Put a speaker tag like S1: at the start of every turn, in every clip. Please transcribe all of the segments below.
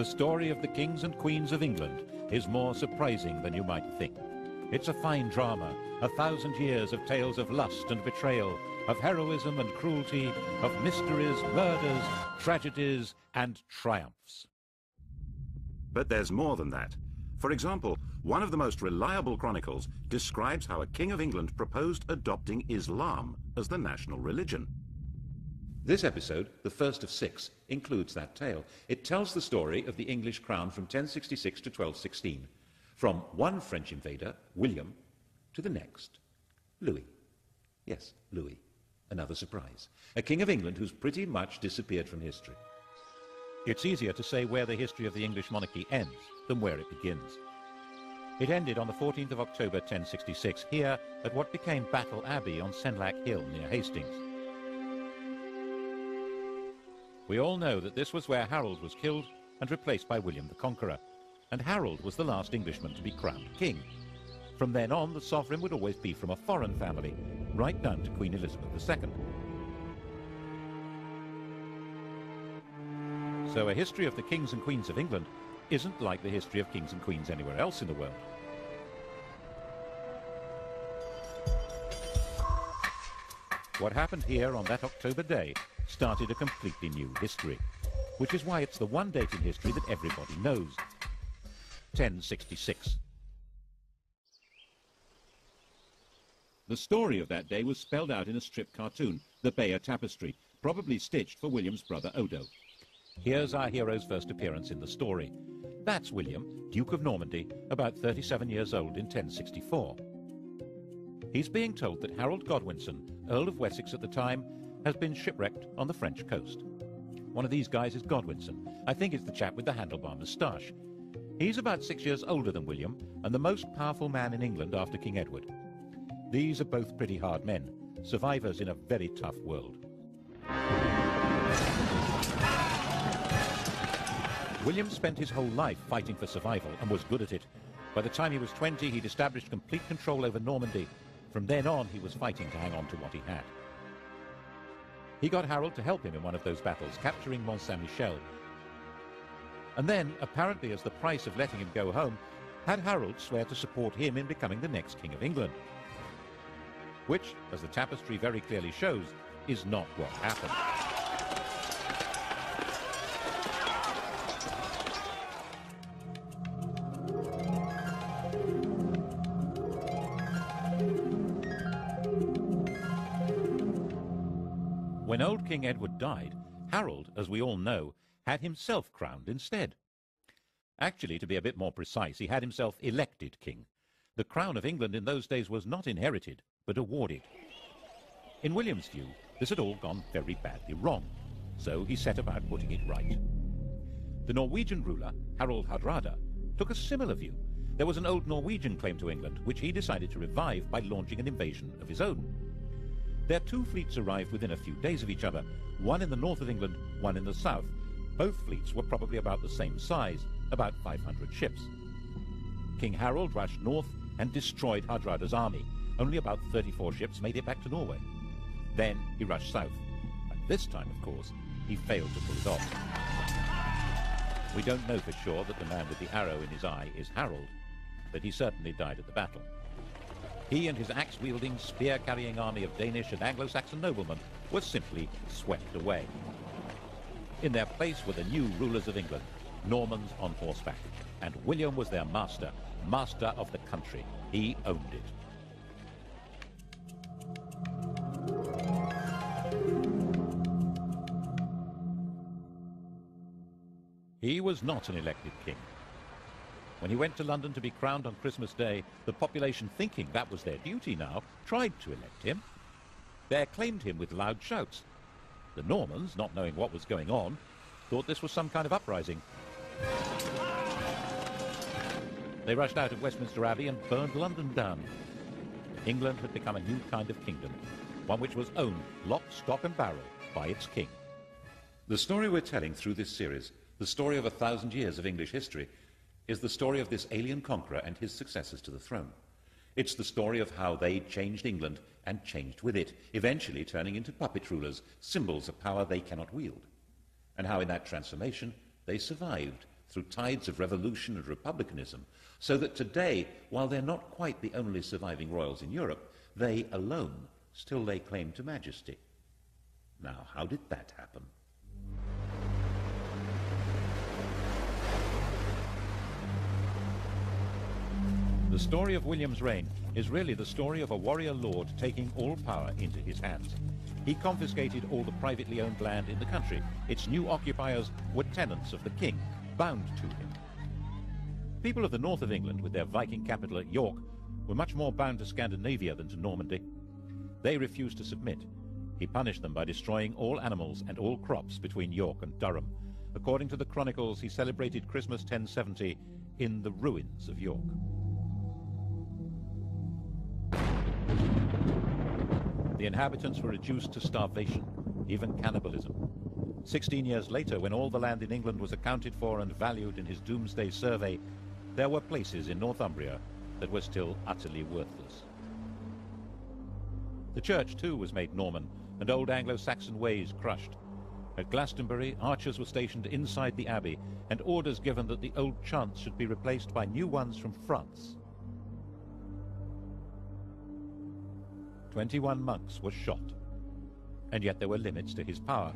S1: The story of the kings and queens of England is more surprising than you might think. It's a fine drama, 1,000 years of tales of lust and betrayal, of heroism and cruelty, of mysteries, murders, tragedies, and triumphs.
S2: But there's more than that. For example, one of the most reliable chronicles describes how a king of England proposed adopting Islam as the national religion.
S1: This episode, the first of 6, includes that tale. It tells the story of the English crown from 1066 to 1216, from one French invader, William, to the next, Louis. Yes, Louis. Another surprise. A king of England who's pretty much disappeared from history. It's easier to say where the history of the English monarchy ends than where it begins. It ended on the 14th of October 1066, here at what became Battle Abbey on Senlac Hill near Hastings. We all know that this was where Harold was killed and replaced by William the Conqueror, and Harold was the last Englishman to be crowned king. From then on, the sovereign would always be from a foreign family, right down to Queen Elizabeth II. So a history of the kings and queens of England isn't like the history of kings and queens anywhere else in the world. What happened here on that October day started a completely new history, which is why it's the one date in history that everybody knows. 1066. The story of that day was spelled out in a strip cartoon, the Bayeux Tapestry, probably stitched for William's brother Odo. Here's our hero's first appearance in the story. That's William, Duke of Normandy, about 37 years old in 1064. He's being told that Harold Godwinson, Earl of Wessex at the time, has been shipwrecked on the French coast. One of these guys is Godwinson. I think it's the chap with the handlebar moustache. He's about 6 years older than William, and the most powerful man in England after King Edward. These are both pretty hard men, survivors in a very tough world. William spent his whole life fighting for survival and was good at it. By the time he was 20, he'd established complete control over Normandy. From then on, he was fighting to hang on to what he had. He got Harold to help him in one of those battles, capturing Mont Saint-Michel. And then, apparently as the price of letting him go home, had Harold swear to support him in becoming the next King of England. Which, as the tapestry very clearly shows, is not what happened. When old King Edward died, Harold, as we all know, had himself crowned instead. Actually, to be a bit more precise, he had himself elected king. The crown of England in those days was not inherited, but awarded. In William's view, this had all gone very badly wrong, so he set about putting it right. The Norwegian ruler, Harald Hardrada, took a similar view. There was an old Norwegian claim to England, which he decided to revive by launching an invasion of his own. Their two fleets arrived within a few days of each other, one in the north of England, one in the south. Both fleets were probably about the same size, about 500 ships. King Harold rushed north and destroyed Hardrada's army. Only about 34 ships made it back to Norway. Then he rushed south. And this time, of course, he failed to pull it off. We don't know for sure that the man with the arrow in his eye is Harold, but he certainly died at the battle. He and his axe-wielding, spear-carrying army of Danish and Anglo-Saxon noblemen were simply swept away. In their place were the new rulers of England, Normans on horseback, and William was their master, master of the country. He owned it. He was not an elected king. When he went to London to be crowned on Christmas Day, the population, thinking that was their duty now, tried to elect him. They acclaimed him with loud shouts. The Normans, not knowing what was going on, thought this was some kind of uprising. They rushed out of Westminster Abbey and burned London down. England had become a new kind of kingdom, one which was owned lock, stock and barrel by its king. The story we're telling through this series, the story of 1,000 years of English history, is the story of this alien conqueror and his successors to the throne. It's the story of how they changed England and changed with it, eventually turning into puppet rulers, symbols of power they cannot wield, and how in that transformation they survived through tides of revolution and republicanism, so that today, while they're not quite the only surviving royals in Europe, they alone still lay claim to majesty. Now, how did that happen? The story of William's reign is really the story of a warrior lord taking all power into his hands. He confiscated all the privately owned land in the country. Its new occupiers were tenants of the king, bound to him. People of the north of England, with their Viking capital at York, were much more bound to Scandinavia than to Normandy. They refused to submit. He punished them by destroying all animals and all crops between York and Durham. According to the chronicles, he celebrated Christmas 1070 in the ruins of York. The inhabitants were reduced to starvation, even cannibalism. 16 years later, when all the land in England was accounted for and valued in his doomsday survey, there were places in Northumbria that were still utterly worthless. The church, too, was made Norman, and old Anglo-Saxon ways crushed. At Glastonbury, archers were stationed inside the abbey, and orders given that the old chants should be replaced by new ones from France. 21 monks were shot. And yet there were limits to his power.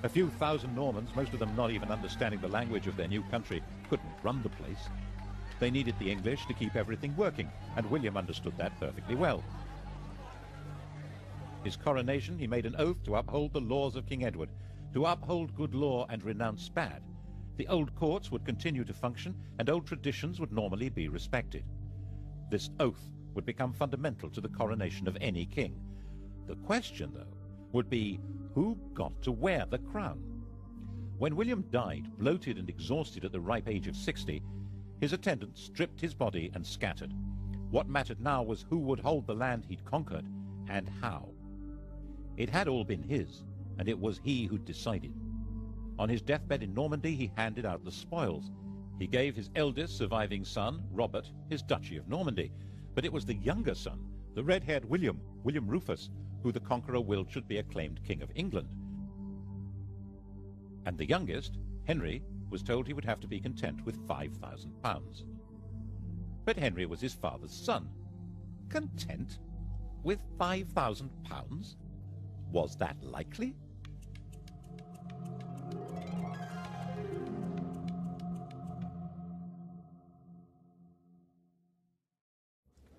S1: A few thousand Normans, most of them not even understanding the language of their new country, couldn't run the place. They needed the English to keep everything working, and William understood that perfectly well. His coronation, he made an oath to uphold the laws of King Edward, to uphold good law and renounce bad. The old courts would continue to function, and old traditions would normally be respected. This oath would become fundamental to the coronation of any king. The question, though, would be who got to wear the crown? When William died, bloated and exhausted at the ripe age of 60, his attendants stripped his body and scattered. What mattered now was who would hold the land he'd conquered, and how. It had all been his, and it was he who decided. On his deathbed in Normandy, he handed out the spoils. He gave his eldest surviving son, Robert, his duchy of Normandy, but it was the younger son, the red-haired William Rufus, who the conqueror willed should be acclaimed King of England. And the youngest, Henry, was told he would have to be content with £5,000. But Henry was his father's son. Content with £5,000? Was that likely?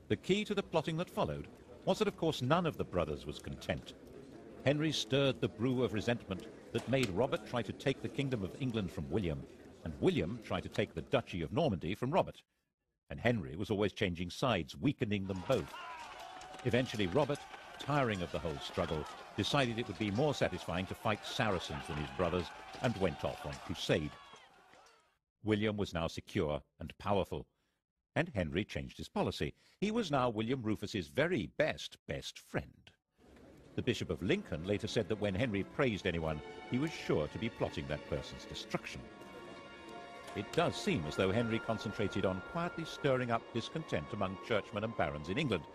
S1: The key to the plotting that followed was that, of course, none of the brothers was content. Henry stirred the brew of resentment that made Robert try to take the kingdom of England from William, and William try to take the duchy of Normandy from Robert. And Henry was always changing sides, weakening them both. Eventually, Robert, tiring of the whole struggle, decided it would be more satisfying to fight Saracens than his brothers, and went off on crusade. William was now secure and powerful, and Henry changed his policy. He was now William Rufus's very best friend. The Bishop of Lincoln later said that when Henry praised anyone, he was sure to be plotting that person's destruction. It does seem as though Henry concentrated on quietly stirring up discontent among churchmen and barons in England,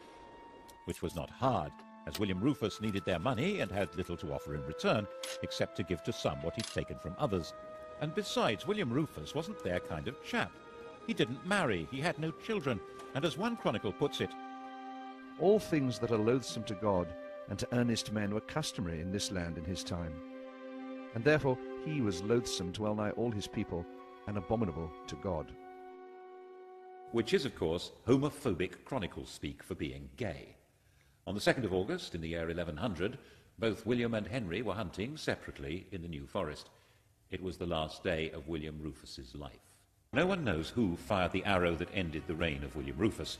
S1: which was not hard, as William Rufus needed their money and had little to offer in return, except to give to some what he'd taken from others. And besides, William Rufus wasn't their kind of chap. He didn't marry, he had no children, and as one chronicle puts it,
S3: all things that are loathsome to God and to earnest men were customary in this land in his time. And therefore he was loathsome to well nigh all his people, and abominable to God.
S1: Which is, of course, homophobic chronicle speak for being gay. On the 2nd of August, in the year 1100, both William and Henry were hunting separately in the New Forest. It was the last day of William Rufus's life. No one knows who fired the arrow that ended the reign of William Rufus.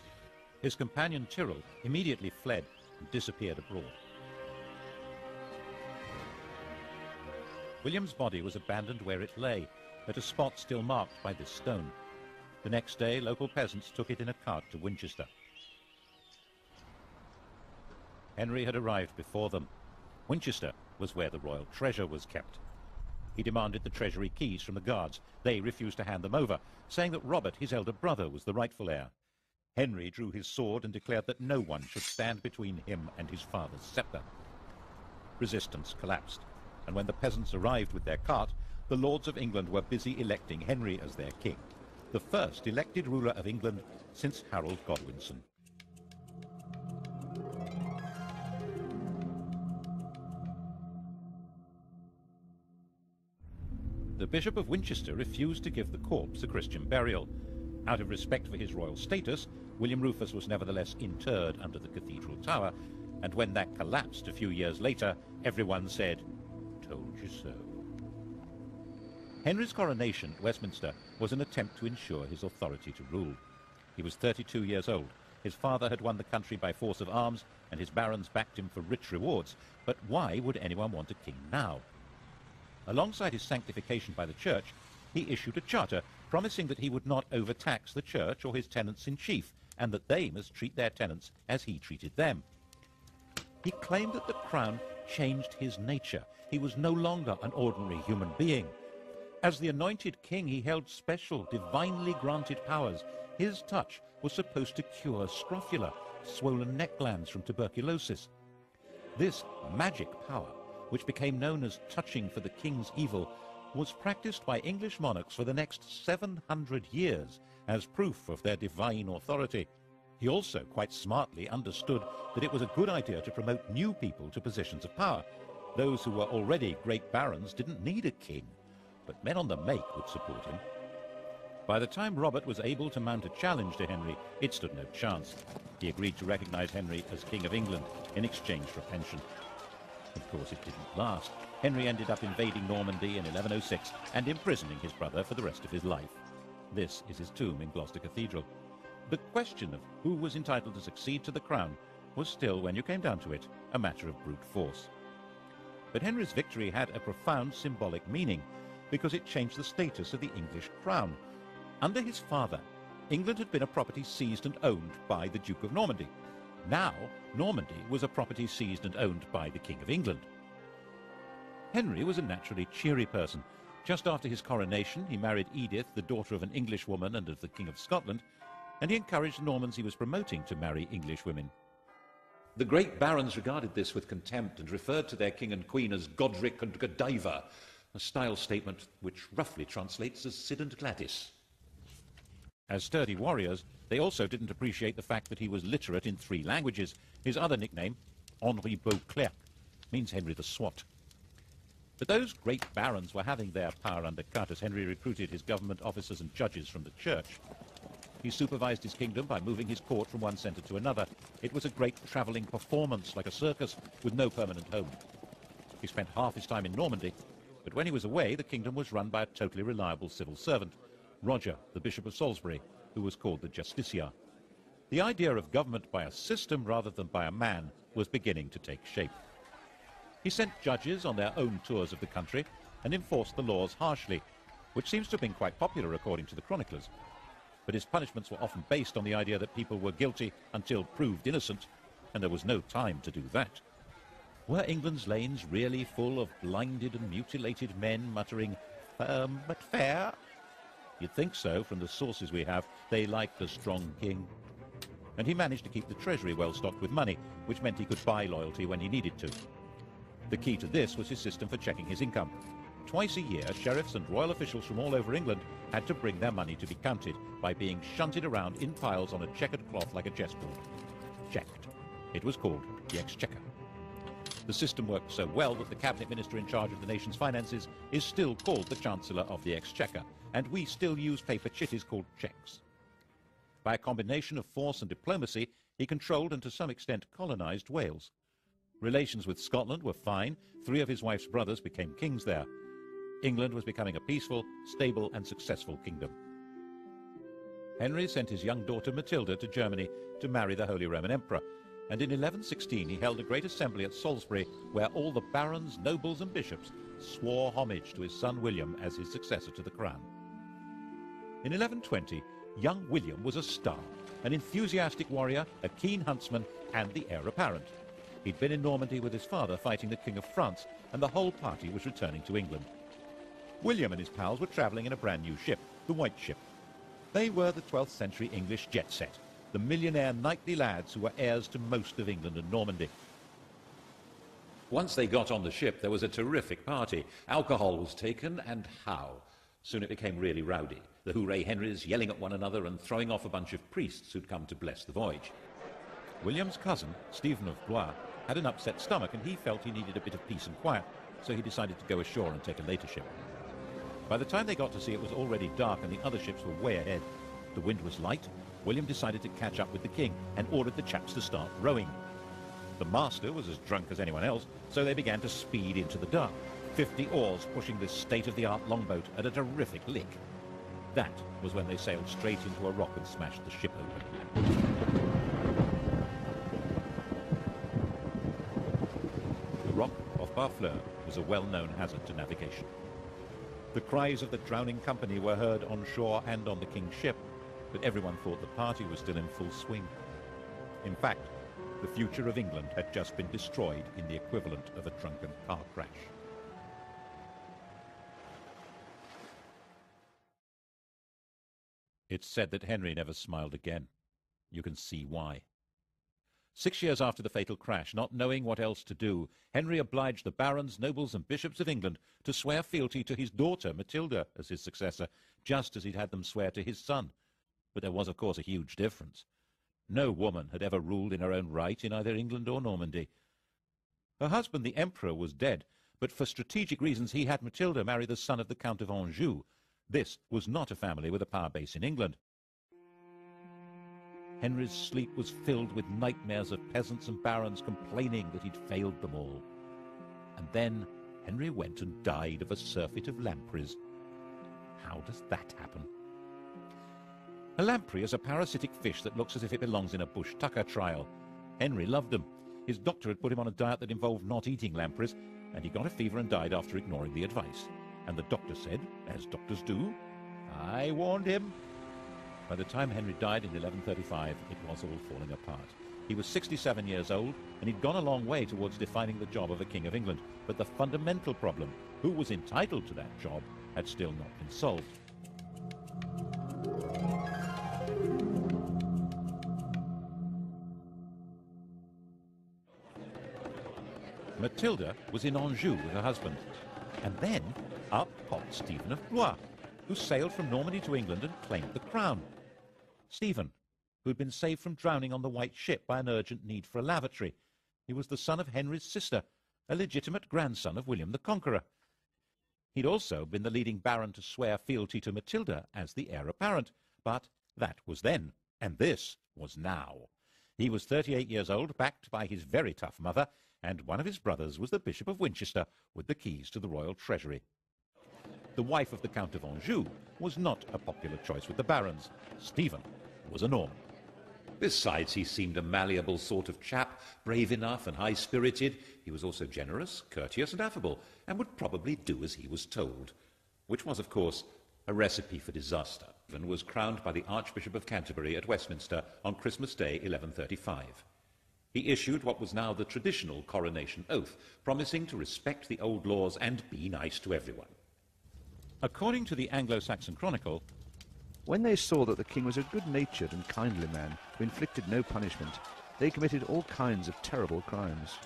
S1: His companion Tyrrell immediately fled and disappeared abroad. William's body was abandoned where it lay, at a spot still marked by this stone. The next day, local peasants took it in a cart to Winchester. Henry had arrived before them. Winchester was where the royal treasure was kept. He demanded the treasury keys from the guards. They refused to hand them over, saying that Robert, his elder brother, was the rightful heir. Henry drew his sword and declared that no one should stand between him and his father's scepter. Resistance collapsed, and when the peasants arrived with their cart, the lords of England were busy electing Henry as their king, the first elected ruler of England since Harold Godwinson. The Bishop of Winchester refused to give the corpse a Christian burial. Out of respect for his royal status, William Rufus was nevertheless interred under the cathedral tower, and when that collapsed a few years later, everyone said, "Told you so." Henry's coronation at Westminster was an attempt to ensure his authority to rule. He was 32 years old. His father had won the country by force of arms, and his barons backed him for rich rewards. But why would anyone want a king now? Alongside his sanctification by the church, he issued a charter promising that he would not overtax the church or his tenants-in-chief, and that they must treat their tenants as he treated them. He claimed that the crown changed his nature. He was no longer an ordinary human being. As the anointed king, he held special, divinely granted powers. His touch was supposed to cure scrofula, swollen neck glands from tuberculosis. This magic power, which became known as touching for the king's evil, was practiced by English monarchs for the next 700 years as proof of their divine authority. He also quite smartly understood that it was a good idea to promote new people to positions of power. Those who were already great barons didn't need a king, but men on the make would support him. By the time Robert was able to mount a challenge to Henry, it stood no chance. He agreed to recognize Henry as King of England in exchange for a pension. Of course, it didn't last. Henry ended up invading Normandy in 1106 and imprisoning his brother for the rest of his life. This is his tomb in Gloucester Cathedral. The question of who was entitled to succeed to the crown was still, when you came down to it, a matter of brute force. But Henry's victory had a profound symbolic meaning, because it changed the status of the English crown. Under his father, England had been a property seized and owned by the Duke of Normandy. Now, Normandy was a property seized and owned by the King of England. Henry was a naturally cheery person. Just after his coronation, he married Edith, the daughter of an English woman and of the King of Scotland, and he encouraged the Normans he was promoting to marry English women. The great barons regarded this with contempt and referred to their king and queen as Godric and Godiva, a style statement which roughly translates as Sid and Gladys. As sturdy warriors, they also didn't appreciate the fact that he was literate in 3 languages. His other nickname, Henri Beauclerc, means Henry the Swat. But those great barons were having their power undercut as Henry recruited his government officers and judges from the church. He supervised his kingdom by moving his court from one centre to another. It was a great travelling performance, like a circus, with no permanent home. He spent half his time in Normandy, but when he was away, the kingdom was run by a totally reliable civil servant, Roger, the Bishop of Salisbury, who was called the Justiciar. The idea of government by a system rather than by a man was beginning to take shape. He sent judges on their own tours of the country and enforced the laws harshly, which seems to have been quite popular according to the chroniclers. But his punishments were often based on the idea that people were guilty until proved innocent, and there was no time to do that. Were England's lanes really full of blinded and mutilated men muttering, "Firm but fair"? You'd think so from the sources we have. They liked a strong king. And he managed to keep the treasury well stocked with money, which meant he could buy loyalty when he needed to. The key to this was his system for checking his income. Twice a year, sheriffs and royal officials from all over England had to bring their money to be counted by being shunted around in piles on a checkered cloth like a chessboard. Checked. It was called the Exchequer. The system worked so well that the cabinet minister in charge of the nation's finances is still called the Chancellor of the Exchequer, and we still use paper chitties called cheques. By a combination of force and diplomacy, he controlled and to some extent colonised Wales. Relations with Scotland were fine. 3 of his wife's brothers became kings there. England was becoming a peaceful, stable and successful kingdom. Henry sent his young daughter Matilda to Germany to marry the Holy Roman Emperor, and in 1116 he held a great assembly at Salisbury where all the barons, nobles and bishops swore homage to his son William as his successor to the crown. In 1120, young William was a star, an enthusiastic warrior, a keen huntsman and the heir apparent. He'd been in Normandy with his father fighting the King of France, and the whole party was returning to England. William and his pals were travelling in a brand new ship, the White Ship. They were the 12th century English jet set, the millionaire knightly lads who were heirs to most of England and Normandy. Once they got on the ship, there was a terrific party. Alcohol was taken, and how? Soon it became really rowdy. The Hooray Henrys yelling at one another and throwing off a bunch of priests who'd come to bless the voyage. William's cousin, Stephen of Blois, had an upset stomach, and he felt he needed a bit of peace and quiet, so he decided to go ashore and take a later ship. By the time they got to sea, it was already dark and the other ships were way ahead. The wind was light. William decided to catch up with the king and ordered the chaps to start rowing. The master was as drunk as anyone else, so they began to speed into the dark, 50 oars pushing this state-of-the-art longboat at a terrific lick. That was when they sailed straight into a rock and smashed the ship open. The rock off Barfleur was a well-known hazard to navigation. The cries of the drowning company were heard on shore and on the king's ship, but everyone thought the party was still in full swing. In fact, the future of England had just been destroyed in the equivalent of a drunken car crash. It's said that Henry never smiled again. You can see why. 6 years after the fatal crash, not knowing what else to do, Henry obliged the barons, nobles and bishops of England to swear fealty to his daughter, Matilda, as his successor, just as he'd had them swear to his son. But there was, of course, a huge difference. No woman had ever ruled in her own right in either England or Normandy. Her husband, the Emperor, was dead, but for strategic reasons he had Matilda marry the son of the Count of Anjou. This was not a family with a power base in England. Henry's sleep was filled with nightmares of peasants and barons complaining that he'd failed them all. And then Henry went and died of a surfeit of lampreys. How does that happen? A lamprey is a parasitic fish that looks as if it belongs in a bush tucker trial. Henry loved them. His doctor had put him on a diet that involved not eating lampreys, and he got a fever and died after ignoring the advice. And the doctor said, as doctors do, "I warned him." By the time Henry died in 1135, it was all falling apart. He was 67 years old, and he'd gone a long way towards defining the job of a King of England. But the fundamental problem, who was entitled to that job, had still not been solved. Matilda was in Anjou with her husband. And then up popped Stephen of Blois, who sailed from Normandy to England and claimed the crown. Stephen, who had been saved from drowning on the White Ship by an urgent need for a lavatory. He was the son of Henry's sister, a legitimate grandson of William the Conqueror. He'd also been the leading baron to swear fealty to Matilda as the heir apparent, but that was then, and this was now. He was 38 years old, backed by his very tough mother, and one of his brothers was the Bishop of Winchester with the keys to the royal treasury. The wife of the Count of Anjou was not a popular choice with the barons. Stephen was a Norman. Besides, he seemed a malleable sort of chap, brave enough and high-spirited. He was also generous, courteous and affable, and would probably do as he was told, which was, of course, a recipe for disaster. Stephen was crowned by the Archbishop of Canterbury at Westminster on Christmas Day, 1135. He issued what was now the traditional coronation oath, promising to respect the old laws and be nice to everyone. According to the Anglo-Saxon Chronicle,
S3: when they saw that the king was a good-natured and kindly man who inflicted no punishment, they committed all kinds of terrible crimes.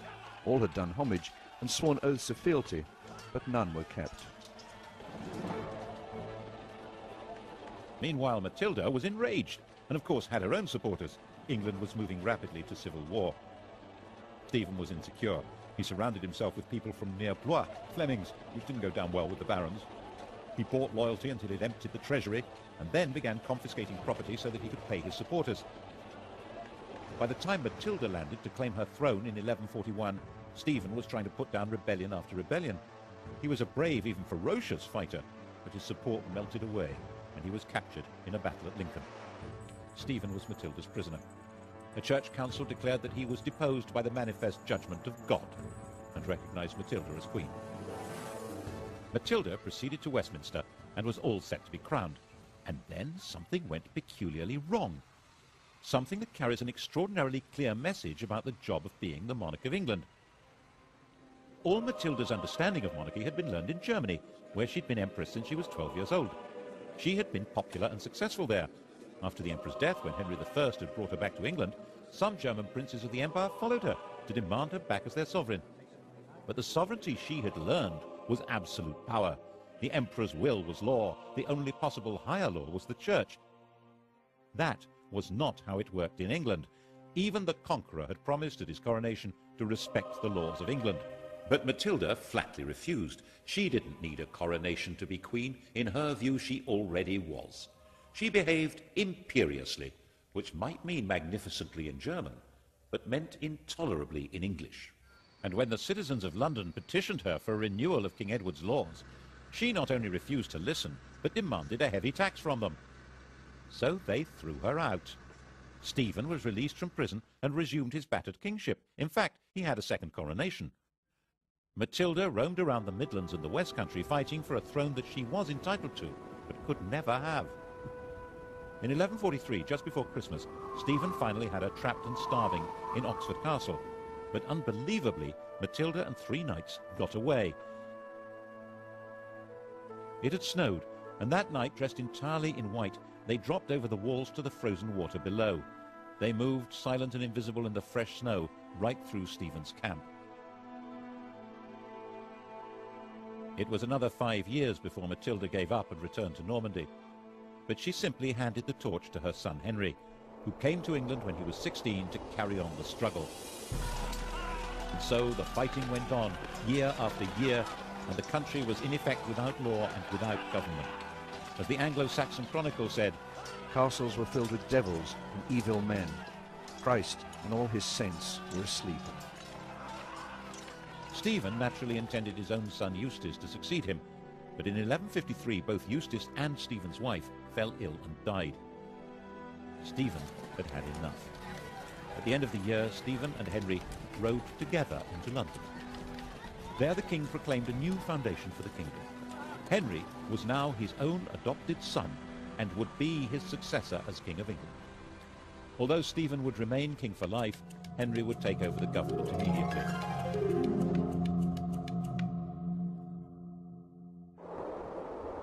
S3: All had done homage and sworn oaths of fealty, but none were kept.
S1: Meanwhile, Matilda was enraged and, of course, had her own supporters. England was moving rapidly to civil war. Stephen was insecure. He surrounded himself with people from near Blois, Flemings, which didn't go down well with the barons. He bought loyalty until he'd emptied the treasury, and then began confiscating property so that he could pay his supporters. By the time Matilda landed to claim her throne in 1141, Stephen was trying to put down rebellion after rebellion. He was a brave, even ferocious fighter, but his support melted away, and he was captured in a battle at Lincoln. Stephen was Matilda's prisoner. A church council declared that he was deposed by the manifest judgment of God and recognized Matilda as queen. Matilda proceeded to Westminster and was all set to be crowned. And then something went peculiarly wrong. Something that carries an extraordinarily clear message about the job of being the monarch of England. All Matilda's understanding of monarchy had been learned in Germany, where she'd been empress since she was 12 years old. She had been popular and successful there. After the emperor's death, when Henry I had brought her back to England, some German princes of the empire followed her to demand her back as their sovereign. but the sovereignty she had learned was absolute power. The emperor's will was law. The only possible higher law was the church. That was not how it worked in England. Even the conqueror had promised at his coronation to respect the laws of England. But Matilda flatly refused. She didn't need a coronation to be queen. In her view, she already was. She behaved imperiously, which might mean magnificently in German, but meant intolerably in English. And when the citizens of London petitioned her for a renewal of King Edward's laws, she not only refused to listen, but demanded a heavy tax from them. So they threw her out. Stephen was released from prison and resumed his battered kingship. In fact, he had a second coronation. Matilda roamed around the Midlands and the West Country fighting for a throne that she was entitled to, but could never have. In 1143, just before Christmas, Stephen finally had her trapped and starving in Oxford Castle. But unbelievably, Matilda and 3 knights got away. It had snowed, and that night, dressed entirely in white, they dropped over the walls to the frozen water below. They moved, silent and invisible in the fresh snow, right through Stephen's camp. It was another 5 years before Matilda gave up and returned to Normandy. But she simply handed the torch to her son Henry, who came to England when he was 16 to carry on the struggle. And so the fighting went on, year after year, and the country was in effect without law and without government. As the Anglo-Saxon Chronicle said,
S3: Castles were filled with devils and evil men. Christ and all his saints were asleep.
S1: Stephen naturally intended his own son Eustace to succeed him, but in 1153 both Eustace and Stephen's wife fell ill and died. Stephen had had enough. At the end of the year, Stephen and Henry rode together into London. There the king proclaimed a new foundation for the kingdom. Henry was now his own adopted son and would be his successor as King of England. Although Stephen would remain king for life, Henry would take over the government immediately.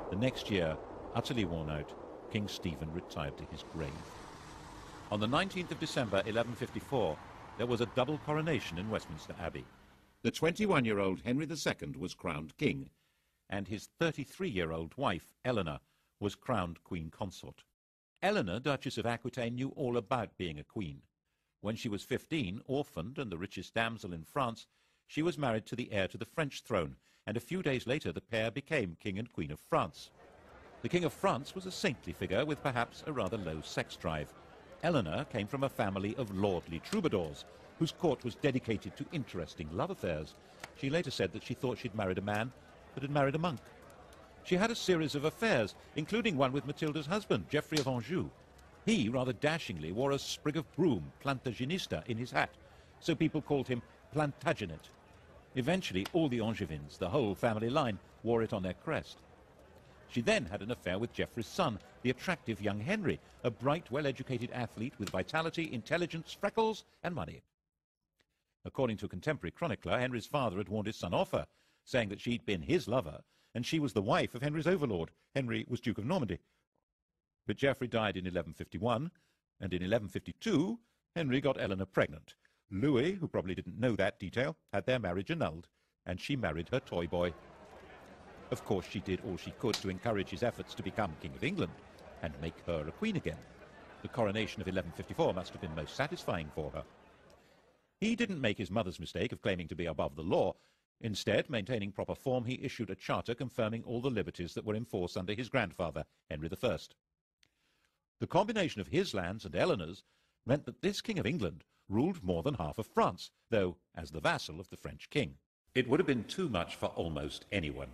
S1: The next year, utterly worn out, King Stephen retired to his grave. On the 19th of December 1154, there was a double coronation in Westminster Abbey. The 21-year-old Henry II was crowned king, and his 33-year-old wife, Eleanor, was crowned queen consort. Eleanor, Duchess of Aquitaine, knew all about being a queen. When she was 15, orphaned and the richest damsel in France, she was married to the heir to the French throne, and a few days later the pair became King and Queen of France. The King of France was a saintly figure with perhaps a rather low sex drive. Eleanor came from a family of lordly troubadours, whose court was dedicated to interesting love affairs. She later said that she thought she'd married a man, but had married a monk. She had a series of affairs, including one with Matilda's husband, Geoffrey of Anjou. He, rather dashingly, wore a sprig of broom, Plantagenista, in his hat, so people called him Plantagenet. Eventually, all the Angevins, the whole family line, wore it on their crest. She then had an affair with Geoffrey's son, the attractive young Henry, a bright, well-educated athlete with vitality, intelligence, freckles, and money. According to a contemporary chronicler, Henry's father had warned his son off her, saying that she'd been his lover, and she was the wife of Henry's overlord. Henry was Duke of Normandy. But Geoffrey died in 1151, and in 1152, Henry got Eleanor pregnant. Louis, who probably didn't know that detail, had their marriage annulled, and she married her toy boy. Of course, she did all she could to encourage his efforts to become King of England and make her a queen again. The coronation of 1154 must have been most satisfying for her. He didn't make his mother's mistake of claiming to be above the law. Instead, maintaining proper form, he issued a charter confirming all the liberties that were in force under his grandfather, Henry I. The combination of his lands and Eleanor's meant that this King of England ruled more than half of France, though as the vassal of the French king. It would have been too much for almost anyone.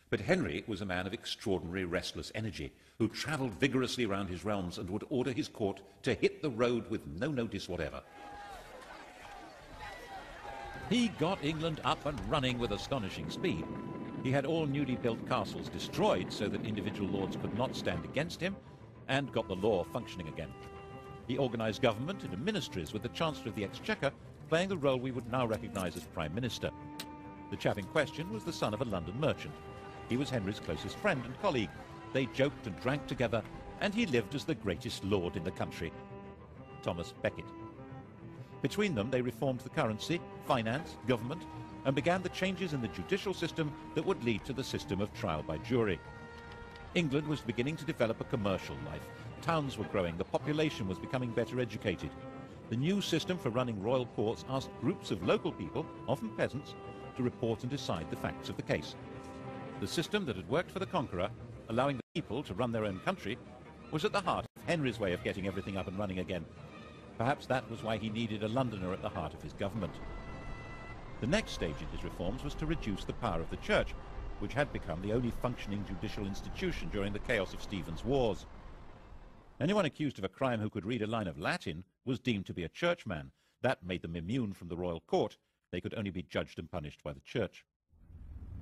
S1: But Henry was a man of extraordinary restless energy, who travelled vigorously around his realms and would order his court to hit the road with no notice whatever. He got England up and running with astonishing speed. He had all newly built castles destroyed so that individual lords could not stand against him, and got the law functioning again. He organised government into ministries, with the Chancellor of the Exchequer playing the role we would now recognise as Prime Minister. The chap in question was the son of a London merchant. He was Henry's closest friend and colleague. They joked and drank together, and he lived as the greatest lord in the country, Thomas Becket. Between them, they reformed the currency, finance, government, and began the changes in the judicial system that would lead to the system of trial by jury. England was beginning to develop a commercial life. Towns were growing, the population was becoming better educated. The new system for running royal courts asked groups of local people, often peasants, to report and decide the facts of the case. The system that had worked for the conqueror, allowing the people to run their own country, was at the heart of Henry's way of getting everything up and running again. Perhaps that was why he needed a Londoner at the heart of his government. The next stage in his reforms was to reduce the power of the church, which had become the only functioning judicial institution during the chaos of Stephen's wars. Anyone accused of a crime who could read a line of Latin was deemed to be a churchman. That made them immune from the royal court. They could only be judged and punished by the church.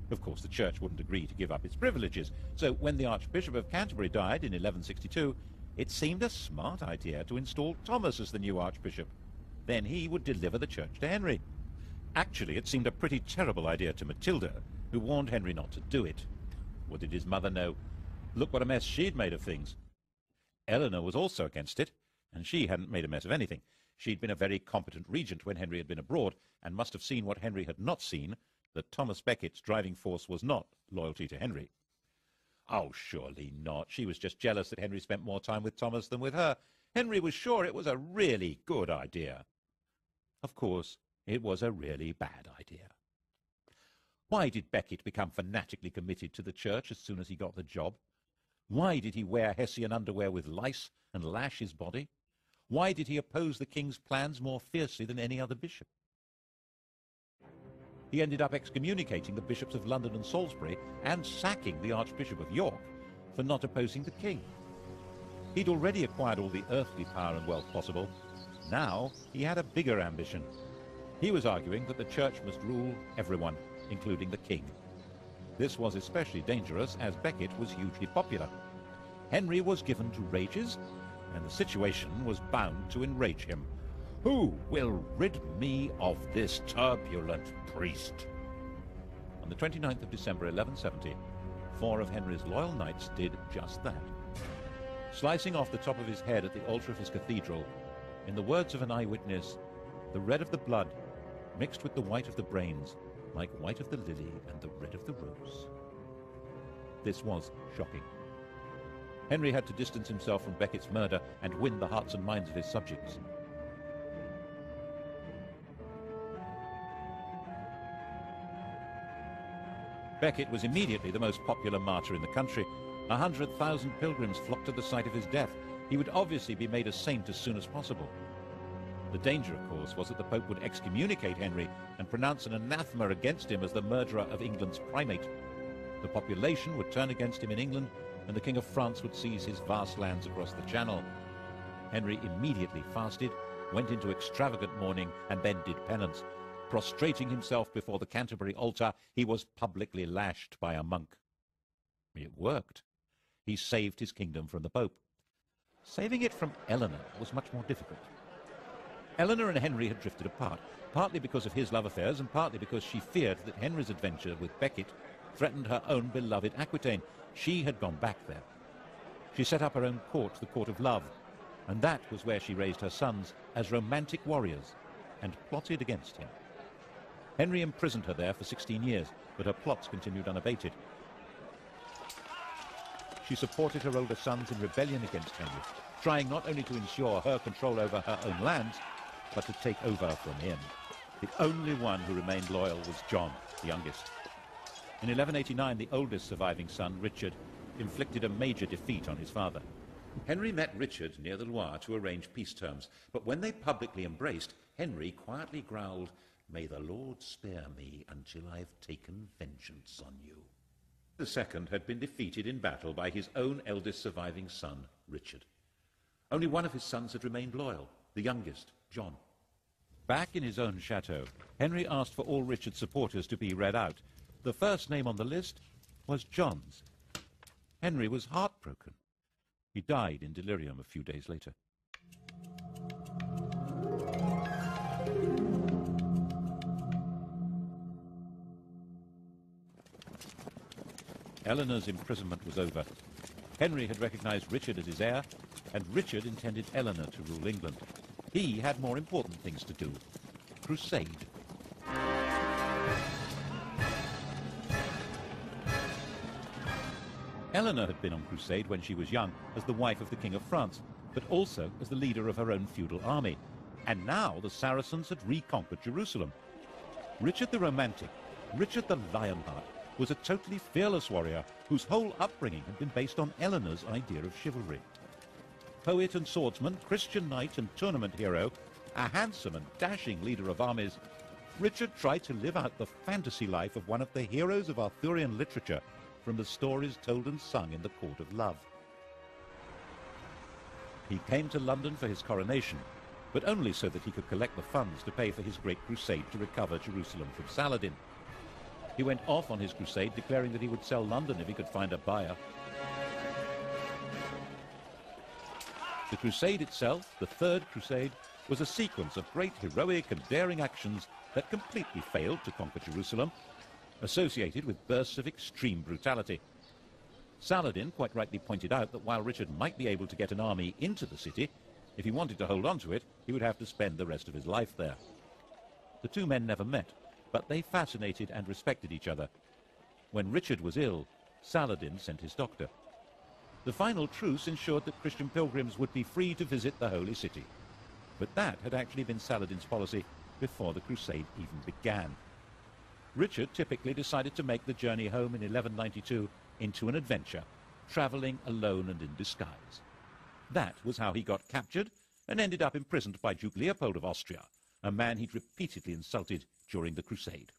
S1: Of course, the church wouldn't agree to give up its privileges, so when the Archbishop of Canterbury died in 1162, it seemed a smart idea to install Thomas as the new archbishop. Then he would deliver the church to Henry. Actually, it seemed a pretty terrible idea to Matilda, who warned Henry not to do it. What did his mother know? Look what a mess she'd made of things. Eleanor was also against it, and she hadn't made a mess of anything. She'd been a very competent regent when Henry had been abroad, and must have seen what Henry had not seen, that Thomas Becket's driving force was not loyalty to Henry. Oh, surely not. She was just jealous that Henry spent more time with Thomas than with her. Henry was sure it was a really good idea. Of course, it was a really bad idea. Why did Becket become fanatically committed to the church as soon as he got the job? Why did he wear Hessian underwear with lice and lash his body? Why did he oppose the king's plans more fiercely than any other bishop? He ended up excommunicating the bishops of London and Salisbury and sacking the Archbishop of York for not opposing the king. He'd already acquired all the earthly power and wealth possible. Now he had a bigger ambition. He was arguing that the church must rule everyone, including the king. This was especially dangerous as Becket was hugely popular. Henry was given to rages, and the situation was bound to enrage him. Who will rid me of this turbulent priest? On the 29th of December 1170, 4 of Henry's loyal knights did just that. Slicing off the top of his head at the altar of his cathedral, in the words of an eyewitness, the red of the blood mixed with the white of the brains, like white of the lily and the red of the rose. This was shocking. Henry had to distance himself from Becket's murder and win the hearts and minds of his subjects. Becket was immediately the most popular martyr in the country. 100,000 pilgrims flocked to the site of his death. He would obviously be made a saint as soon as possible. The danger, of course, was that the Pope would excommunicate Henry and pronounce an anathema against him as the murderer of England's primate. The population would turn against him in England, and the King of France would seize his vast lands across the Channel. Henry immediately fasted, went into extravagant mourning, and then did penance. Prostrating himself before the Canterbury altar, he was publicly lashed by a monk. It worked. He saved his kingdom from the Pope. Saving it from Eleanor was much more difficult. Eleanor and Henry had drifted apart, partly because of his love affairs and partly because she feared that Henry's adventure with Becket threatened her own beloved Aquitaine. She had gone back there. She set up her own court, the Court of Love, and that was where she raised her sons as romantic warriors and plotted against him. Henry imprisoned her there for 16 years, but her plots continued unabated. She supported her older sons in rebellion against Henry, trying not only to ensure her control over her own lands, but to take over from him. The only one who remained loyal was John, the youngest. In 1189, the oldest surviving son, Richard, inflicted a major defeat on his father. Henry met Richard near the Loire to arrange peace terms, but when they publicly embraced, Henry quietly growled, "May the Lord spare me until I've taken vengeance on you." The second had been defeated in battle by his own eldest surviving son, Richard. Only one of his sons had remained loyal, the youngest, John. Back in his own chateau, Henry asked for all Richard's supporters to be read out. The first name on the list was John's. Henry was heartbroken. He died in delirium a few days later. Eleanor's imprisonment was over. Henry had recognized Richard as his heir, and Richard intended Eleanor to rule England. He had more important things to do. Crusade. Eleanor had been on crusade when she was young as the wife of the King of France, but also as the leader of her own feudal army. And now the Saracens had reconquered Jerusalem. Richard the Romantic, Richard the Lionheart, was a totally fearless warrior whose whole upbringing had been based on Eleanor's idea of chivalry. Poet and swordsman, Christian knight and tournament hero, a handsome and dashing leader of armies, Richard tried to live out the fantasy life of one of the heroes of Arthurian literature from the stories told and sung in the court of love. He came to London for his coronation, but only so that he could collect the funds to pay for his great crusade to recover Jerusalem from Saladin. He went off on his crusade, declaring that he would sell London if he could find a buyer. The crusade itself, the Third Crusade, was a sequence of great heroic and daring actions that completely failed to conquer Jerusalem, associated with bursts of extreme brutality. Saladin quite rightly pointed out that while Richard might be able to get an army into the city, if he wanted to hold on to it, he would have to spend the rest of his life there. The two men never met, but they fascinated and respected each other. When Richard was ill, Saladin sent his doctor. The final truce ensured that Christian pilgrims would be free to visit the Holy City. But that had actually been Saladin's policy before the crusade even began. Richard typically decided to make the journey home in 1192 into an adventure, travelling alone and in disguise. That was how he got captured and ended up imprisoned by Duke Leopold of Austria, a man he'd repeatedly insulted during the crusade.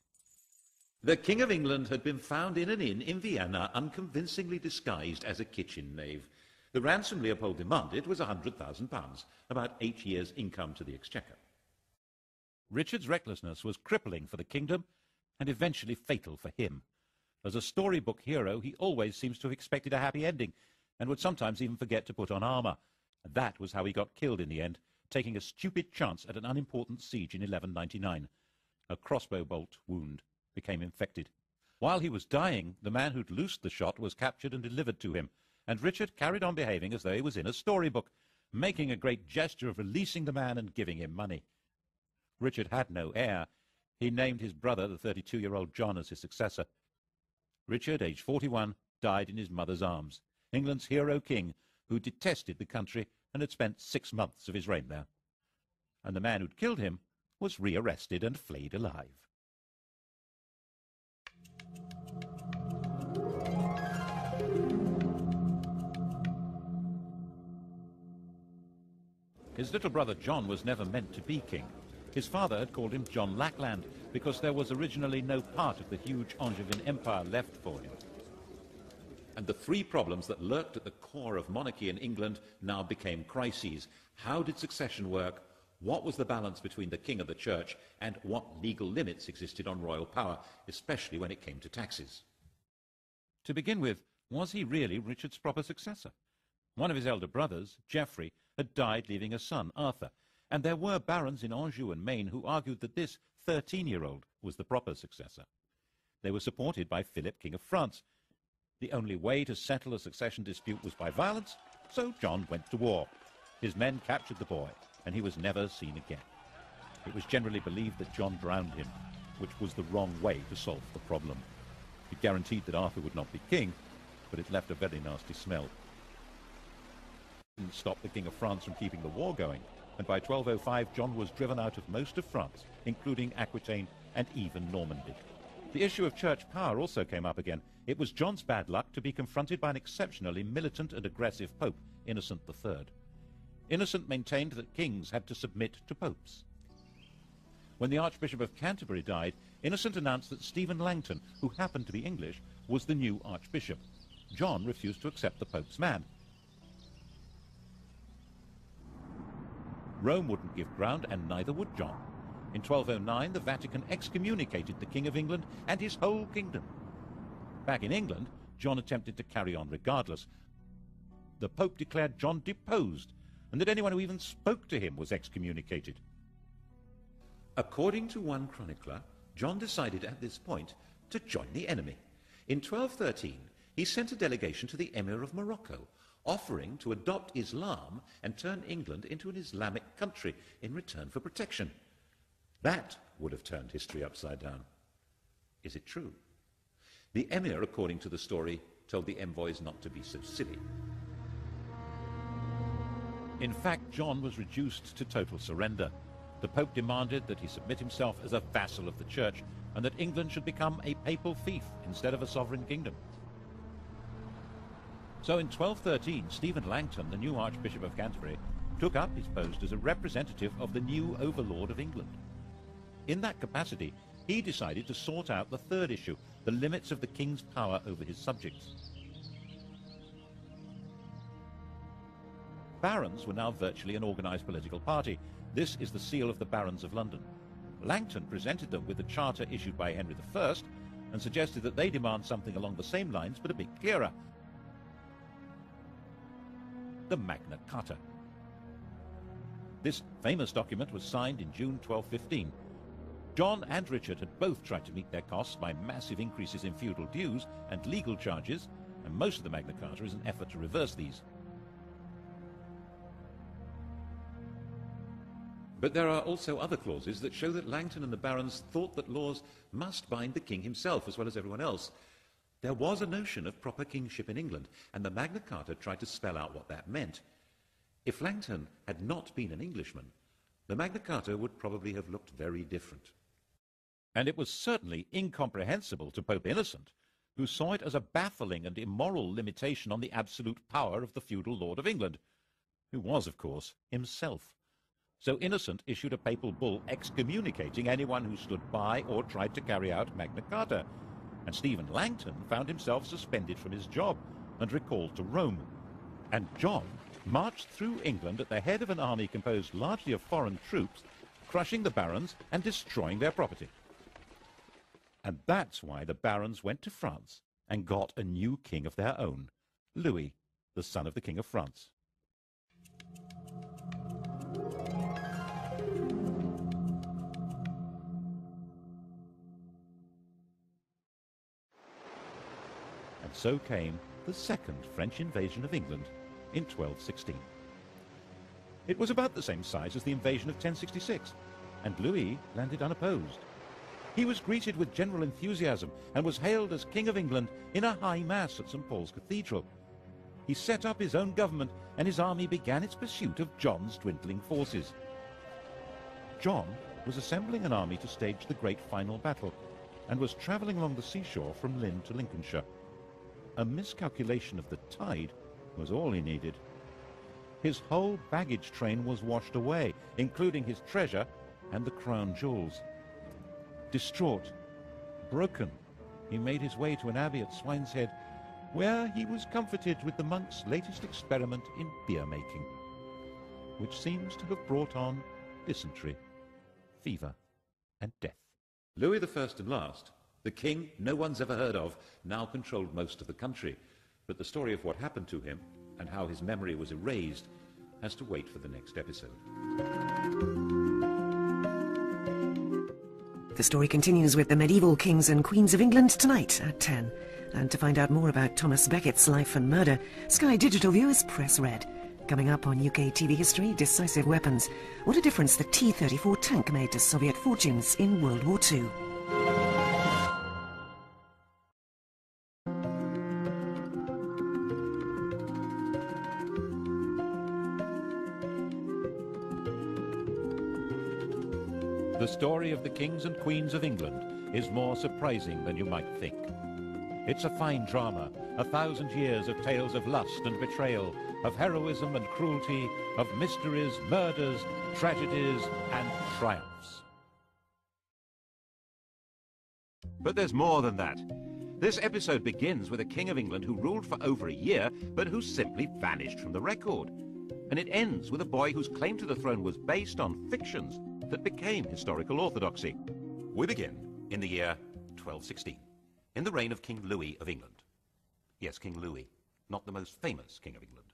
S1: The King of England had been found in an inn in Vienna, unconvincingly disguised as a kitchen knave. The ransom Leopold demanded was £100,000, about 8 years' income to the Exchequer. Richard's recklessness was crippling for the kingdom and eventually fatal for him. As a storybook hero, he always seems to have expected a happy ending and would sometimes even forget to put on armour. That was how he got killed in the end, taking a stupid chance at an unimportant siege in 1199. A crossbow bolt wound became infected. While he was dying, the man who'd loosed the shot was captured and delivered to him, and Richard carried on behaving as though he was in a storybook, making a great gesture of releasing the man and giving him money. Richard had no heir. He named his brother, the 32-year-old John, as his successor. Richard, aged 41, died in his mother's arms, England's hero king, who detested the country and had spent 6 months of his reign there. And the man who'd killed him was rearrested and flayed alive. His little brother John was never meant to be king. His father had called him John Lackland because there was originally no part of the huge Angevin empire left for him. And the three problems that lurked at the core of monarchy in England now became crises. How did succession work? What was the balance between the king and the church? And what legal limits existed on royal power, especially when it came to taxes? To begin with, was he really Richard's proper successor? One of his elder brothers, Geoffrey, had died leaving a son, Arthur, and there were barons in Anjou and Maine who argued that this 13-year-old was the proper successor. They were supported by Philip, King of France. The only way to settle a succession dispute was by violence, so John went to war. His men captured the boy, and he was never seen again. It was generally believed that John drowned him, which was the wrong way to solve the problem. It guaranteed that Arthur would not be king, but it left a very nasty smell. It didn't stop the King of France from keeping the war going, and by 1205 John was driven out of most of France, including Aquitaine and even Normandy. The issue of church power also came up again. It was John's bad luck to be confronted by an exceptionally militant and aggressive Pope, Innocent III. Innocent maintained that kings had to submit to popes. When the Archbishop of Canterbury died, Innocent announced that Stephen Langton, who happened to be English, was the new archbishop. John refused to accept the Pope's man. Rome wouldn't give ground, and neither would John. In 1209, the Vatican excommunicated the King of England and his whole kingdom. Back in England, John attempted to carry on regardless. The Pope declared John deposed, and that anyone who even spoke to him was excommunicated. According to one chronicler, John decided at this point to join the enemy. In 1213, he sent a delegation to the Emir of Morocco, offering to adopt Islam and turn England into an Islamic country in return for protection. That would have turned history upside down. Is it true? The emir, according to the story, told the envoys not to be so silly. In fact, John was reduced to total surrender. The Pope demanded that he submit himself as a vassal of the Church and that England should become a papal fief instead of a sovereign kingdom. So in 1213, Stephen Langton, the new Archbishop of Canterbury, took up his post as a representative of the new overlord of England. In that capacity, he decided to sort out the third issue, the limits of the king's power over his subjects. Barons were now virtually an organised political party. This is the seal of the Barons of London. Langton presented them with a charter issued by Henry I and suggested that they demand something along the same lines but a bit clearer. The Magna Carta. This famous document was signed in June 1215. John and Richard had both tried to meet their costs by massive increases in feudal dues and legal charges, and most of the Magna Carta is an effort to reverse these. But there are also other clauses that show that Langton and the barons thought that laws must bind the king himself as well as everyone else. There was a notion of proper kingship in England, and the Magna Carta tried to spell out what that meant. If Langton had not been an Englishman, the Magna Carta would probably have looked very different. And it was certainly incomprehensible to Pope Innocent, who saw it as a baffling and immoral limitation on the absolute power of the feudal lord of England, who was, of course, himself. So Innocent issued a papal bull excommunicating anyone who stood by or tried to carry out Magna Carta, and Stephen Langton found himself suspended from his job and recalled to Rome. And John marched through England at the head of an army composed largely of foreign troops, crushing the barons and destroying their property. And that's why the barons went to France and got a new king of their own, Louis, the son of the King of France. And so came the second French invasion of England in 1216. It was about the same size as the invasion of 1066, and Louis landed unopposed. He was greeted with general enthusiasm and was hailed as King of England in a high mass at St. Paul's Cathedral. He set up his own government, and his army began its pursuit of John's dwindling forces. John was assembling an army to stage the great final battle, and was travelling along the seashore from Lynn to Lincolnshire. A miscalculation of the tide was all he needed. His whole baggage train was washed away, including his treasure and the crown jewels. Distraught, broken, he made his way to an abbey at Swineshead, where he was comforted with the monks' latest experiment in beer-making, which seems to have brought on dysentery, fever, and death. Louis I and last, the king no one's ever heard of, now controlled most of the country, but the story of what happened to him and how his memory was erased has to wait for the next episode.
S4: The story continues with the medieval kings and queens of England tonight at 10. And to find out more about Thomas Becket's life and murder, Sky Digital viewers press red. Coming up on UK TV history, decisive weapons. What a difference the T-34 tank made to Soviet fortunes in World War II.
S1: The story of the kings and queens of England is more surprising than you might think. It's a fine drama, 1,000 years of tales of lust and betrayal, of heroism and cruelty, of mysteries, murders, tragedies, and triumphs.
S2: But there's more than that. This episode begins with a king of England who ruled for over a year, but who simply vanished from the record. And it ends with a boy whose claim to the throne was based on fictions that became historical orthodoxy. We begin in the year 1216, in the reign of King Louis of England. Yes, King Louis, not the most famous king of England.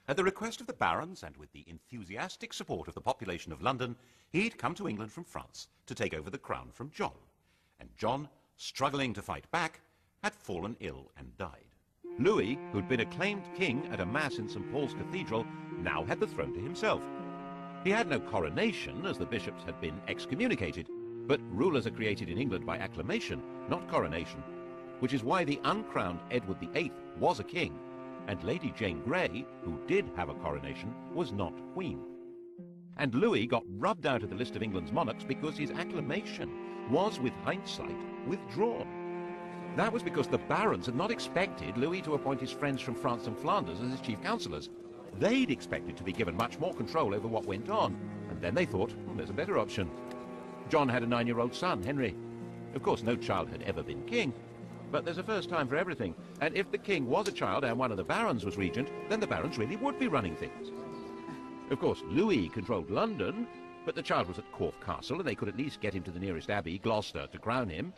S2: At the request of the barons and with the enthusiastic support of the population of London, he'd come to England from France to take over the crown from John. And John, struggling to fight back, had fallen ill and died. Louis, who'd been acclaimed king at a mass in St. Paul's Cathedral, now had the throne to himself. He had no coronation, as the bishops had been excommunicated, But rulers are created in England by acclamation, not coronation, which is why the uncrowned Edward VIII was a king, and Lady Jane Grey, who did have a coronation, was not queen. And Louis got rubbed out of the list of England's monarchs because his acclamation was, with hindsight, withdrawn. That was because the barons had not expected Louis to appoint his friends from France and Flanders as his chief councillors. They'd expected to be given much more control over what went on, and then they thought, there's a better option. John had a 9-year-old son, Henry. Of course, no child had ever been king, but there's a first time for everything, and if the king was a child and one of the barons was regent, then the barons really would be running things. Of course, Louis controlled London, but the child was at Corfe Castle, and they could at least get him to the nearest abbey, Gloucester, to crown him.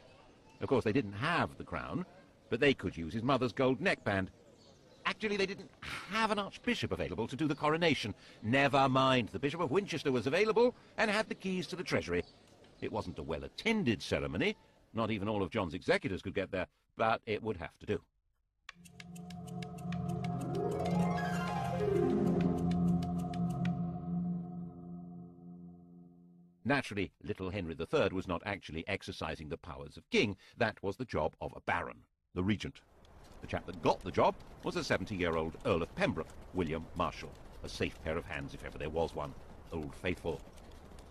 S2: Of course, they didn't have the crown, but they could use his mother's gold neckband. Actually, they didn't have an archbishop available to do the coronation. Never mind, the Bishop of Winchester was available and had the keys to the treasury. It wasn't a well-attended ceremony. Not even all of John's executors could get there, but it would have to do. Naturally, little Henry III was not actually exercising the powers of king. That was the job of a baron, the regent. The chap that got the job was a 70-year-old Earl of Pembroke, William Marshal, a safe pair of hands if ever there was one, Old Faithful.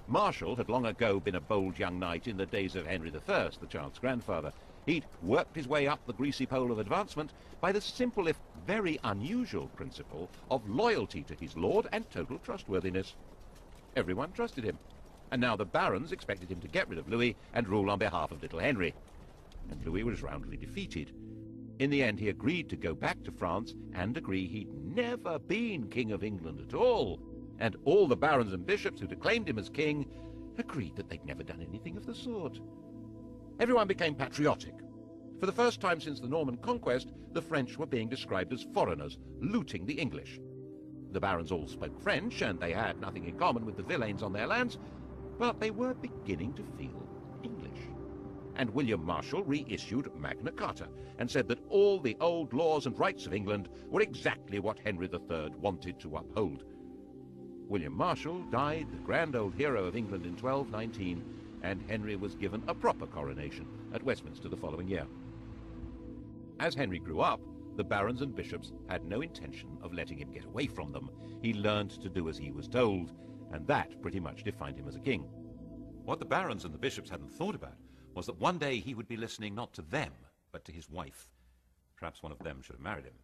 S2: Marshal had long ago been a bold young knight in the days of Henry I, the child's grandfather. He'd worked his way up the greasy pole of advancement by the simple if very unusual principle of loyalty to his lord and total trustworthiness. Everyone trusted him, and now the barons expected him to get rid of Louis and rule on behalf of little Henry. And Louis was roundly defeated. In the end, he agreed to go back to France and agree he'd never been King of England at all. And all the barons and bishops who acclaimed him as king agreed that they'd never done anything of the sort. Everyone became patriotic. For the first time since the Norman conquest, the French were being described as foreigners, looting the English. The barons all spoke French, and they had nothing in common with the villeins on their lands, but they were beginning to feel English. And William Marshal reissued Magna Carta and said that all the old laws and rights of England were exactly what Henry III wanted to uphold. William Marshal died, the grand old hero of England, in 1219, and Henry was given a proper coronation at Westminster the following year. As Henry grew up, the barons and bishops had no intention of letting him get away from them. He learned to do as he was told, and that pretty much defined him as a king.
S1: What the barons and the bishops hadn't thought about was that one day he would be listening not to them, but to his wife. Perhaps one of them should have married him.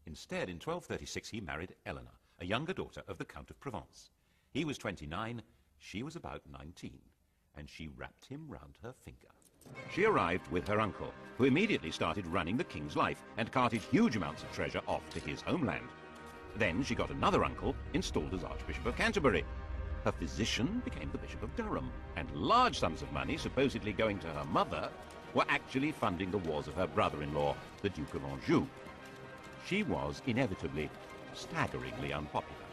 S1: Instead, in 1236, he married Eleanor, a younger daughter of the Count of Provence. He was 29, she was about 19, and she wrapped him round her finger.
S2: She arrived with her uncle, who immediately started running the king's life and carted huge amounts of treasure off to his homeland. Then she got another uncle installed as Archbishop of Canterbury. Her physician became the Bishop of Durham, and large sums of money supposedly going to her mother were actually funding the wars of her brother-in-law, the Duke of Anjou. She was inevitably staggeringly unpopular.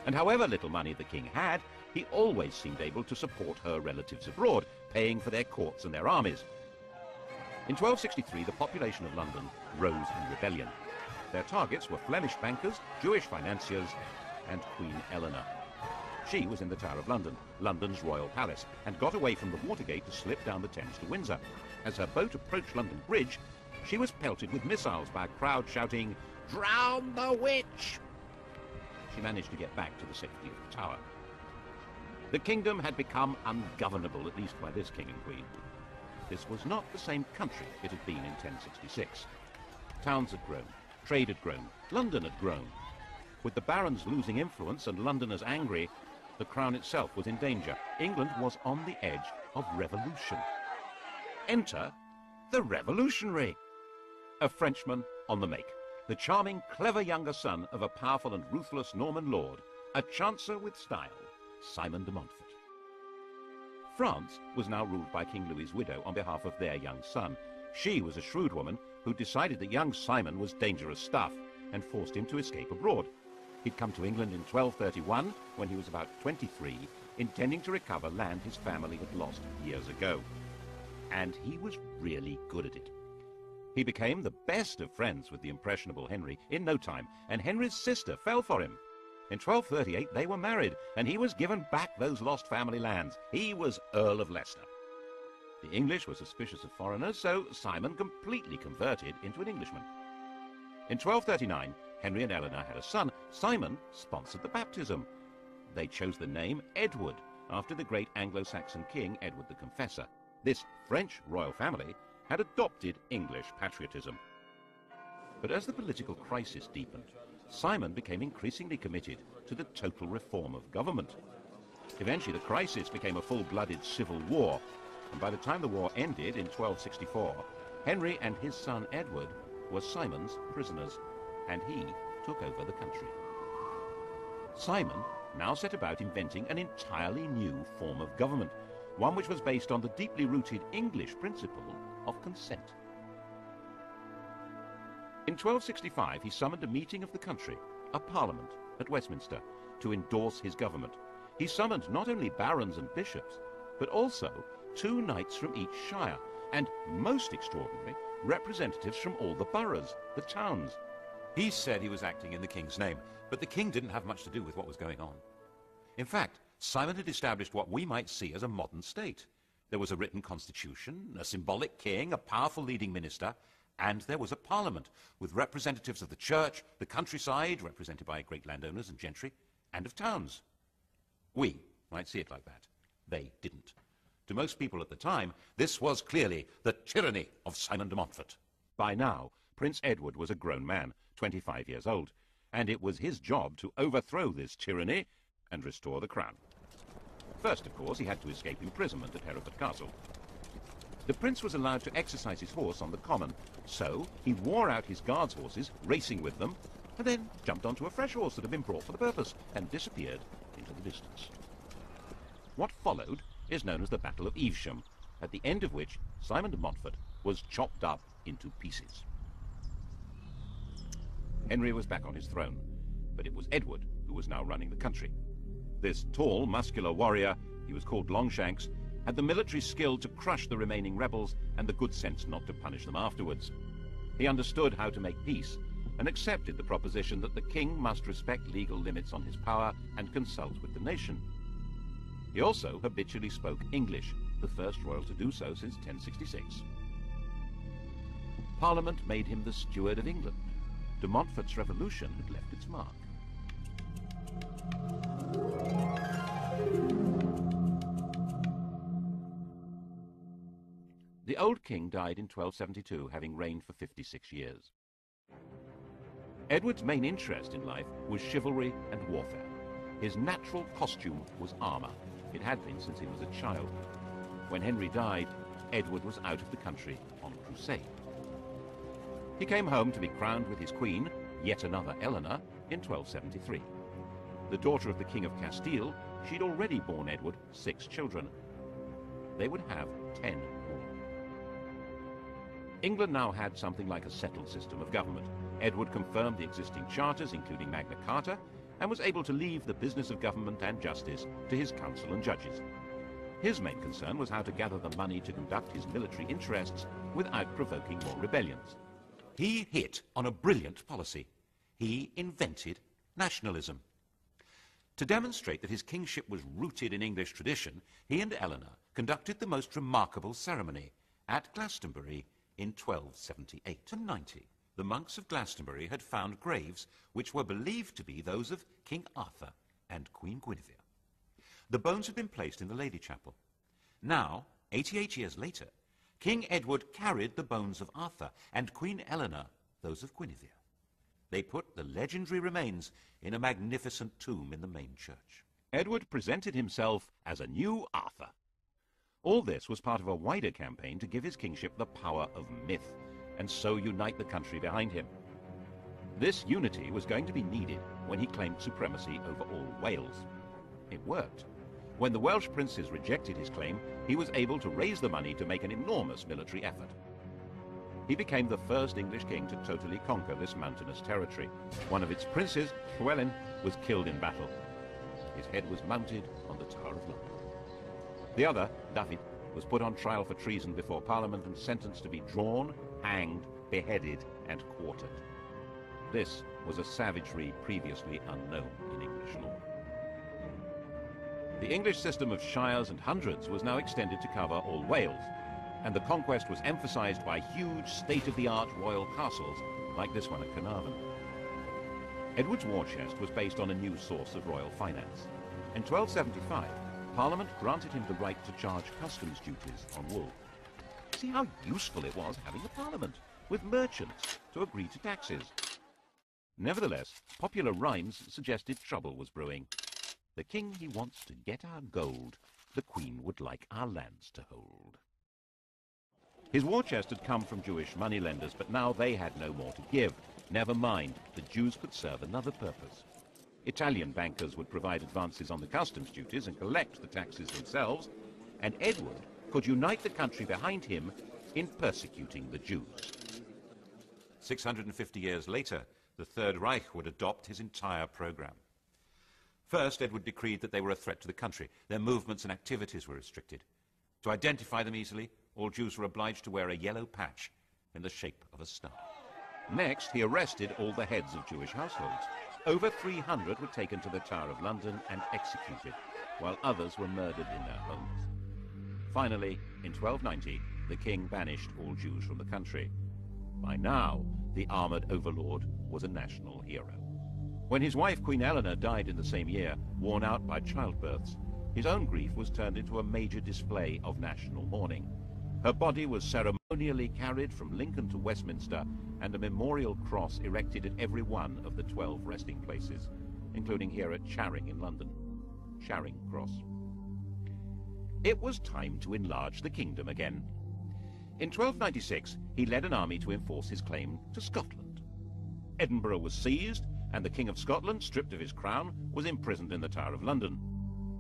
S2: And however little money the king had, he always seemed able to support her relatives abroad, paying for their courts and their armies. In 1263, the population of London rose in rebellion. Their targets were Flemish bankers, Jewish financiers, and Queen Eleanor. She was in the Tower of London, London's royal palace, and got away from the Watergate to slip down the Thames to Windsor. As her boat approached London Bridge, she was pelted with missiles by a crowd shouting, "Drown the witch!" She managed to get back to the safety of the Tower. The kingdom had become ungovernable, at least by this king and queen. This was not the same country it had been in 1066. Towns had grown, trade had grown, London had grown. With the barons losing influence and Londoners angry, the crown itself was in danger. England was on the edge of revolution. Enter the revolutionary, a Frenchman on the make, the charming, clever younger son of a powerful and ruthless Norman lord, a chancer with style, Simon de Montfort. France was now ruled by King Louis's widow on behalf of their young son. She was a shrewd woman who decided that young Simon was dangerous stuff and forced him to escape abroad. He'd come to England in 1231, when he was about 23, intending to recover land his family had lost years ago. And he was really good at it. He became the best of friends with the impressionable Henry in no time, and Henry's sister fell for him. In 1238 they were married, and he was given back those lost family lands. He was Earl of Leicester. The English were suspicious of foreigners, so Simon completely converted into an Englishman. In 1239, Henry and Eleanor had a son. Simon sponsored the baptism. They chose the name Edward, after the great Anglo-Saxon king Edward the Confessor. This French royal family had adopted English patriotism. But as the political crisis deepened, Simon became increasingly committed to the total reform of government. Eventually, the crisis became a full-blooded civil war, and by the time the war ended in 1264, Henry and his son Edward were Simon's prisoners, and he took over the country. Simon now set about inventing an entirely new form of government, one which was based on the deeply rooted English principle of consent. In 1265, he summoned a meeting of the country, a parliament, at Westminster, to endorse his government. He summoned not only barons and bishops, but also 2 knights from each shire, and, most extraordinary, representatives from all the boroughs, the towns.
S1: He said he was acting in the king's name, but the king didn't have much to do with what was going on. In fact, Simon had established what we might see as a modern state. There was a written constitution, a symbolic king, a powerful leading minister, and there was a parliament with representatives of the church, the countryside, represented by great landowners and gentry, and of towns. We might see it like that. They didn't. To most people at the time, this was clearly the tyranny of Simon de Montfort.
S2: By now, Prince Edward was a grown man, 25 years old, and it was his job to overthrow this tyranny and restore the crown. First, of course, he had to escape imprisonment at Hereford Castle. The prince was allowed to exercise his horse on the common, so he wore out his guards' horses, racing with them, and then jumped onto a fresh horse that had been brought for the purpose and disappeared into the distance. What followed is known as the Battle of Evesham, at the end of which Simon de Montfort was chopped up into pieces. Henry was back on his throne, but it was Edward who was now running the country. This tall, muscular warrior, he was called Longshanks, had the military skill to crush the remaining rebels and the good sense not to punish them afterwards. He understood how to make peace and accepted the proposition that the king must respect legal limits on his power and consult with the nation. He also habitually spoke English, the first royal to do so since 1066. Parliament made him the steward of England. De Montfort's revolution had left its mark. The old king died in 1272, having reigned for 56 years. Edward's main interest in life was chivalry and warfare. His natural costume was armor. It had been since he was a child. When Henry died, Edward was out of the country on crusade. He came home to be crowned with his queen, yet another Eleanor, in 1273. The daughter of the King of Castile, she'd already borne Edward 6 children. They would have 10 more. England now had something like a settled system of government. Edward confirmed the existing charters, including Magna Carta, and was able to leave the business of government and justice to his council and judges. His main concern was how to gather the money to conduct his military interests without provoking more rebellions.
S1: He hit on a brilliant policy. He invented nationalism. To demonstrate that his kingship was rooted in English tradition, he and Eleanor conducted the most remarkable ceremony at Glastonbury in 1278 to 90. The monks of Glastonbury had found graves which were believed to be those of King Arthur and Queen Guinevere. The bones had been placed in the Lady Chapel. Now, 88 years later, King Edward carried the bones of Arthur and Queen Eleanor those of Guinevere. They put the legendary remains in a magnificent tomb in the main church.
S2: Edward presented himself as a new Arthur. All this was part of a wider campaign to give his kingship the power of myth, and so unite the country behind him. This unity was going to be needed when he claimed supremacy over all Wales. It worked. When the Welsh princes rejected his claim, he was able to raise the money to make an enormous military effort. He became the first English king to totally conquer this mountainous territory. One of its princes, Llewellyn, was killed in battle. His head was mounted on the Tower of London. The other, David, was put on trial for treason before Parliament and sentenced to be drawn, hanged, beheaded, and quartered. This was a savagery previously unknown in English The English system of shires and hundreds was now extended to cover all Wales, and the conquest was emphasised by huge state-of-the-art royal castles like this one at Carnarvon. Edward's war chest was based on a new source of royal finance. In 1275, Parliament granted him the right to charge customs duties on wool. See how useful it was having a parliament, with merchants to agree to taxes. Nevertheless, popular rhymes suggested trouble was brewing. The king he wants to get our gold, the queen would like our lands to hold. His war chest had come from Jewish moneylenders, but now they had no more to give. Never mind, the Jews could serve another purpose. Italian bankers would provide advances on the customs duties and collect the taxes themselves, and Edward could unite the country behind him in persecuting the Jews.
S1: 650 years later, the Third Reich would adopt his entire program. First, Edward decreed that they were a threat to the country. Their movements and activities were restricted. To identify them easily, all Jews were obliged to wear a yellow patch in the shape of a star.
S2: Next, he arrested all the heads of Jewish households. Over 300 were taken to the Tower of London and executed, while others were murdered in their homes. Finally, in 1290, the king banished all Jews from the country. By now, the armoured overlord was a national hero. When his wife Queen Eleanor died in the same year, worn out by childbirths, his own grief was turned into a major display of national mourning. Her body was ceremonially carried from Lincoln to Westminster, and a memorial cross erected at every one of the 12 resting places, including here at Charing in London. Charing Cross. It was time to enlarge the kingdom again. In 1296, he led an army to enforce his claim to Scotland. Edinburgh was seized, and the King of Scotland, stripped of his crown, was imprisoned in the Tower of London.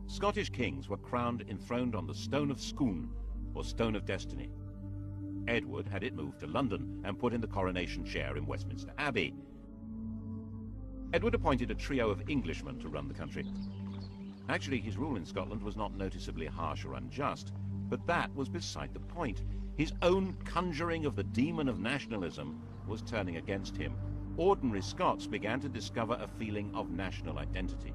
S2: Scottish kings were crowned enthroned on the Stone of Scone, or Stone of Destiny. Edward had it moved to London and put in the coronation chair in Westminster Abbey. Edward appointed a trio of Englishmen to run the country. Actually, his rule in Scotland was not noticeably harsh or unjust, but that was beside the point. His own conjuring of the demon of nationalism was turning against him. Ordinary Scots began to discover a feeling of national identity.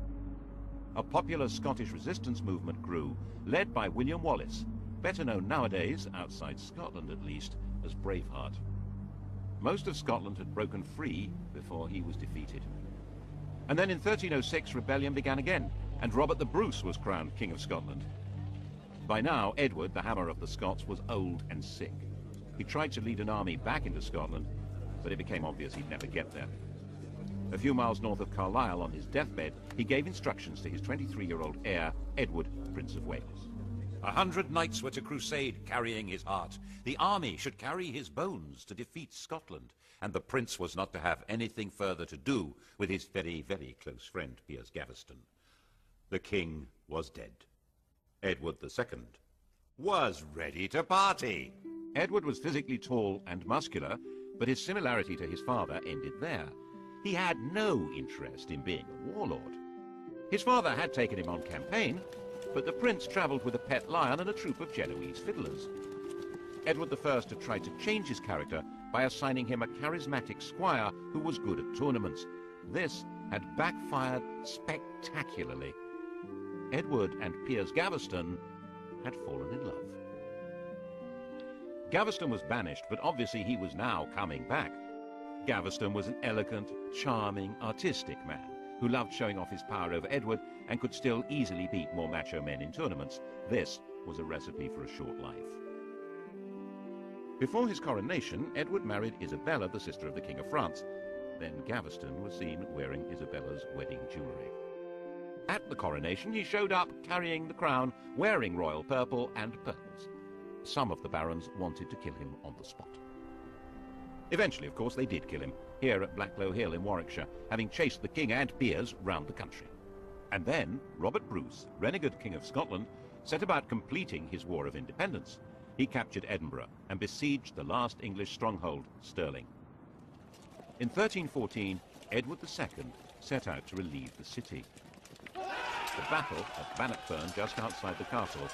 S2: A popular Scottish resistance movement grew, led by William Wallace, better known nowadays, outside Scotland at least, as Braveheart. Most of Scotland had broken free before he was defeated. And then in 1306 rebellion began again, and Robert the Bruce was crowned King of Scotland. By now, Edward, the Hammer of the Scots, was old and sick. He tried to lead an army back into Scotland, but it became obvious he'd never get there. A few miles north of Carlisle, on his deathbed, he gave instructions to his 23-year-old heir, Edward, Prince of Wales.
S1: 100 knights were to crusade, carrying his heart. The army should carry his bones to defeat Scotland, and the prince was not to have anything further to do with his very, very close friend, Piers Gaveston. The king was dead. Edward II was ready to party.
S2: Edward was physically tall and muscular, but his similarity to his father ended there. He had no interest in being a warlord. His father had taken him on campaign, but the prince travelled with a pet lion and a troupe of Genoese fiddlers. Edward I had tried to change his character by assigning him a charismatic squire who was good at tournaments. This had backfired spectacularly. Edward and Piers Gaveston had fallen in love. Gaveston was banished, but obviously he was now coming back. Gaveston was an elegant, charming, artistic man who loved showing off his power over Edward and could still easily beat more macho men in tournaments. This was a recipe for a short life. Before his coronation, Edward married Isabella, the sister of the King of France. Then Gaveston was seen wearing Isabella's wedding jewellery. At the coronation, he showed up carrying the crown, wearing royal purple and pearls. Some of the barons wanted to kill him on the spot. Eventually, of course, they did kill him, here at Blacklow Hill in Warwickshire, having chased the king and Piers round the country. And then Robert Bruce, renegade King of Scotland, set about completing his War of Independence. He captured Edinburgh and besieged the last English stronghold, Stirling. In 1314, Edward II set out to relieve the city. The battle at Bannockburn, just outside the castle,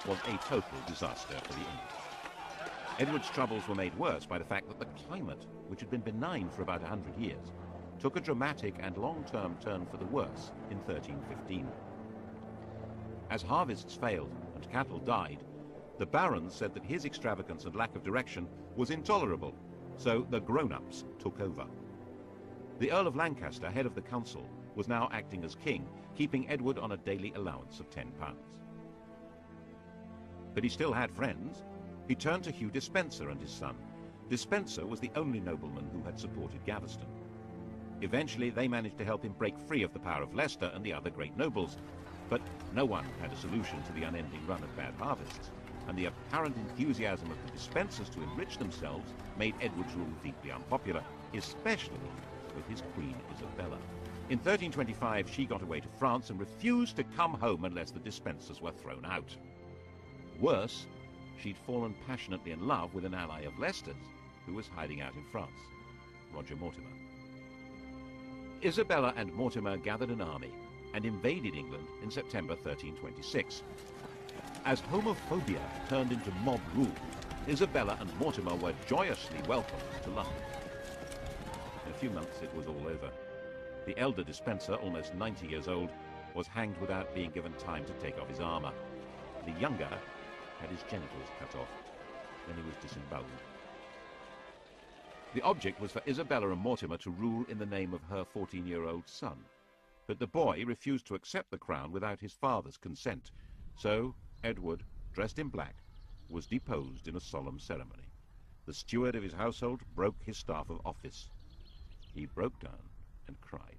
S2: was a total disaster for the English. Edward's troubles were made worse by the fact that the climate, which had been benign for about 100 years, took a dramatic and long-term turn for the worse in 1315. As harvests failed and cattle died, the barons said that his extravagance and lack of direction was intolerable, so the grown-ups took over. The Earl of Lancaster, head of the council, was now acting as king, keeping Edward on a daily allowance of £10. But he still had friends. He turned to Hugh Despenser and his son. Despenser was the only nobleman who had supported Gaveston. Eventually, they managed to help him break free of the power of Leicester and the other great nobles. But no one had a solution to the unending run of bad harvests, and the apparent enthusiasm of the Despensers to enrich themselves made Edward's rule deeply unpopular, especially with his queen Isabella. In 1325, she got away to France and refused to come home unless the Despensers were thrown out. Worse, she'd fallen passionately in love with an ally of Leicester's, who was hiding out in France, Roger Mortimer. Isabella and Mortimer gathered an army and invaded England in September 1326. As homophobia turned into mob rule, Isabella and Mortimer were joyously welcomed to London. In a few months it was all over. The elder Despenser, almost 90 years old, was hanged without being given time to take off his armour. The younger had his genitals cut off. Then he was disemboweled. The object was for Isabella and Mortimer to rule in the name of her 14-year-old son. But the boy refused to accept the crown without his father's consent. So Edward, dressed in black, was deposed in a solemn ceremony. The steward of his household broke his staff of office. He broke down and cried.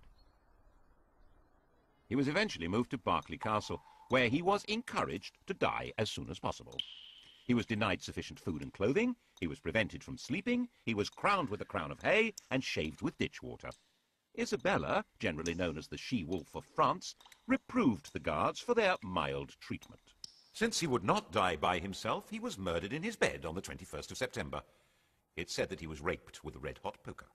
S2: He was eventually moved to Berkeley Castle, where he was encouraged to die as soon as possible. He was denied sufficient food and clothing, he was prevented from sleeping, he was crowned with a crown of hay and shaved with ditch water. Isabella, generally known as the she-wolf of France, reproved the guards for their mild treatment.
S1: Since he would not die by himself, he was murdered in his bed on the 21st of September. It's said that he was raped with a red-hot poker.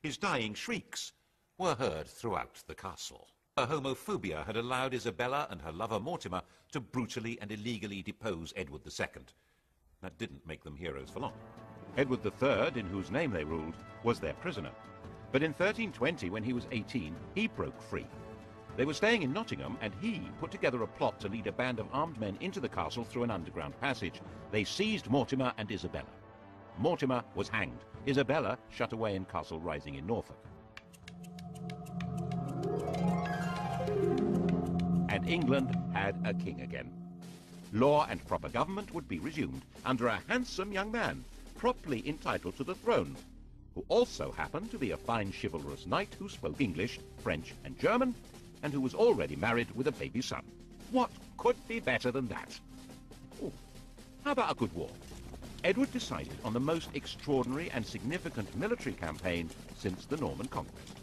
S1: His dying shrieks were heard throughout the castle. Her homophobia had allowed Isabella and her lover Mortimer to brutally and illegally depose Edward II. That didn't make them heroes for long.
S2: Edward III, in whose name they ruled, was their prisoner. But in 1320, when he was 18, he broke free. They were staying in Nottingham, and he put together a plot to lead a band of armed men into the castle through an underground passage. They seized Mortimer and Isabella. Mortimer was hanged. Isabella shut away in Castle Rising in Norfolk. And England had a king again. Law and proper government would be resumed under a handsome young man, properly entitled to the throne, who also happened to be a fine chivalrous knight who spoke English, French and German, and who was already married with a baby son. What could be better than that? Ooh, how about a good war? Edward decided on the most extraordinary and significant military campaign since the Norman Conquest.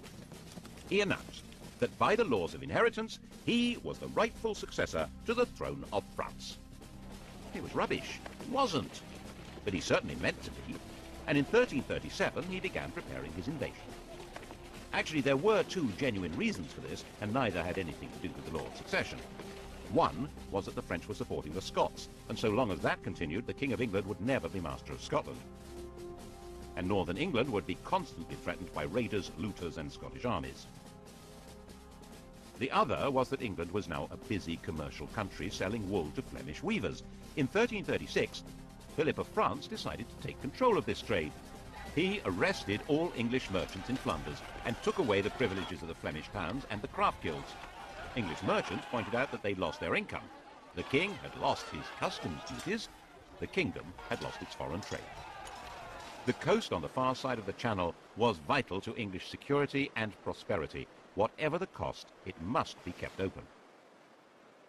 S2: He announced that by the laws of inheritance, he was the rightful successor to the throne of France. He was rubbish. He wasn't. But he certainly meant to be. And in 1337, he began preparing his invasion. Actually, there were two genuine reasons for this, and neither had anything to do with the law of succession. One was that the French were supporting the Scots, and so long as that continued, the King of England would never be master of Scotland. And northern England would be constantly threatened by raiders, looters, and Scottish armies. The other was that England was now a busy commercial country selling wool to Flemish weavers. In 1336, Philip of France decided to take control of this trade. He arrested all English merchants in Flanders and took away the privileges of the Flemish towns and the craft guilds. English merchants pointed out that they'd lost their income. The king had lost his customs duties. The kingdom had lost its foreign trade. The coast on the far side of the Channel was vital to English security and prosperity. Whatever the cost, it must be kept open.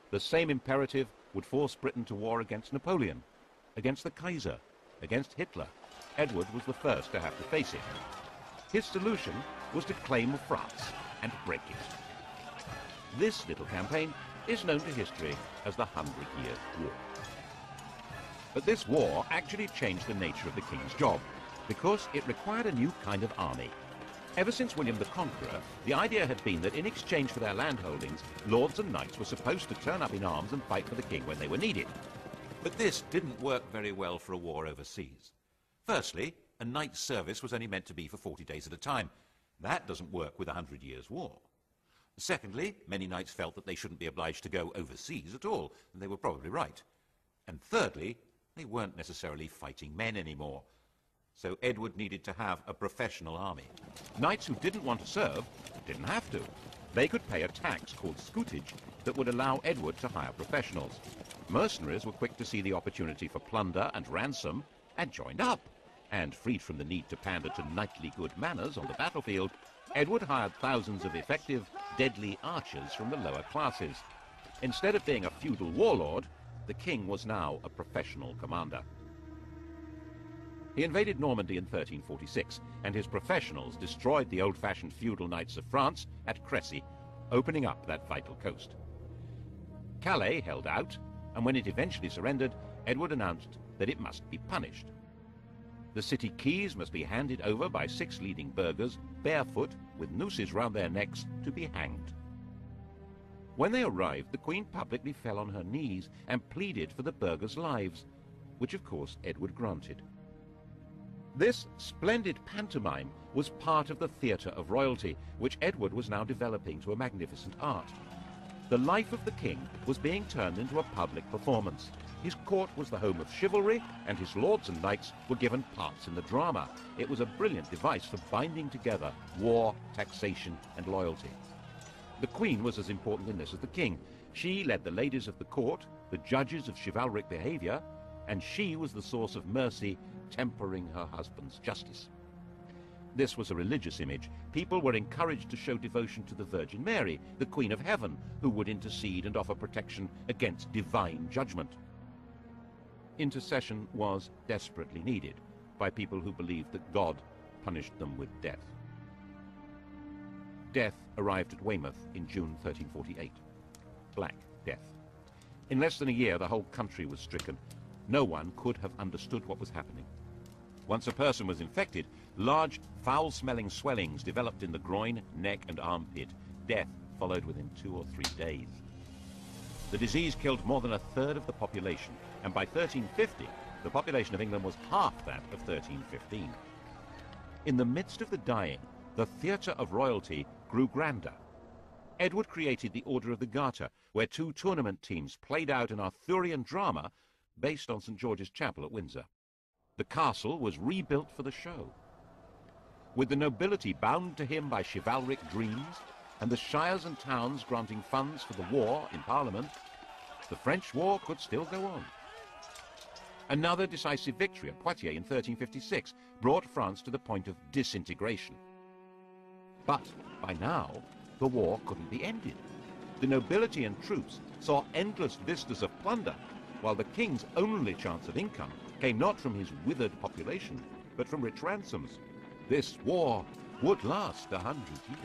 S2: The same imperative would force Britain to war against Napoleon, against the Kaiser, against Hitler. Edward was the first to have to face it. His solution was to claim France and break it. This little campaign is known to history as the 100-Year War. But this war actually changed the nature of the king's job, because it required a new kind of army. Ever since William the Conqueror, the idea had been that in exchange for their landholdings, lords and knights were supposed to turn up in arms and fight for the king when they were needed.
S1: But this didn't work very well for a war overseas. Firstly, a knight's service was only meant to be for 40 days at a time. That doesn't work with a 100 Years' War. Secondly, many knights felt that they shouldn't be obliged to go overseas at all, and they were probably right. And thirdly, they weren't necessarily fighting men anymore. So Edward needed to have a professional army. Knights who didn't want to serve didn't have to. They could pay a tax called scutage that would allow Edward to hire professionals. Mercenaries were quick to see the opportunity for plunder and ransom and joined up. And freed from the need to pander to knightly good manners on the battlefield, Edward hired thousands of effective, deadly archers from the lower classes. Instead of being a feudal warlord, the king was now a professional commander. He invaded Normandy in 1346, and his professionals destroyed the old-fashioned feudal knights of France at Crécy, opening up that vital coast. Calais held out, and when it eventually surrendered, Edward announced that it must be punished. The city keys must be handed over by 6 leading burghers, barefoot, with nooses round their necks, to be hanged. When they arrived, the Queen publicly fell on her knees and pleaded for the burghers' lives, which of course Edward granted. This splendid pantomime was part of the theatre of royalty, which Edward was now developing to a magnificent art. The life of the king was being turned into a public performance. His court was the home of chivalry, and his lords and knights were given parts in the drama. It was a brilliant device for binding together war, taxation, and loyalty. The Queen was as important in this as the king. She led the ladies of the court, the judges of chivalric behavior, and she was the source of mercy, tempering her husband's justice. This was a religious image. People were encouraged to show devotion to the Virgin Mary, the Queen of Heaven, who would intercede and offer protection against divine judgment. Intercession was desperately needed by people who believed that God punished them with death. Death arrived at Weymouth in June 1348. Black Death. In less than a year, the whole country was stricken. No one could have understood what was happening. Once a person was infected, large, foul-smelling swellings developed in the groin, neck, and armpit. Death followed within 2 or 3 days. The disease killed more than a third of the population, and by 1350, the population of England was half that of 1315. In the midst of the dying, the theatre of royalty grew grander. Edward created the Order of the Garter, where 2 tournament teams played out an Arthurian drama based on St. George's Chapel at Windsor. The castle was rebuilt for the show. With the nobility bound to him by chivalric dreams, and the shires and towns granting funds for the war in Parliament, the French war could still go on. Another decisive victory at Poitiers in 1356 brought France to the point of disintegration. But by now, the war couldn't be ended. The nobility and troops saw endless vistas of plunder, while the king's only chance of income came not from his withered population, but from rich ransoms. This war would last 100 years.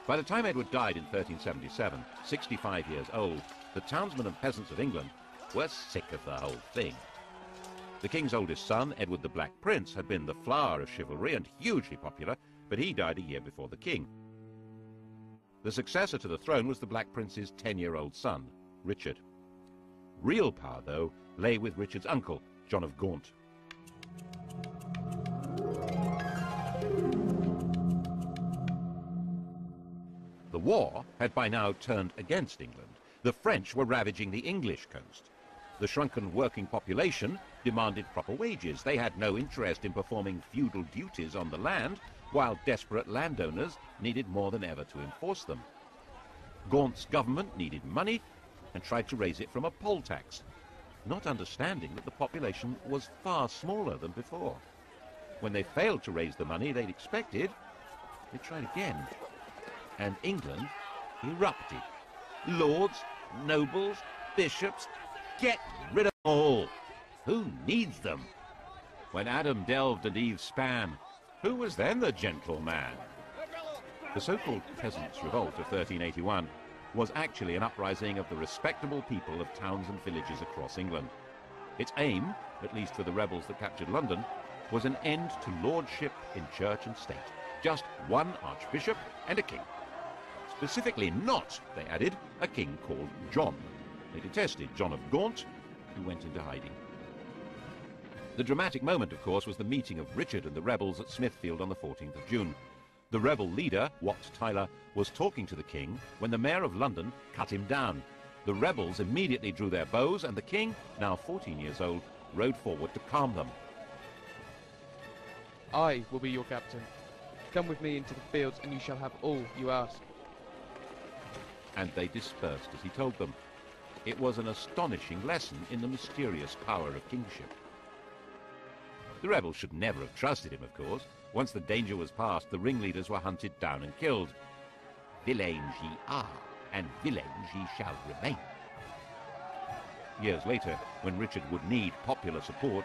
S1: By the time Edward died in 1377, 65 years old, the townsmen and peasants of England were sick of the whole thing. The king's oldest son, Edward the Black Prince, had been the flower of chivalry and hugely popular, but he died a year before the king. The successor to the throne was the Black Prince's 10-year-old son, Richard. Real power, though, lay with Richard's uncle, John of Gaunt. The war had by now turned against England. The French were ravaging the English coast. The shrunken working population demanded proper wages. They had no interest in performing feudal duties on the land, while desperate landowners needed more than ever to enforce them. Gaunt's government needed money and tried to raise it from a poll tax, not understanding that the population was far smaller than before. When they failed to raise the money they'd expected, they tried again. And England erupted. Lords, nobles, bishops, get rid of them all. Who needs them? When Adam delved and Eve span, who was then the gentleman? The so-called Peasants' Revolt of 1381 was actually an uprising of the respectable people of towns and villages across England. Its aim, at least for the rebels that captured London, was an end to lordship in church and state. Just one archbishop and a king. Specifically not, they added, a king called John. They detested John of Gaunt, who went into hiding. The dramatic moment, of course, was the meeting of Richard and the rebels at Smithfield on the 14th of June.
S2: The rebel leader, Wat Tyler, was talking to the king when the mayor of London cut him down. The rebels immediately drew their bows, and the king, now 14 years old, rode forward to calm them.
S5: I will be your captain. Come with me into the fields, and you shall have all you ask.
S2: And they dispersed as he told them. It was an astonishing lesson in the mysterious power of kingship. The rebels should never have trusted him, of course. Once the danger was past, the ringleaders were hunted down and killed. Villains ye are, and villains ye shall remain. Years later, when Richard would need popular support,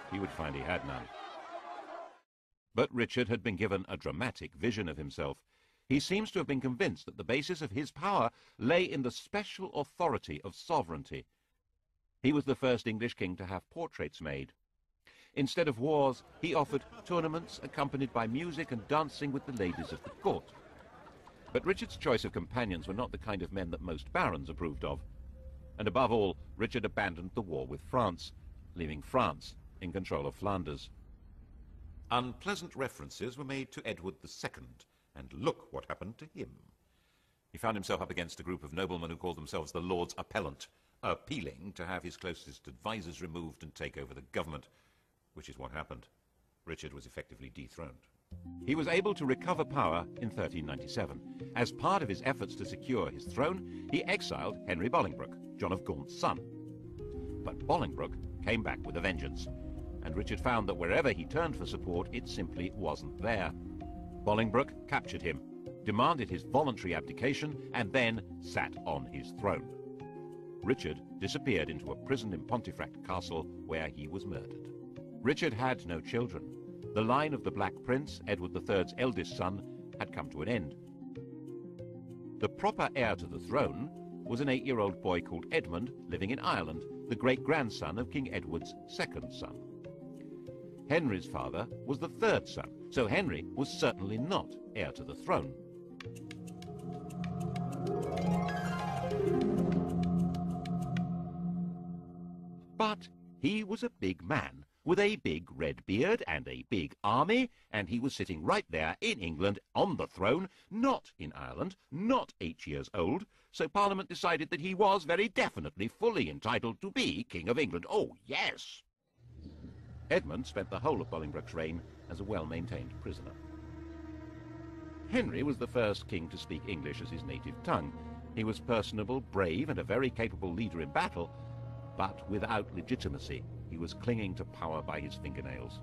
S2: he would find he had none. But Richard had been given a dramatic vision of himself. He seems to have been convinced that the basis of his power lay in the special authority of sovereignty. He was the first English king to have portraits made. Instead of wars, he offered tournaments accompanied by music and dancing with the ladies of the court. But Richard's choice of companions were not the kind of men that most barons approved of. And above all, Richard abandoned the war with France, leaving France in control of Flanders.
S1: Unpleasant references were made to Edward II, and look what happened to him. He found himself up against a group of noblemen who called themselves the Lords Appellant, appealing to have his closest advisers removed and take over the government, which is what happened. Richard was effectively dethroned.
S2: He was able to recover power in 1397. As part of his efforts to secure his throne, he exiled Henry Bolingbroke, John of Gaunt's son. But Bolingbroke came back with a vengeance, and Richard found that wherever he turned for support, it simply wasn't there. Bolingbroke captured him, demanded his voluntary abdication, and then sat on his throne. Richard disappeared into a prison in Pontefract Castle, where he was murdered. Richard had no children. The line of the Black Prince, Edward III's eldest son, had come to an end. The proper heir to the throne was an 8-year-old boy called Edmund, living in Ireland, the great-grandson of King Edward's second son. Henry's father was the third son, so Henry was certainly not heir to the throne. But he was a big man, with a big red beard and a big army, and he was sitting right there in England on the throne, not in Ireland, not 8 years old, so Parliament decided that he was very definitely fully entitled to be King of England. Oh, yes! Edmund spent the whole of Bolingbroke's reign as a well-maintained prisoner. Henry was the first king to speak English as his native tongue. He was personable, brave, and a very capable leader in battle, but without legitimacy. He was clinging to power by his fingernails.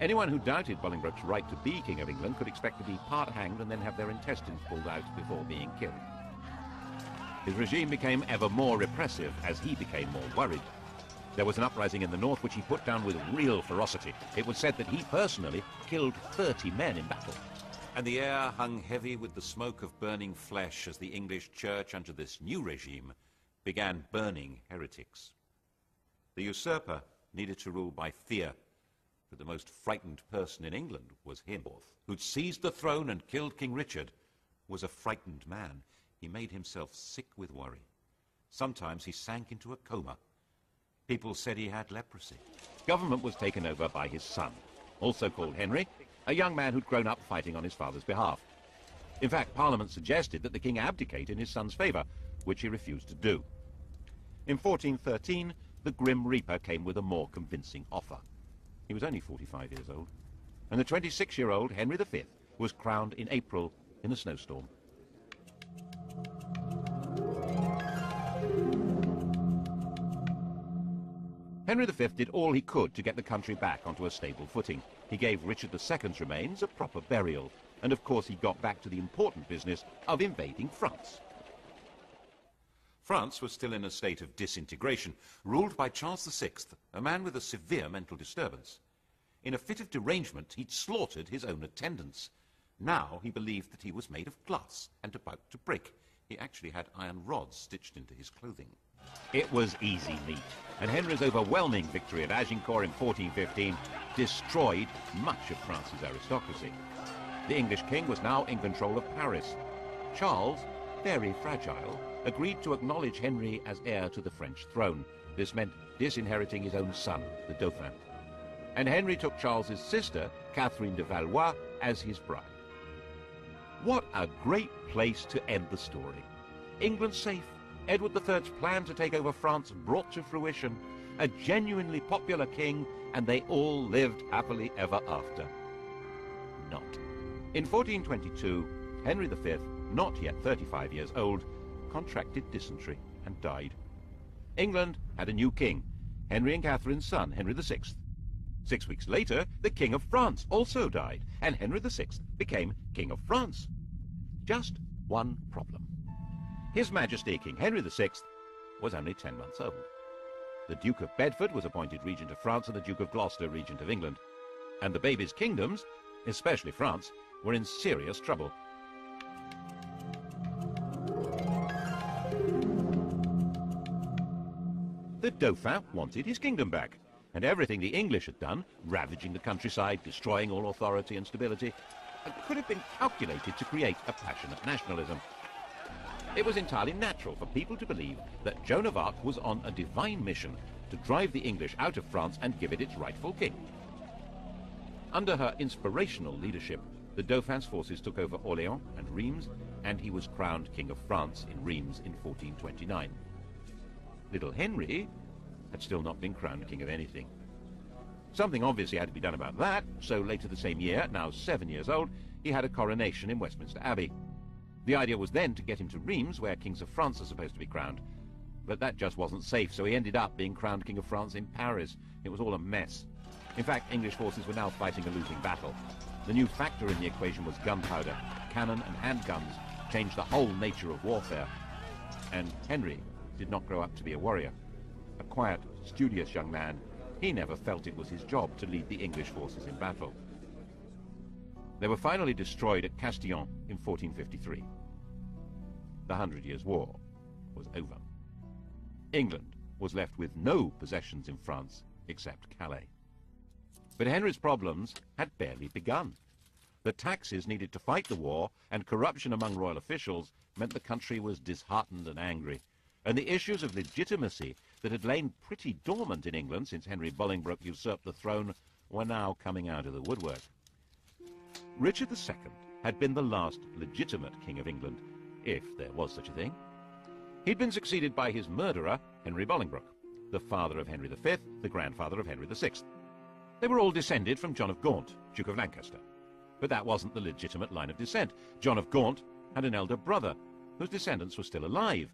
S2: Anyone who doubted Bolingbroke's right to be King of England could expect to be part hanged and then have their intestines pulled out before being killed. His regime became ever more repressive as he became more worried. There was an uprising in the north which he put down with real ferocity. It was said that he personally killed 30 men in battle.
S1: And the air hung heavy with the smoke of burning flesh as the English church, under this new regime, began burning heretics. The usurper needed to rule by fear, but the most frightened person in England was him, who'd seized the throne and killed King Richard, was a frightened man. He made himself sick with worry. Sometimes he sank into a coma. People said he had leprosy. Government was taken over by his son, also called Henry, a young man who'd grown up fighting on his father's behalf. In fact, Parliament suggested that the king abdicate in his son's favour, which he refused to do. In 1413, the Grim Reaper came with a more convincing offer. He was only 45 years old, and the 26-year-old Henry V was crowned in April in a snowstorm. Henry V did all he could to get the country back onto a stable footing. He gave Richard II's remains a proper burial, and of course he got back to the important business of invading France. France was still in a state of disintegration, ruled by Charles VI, a man with a severe mental disturbance. In a fit of derangement, he'd slaughtered his own attendants. Now he believed that he was made of glass and about to break. He actually had iron rods stitched into his clothing.
S2: It was easy meat, and Henry's overwhelming victory at Agincourt in 1415 destroyed much of France's aristocracy. The English king was now in control of Paris. Charles, very fragile, agreed to acknowledge Henry as heir to the French throne. This meant disinheriting his own son, the Dauphin. And Henry took Charles's sister, Catherine de Valois, as his bride. What a great place to end the story. England safe, Edward III's plan to take over France brought to fruition, a genuinely popular king, and they all lived happily ever after. Not. In 1422, Henry V, not yet 35 years old, contracted dysentery and died. England had a new king, Henry and Catherine's son, Henry VI. 6 weeks later, the King of France also died, and Henry VI became King of France. Just one problem. His Majesty King Henry VI was only 10 months old. The Duke of Bedford was appointed Regent of France and the Duke of Gloucester Regent of England. And the baby's kingdoms, especially France, were in serious trouble. The Dauphin wanted his kingdom back, and everything the English had done, ravaging the countryside, destroying all authority and stability, could have been calculated to create a passionate nationalism. It was entirely natural for people to believe that Joan of Arc was on a divine mission to drive the English out of France and give it its rightful king. Under her inspirational leadership, the Dauphin's forces took over Orléans and Reims, and he was crowned King of France in Reims in 1429. Little Henry had still not been crowned king of anything. Something obviously had to be done about that, so later the same year, now 7 years old, he had a coronation in Westminster Abbey. The idea was then to get him to Reims, where kings of France are supposed to be crowned. But that just wasn't safe, so he ended up being crowned King of France in Paris. It was all a mess. In fact, English forces were now fighting a losing battle. The new factor in the equation was gunpowder. Cannon and handguns changed the whole nature of warfare. And Henry did not grow up to be a warrior. A quiet, studious young man, he never felt it was his job to lead the English forces in battle. They were finally destroyed at Castillon in 1453. The 100 Years' War was over. England was left with no possessions in France except Calais. But Henry's problems had barely begun. The taxes needed to fight the war and corruption among royal officials meant the country was disheartened and angry. And the issues of legitimacy that had lain pretty dormant in England since Henry Bolingbroke usurped the throne were now coming out of the woodwork. Richard II had been the last legitimate king of England, if there was such a thing. He'd been succeeded by his murderer, Henry Bolingbroke, the father of Henry V, the grandfather of Henry VI. They were all descended from John of Gaunt, Duke of Lancaster. But that wasn't the legitimate line of descent. John of Gaunt had an elder brother, whose descendants were still alive.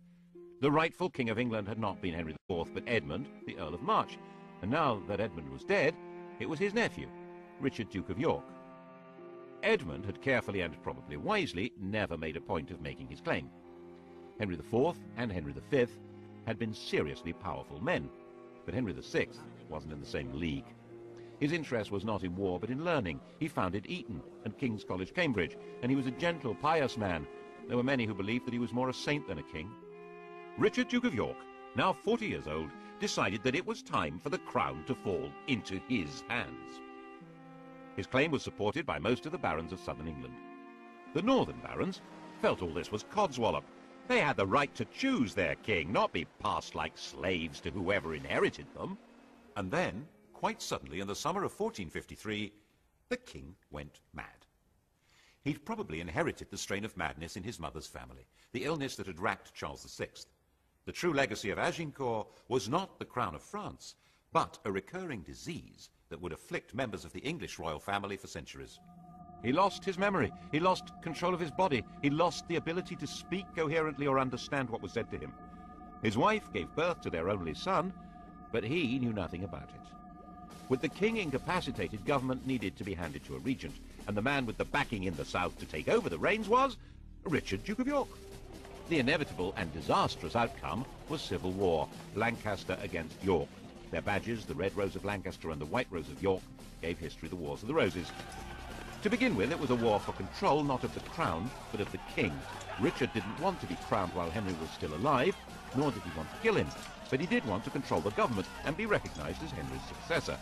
S2: The rightful king of England had not been Henry IV, but Edmund, the Earl of March. And now that Edmund was dead, it was his nephew, Richard, Duke of York. Edmund had carefully and probably wisely never made a point of making his claim. Henry IV and Henry V had been seriously powerful men, but Henry VI wasn't in the same league. His interest was not in war but in learning. He founded Eton and King's College, Cambridge, and he was a gentle, pious man. There were many who believed that he was more a saint than a king. Richard, Duke of York, now 40 years old, decided that it was time for the crown to fall into his hands. His claim was supported by most of the barons of southern England. The northern barons felt all this was codswallop. They had the right to choose their king, not be passed like slaves to whoever inherited them.
S1: And then, quite suddenly, in the summer of 1453, the king went mad. He'd probably inherited the strain of madness in his mother's family, the illness that had racked Charles VI. The true legacy of Agincourt was not the crown of France, but a recurring disease that would afflict members of the English royal family for centuries.
S2: He lost his memory. He lost control of his body. He lost the ability to speak coherently or understand what was said to him. His wife gave birth to their only son, but he knew nothing about it. With the king incapacitated, government needed to be handed to a regent, and the man with the backing in the south to take over the reins was Richard, Duke of York. The inevitable and disastrous outcome was civil war, Lancaster against York. Their badges, the Red Rose of Lancaster and the White Rose of York, gave history the Wars of the Roses. To begin with, it was a war for control, not of the crown, but of the king. Richard didn't want to be crowned while Henry was still alive, nor did he want to kill him, but he did want to control the government and be recognized as Henry's successor.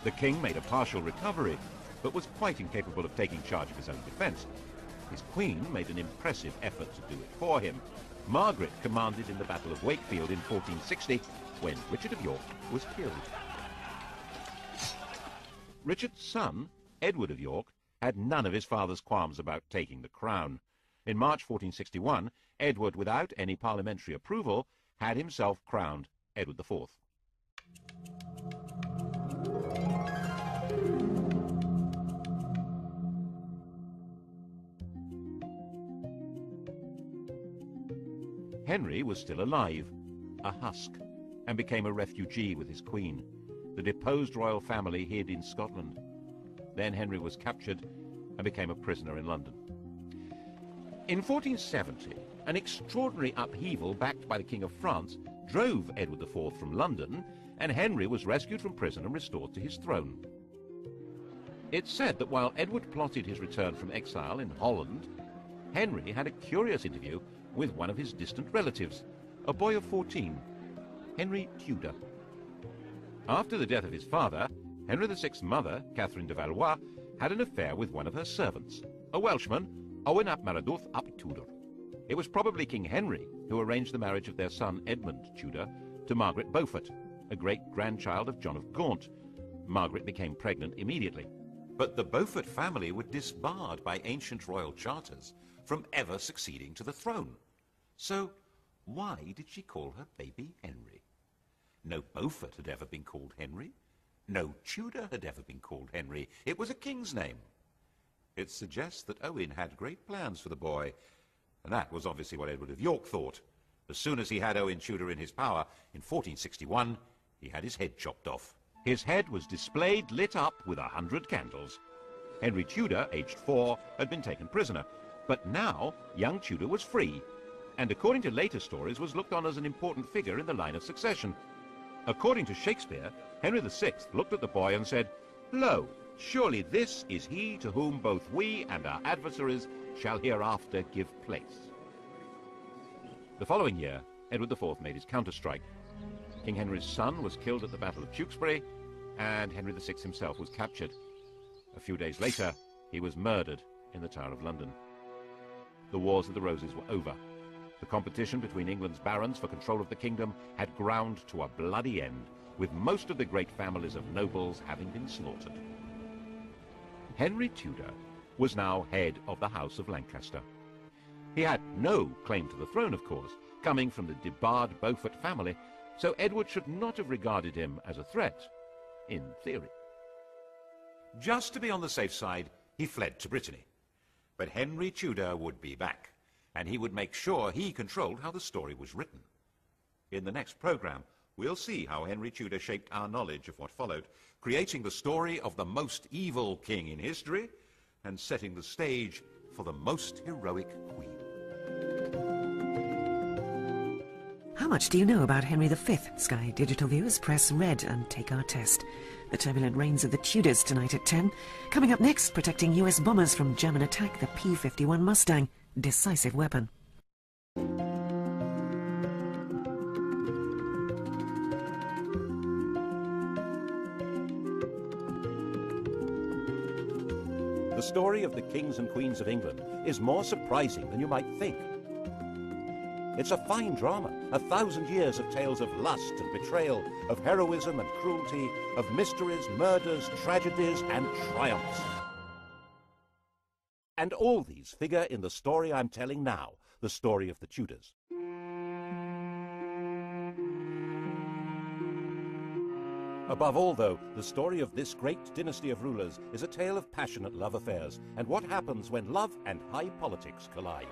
S2: The king made a partial recovery, but was quite incapable of taking charge of his own defense. His queen made an impressive effort to do it for him. Margaret commanded in the Battle of Wakefield in 1460, when Richard of York was killed. Richard's son, Edward of York, had none of his father's qualms about taking the crown. In March 1461, Edward, without any parliamentary approval, had himself crowned Edward IV. Henry was still alive, a husk, and became a refugee with his queen. The deposed royal family hid in Scotland. Then Henry was captured and became a prisoner in London. In 1470, an extraordinary upheaval backed by the King of France drove Edward IV from London, and Henry was rescued from prison and restored to his throne. It's said that while Edward plotted his return from exile in Holland, Henry had a curious interview with one of his distant relatives, a boy of 14, Henry Tudor. After the death of his father, Henry VI's mother, Catherine de Valois, had an affair with one of her servants, a Welshman, Owen ap Maredudd ap Tudor. It was probably King Henry who arranged the marriage of their son Edmund Tudor to Margaret Beaufort, a great-grandchild of John of Gaunt. Margaret became pregnant immediately.
S1: But the Beaufort family were disbarred by ancient royal charters from ever succeeding to the throne. So why did she call her baby Henry? No Beaufort had ever been called Henry. No Tudor had ever been called Henry. It was a king's name. It suggests that Owen had great plans for the boy, and that was obviously what Edward of York thought. As soon as he had Owen Tudor in his power, in 1461, he had his head chopped off.
S2: His head was displayed, lit up with 100 candles. Henry Tudor, aged 4, had been taken prisoner, but now young Tudor was free, and according to later stories was looked on as an important figure in the line of succession. According to Shakespeare, Henry VI looked at the boy and said, "Lo, surely this is he to whom both we and our adversaries shall hereafter give place." The following year, Edward IV made his counter-strike. King Henry's son was killed at the Battle of Tewkesbury, and Henry VI himself was captured. A few days later, he was murdered in the Tower of London. The Wars of the Roses were over. The competition between England's barons for control of the kingdom had ground to a bloody end, with most of the great families of nobles having been slaughtered. Henry Tudor was now head of the House of Lancaster. He had no claim to the throne, of course, coming from the debarred Beaufort family, so Edward should not have regarded him as a threat, in theory.
S1: Just to be on the safe side, he fled to Brittany. But Henry Tudor would be back, and he would make sure he controlled how the story was written. In the next programme, we'll see how Henry Tudor shaped our knowledge of what followed, creating the story of the most evil king in history and setting the stage for the most heroic queen.
S4: How much do you know about Henry V? Sky Digital viewers, press red and take our test. The turbulent reigns of the Tudors tonight at 10. Coming up next, protecting US bombers from German attack, the P-51 Mustang, decisive weapon.
S2: The story of the kings and queens of England is more surprising than you might think. It's a fine drama, 1,000 years of tales of lust and betrayal, of heroism and cruelty, of mysteries, murders, tragedies, and triumphs. And all these figure in the story I'm telling now, the story of the Tudors. Above all, though, the story of this great dynasty of rulers is a tale of passionate love affairs and what happens when love and high politics collide.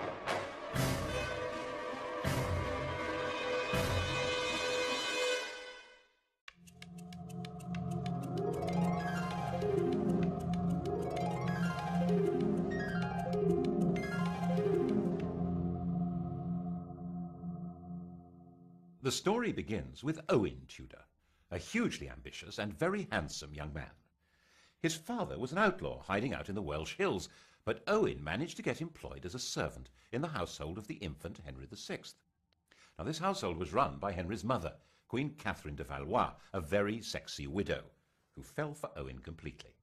S1: The story begins with Owen Tudor, a hugely ambitious and very handsome young man. His father was an outlaw hiding out in the Welsh hills, but Owen managed to get employed as a servant in the household of the infant Henry VI. Now, this household was run by Henry's mother, Queen Catherine de Valois, a very sexy widow, who fell for Owen completely.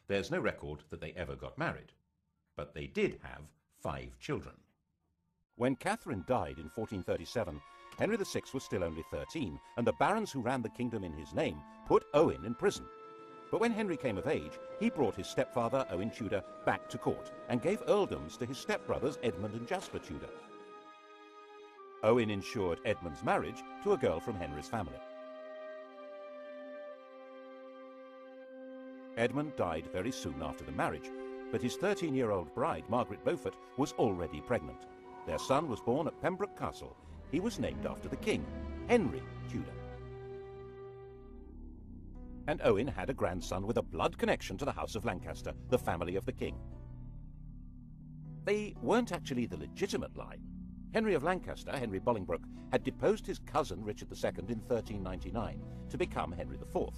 S1: There's no record that they ever got married, but they did have 5 children.
S2: When Catherine died in 1437, Henry VI was still only 13, and the barons who ran the kingdom in his name put Owen in prison. But when Henry came of age, he brought his stepfather, Owen Tudor, back to court and gave earldoms to his stepbrothers Edmund and Jasper Tudor. Owen ensured Edmund's marriage to a girl from Henry's family. Edmund died very soon after the marriage, but his 13-year-old bride, Margaret Beaufort, was already pregnant. Their son was born at Pembroke Castle. He was named after the king, Henry Tudor. And Owen had a grandson with a blood connection to the House of Lancaster, the family of the king. They weren't actually the legitimate line. Henry of Lancaster, Henry Bolingbroke, had deposed his cousin Richard II in 1399 to become Henry IV.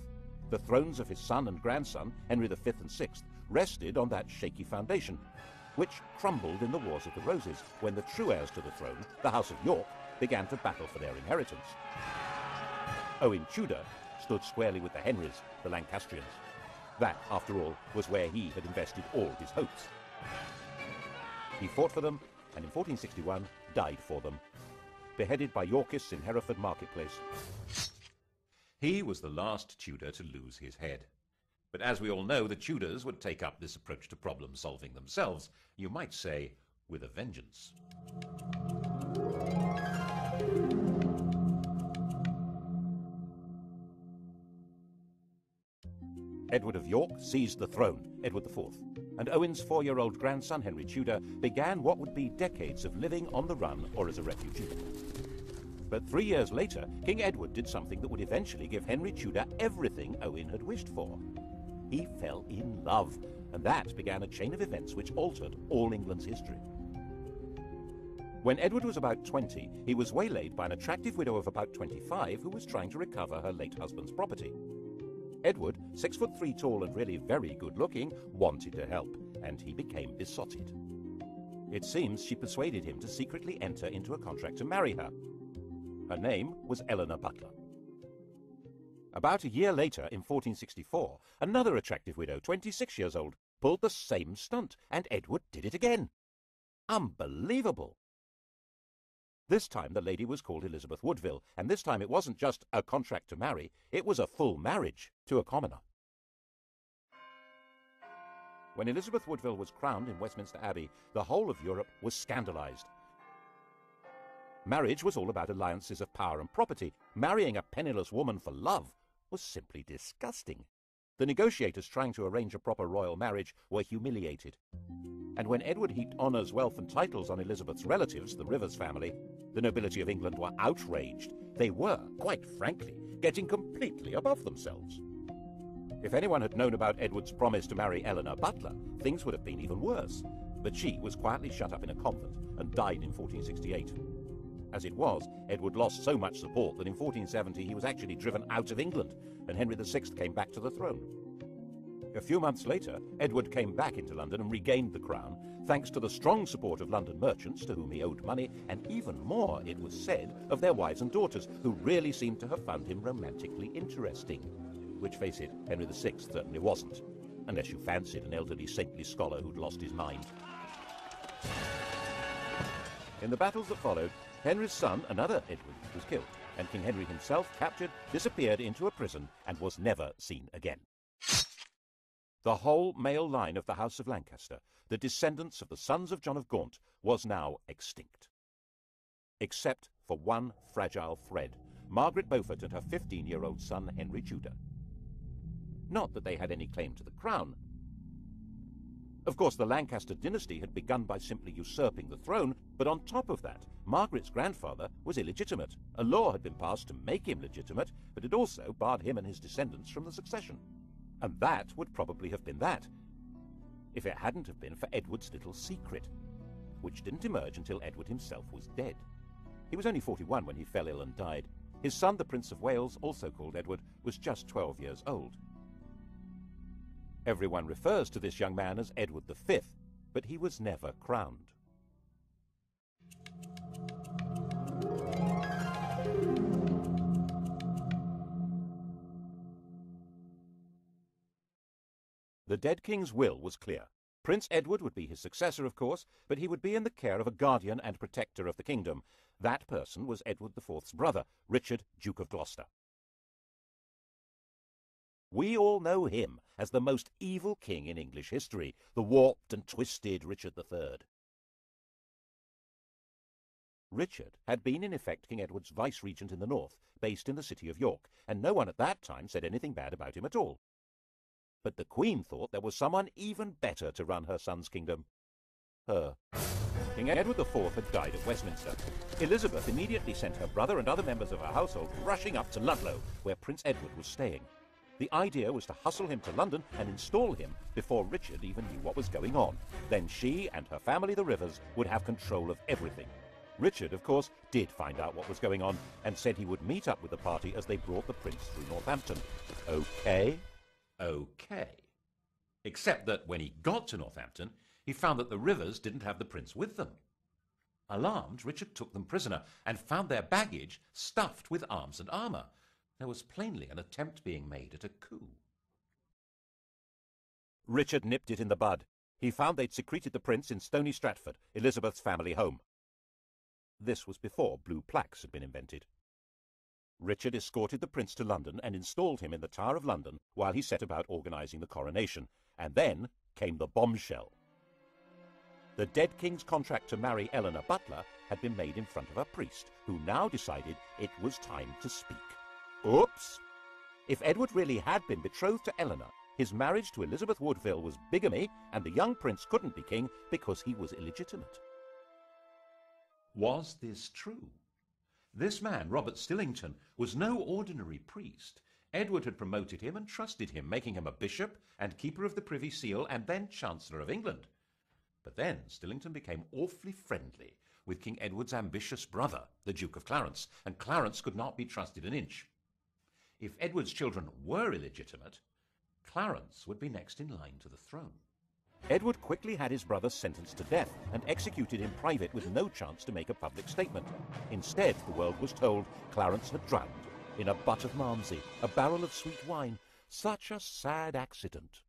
S2: The thrones of his son and grandson, Henry V and VI, rested on that shaky foundation, which crumbled in the Wars of the Roses when the true heirs to the throne, the House of York, began to battle for their inheritance. Owen Tudor stood squarely with the Henrys, the Lancastrians. That, after all, was where he had invested all his hopes. He fought for them, and in 1461 died for them, beheaded by Yorkists in Hereford marketplace.
S1: He was the last Tudor to lose his head. But as we all know, the Tudors would take up this approach to problem solving themselves, you might say, with a vengeance.
S2: Edward of York seized the throne, Edward IV, and Owen's 4-year-old grandson, Henry Tudor, began what would be decades of living on the run or as a refugee. But 3 years later, King Edward did something that would eventually give Henry Tudor everything Owen had wished for. He fell in love, and that began a chain of events which altered all England's history. When Edward was about 20, he was waylaid by an attractive widow of about 25 who was trying to recover her late husband's property. Edward, 6'3" tall and really very good-looking, wanted to help, and he became besotted. It seems she persuaded him to secretly enter into a contract to marry her. Her name was Eleanor Butler. About a year later, in 1464, another attractive widow, 26 years old, pulled the same stunt, and Edward did it again. Unbelievable! This time the lady was called Elizabeth Woodville, and this time it wasn't just a contract to marry, it was a full marriage to a commoner. When Elizabeth Woodville was crowned in Westminster Abbey, the whole of Europe was scandalized. Marriage was all about alliances of power and property. Marrying a penniless woman for love was simply disgusting. The negotiators trying to arrange a proper royal marriage were humiliated. And when Edward heaped honours, wealth and titles on Elizabeth's relatives, the Rivers family, the nobility of England were outraged. They were, quite frankly, getting completely above themselves. If anyone had known about Edward's promise to marry Eleanor Butler, things would have been even worse. But she was quietly shut up in a convent and died in 1468. As it was, Edward lost so much support that in 1470 he was actually driven out of England, and Henry VI came back to the throne. A few months later, Edward came back into London and regained the crown, thanks to the strong support of London merchants to whom he owed money, and even more, it was said, of their wives and daughters, who really seemed to have found him romantically interesting. Which, face it, Henry VI certainly wasn't, unless you fancied an elderly saintly scholar who'd lost his mind. In the battles that followed, Henry's son, another Edward, was killed, and King Henry himself, captured, disappeared into a prison and was never seen again. The whole male line of the House of Lancaster, the descendants of the sons of John of Gaunt, was now extinct. Except for one fragile thread, Margaret Beaufort and her 15-year-old son, Henry Tudor. Not that they had any claim to the crown. Of course, the Lancaster dynasty had begun by simply usurping the throne, but on top of that, Margaret's grandfather was illegitimate. A law had been passed to make him legitimate, but it also barred him and his descendants from the succession. And that would probably have been that, if it hadn't have been for Edward's little secret, which didn't emerge until Edward himself was dead. He was only 41 when he fell ill and died. His son, the Prince of Wales, also called Edward, was just 12 years old. Everyone refers to this young man as Edward V, but he was never crowned. The dead king's will was clear. Prince Edward would be his successor, of course, but he would be in the care of a guardian and protector of the kingdom. That person was Edward IV's brother, Richard, Duke of Gloucester. We all know him as the most evil king in English history, the warped and twisted Richard III. Richard had been in effect King Edward's vice-regent in the north, based in the city of York, and no one at that time said anything bad about him at all. But the Queen thought there was someone even better to run her son's kingdom. Her. King Edward IV had died at Westminster. Elizabeth immediately sent her brother and other members of her household rushing up to Ludlow, where Prince Edward was staying. The idea was to hustle him to London and install him before Richard even knew what was going on. Then she and her family, the Rivers, would have control of everything. Richard, of course, did find out what was going on and said he would meet up with the party as they brought the prince through Northampton. Okay?
S1: Okay. Except that when he got to Northampton, he found that the Rivers didn't have the prince with them. Alarmed, Richard took them prisoner and found their baggage stuffed with arms and armour. There was plainly an attempt being made at a coup.
S2: Richard nipped it in the bud. He found they'd secreted the prince in Stony Stratford, Elizabeth's family home. This was before blue plaques had been invented. Richard escorted the prince to London and installed him in the Tower of London while he set about organising the coronation. And then came the bombshell. The dead king's contract to marry Eleanor Butler had been made in front of a priest, who now decided it was time to speak. Oops! If Edward really had been betrothed to Eleanor, his marriage to Elizabeth Woodville was bigamy, and the young prince couldn't be king because he was illegitimate.
S1: Was this true? This man, Robert Stillington, was no ordinary priest. Edward had promoted him and trusted him, making him a bishop and keeper of the Privy Seal and then Chancellor of England. But then Stillington became awfully friendly with King Edward's ambitious brother, the Duke of Clarence, and Clarence could not be trusted an inch. If Edward's children were illegitimate, Clarence would be next in line to the throne.
S2: Edward quickly had his brother sentenced to death and executed in private with no chance to make a public statement. Instead, the world was told Clarence had drowned in a butt of Malmsey, a barrel of sweet wine. Such a sad accident.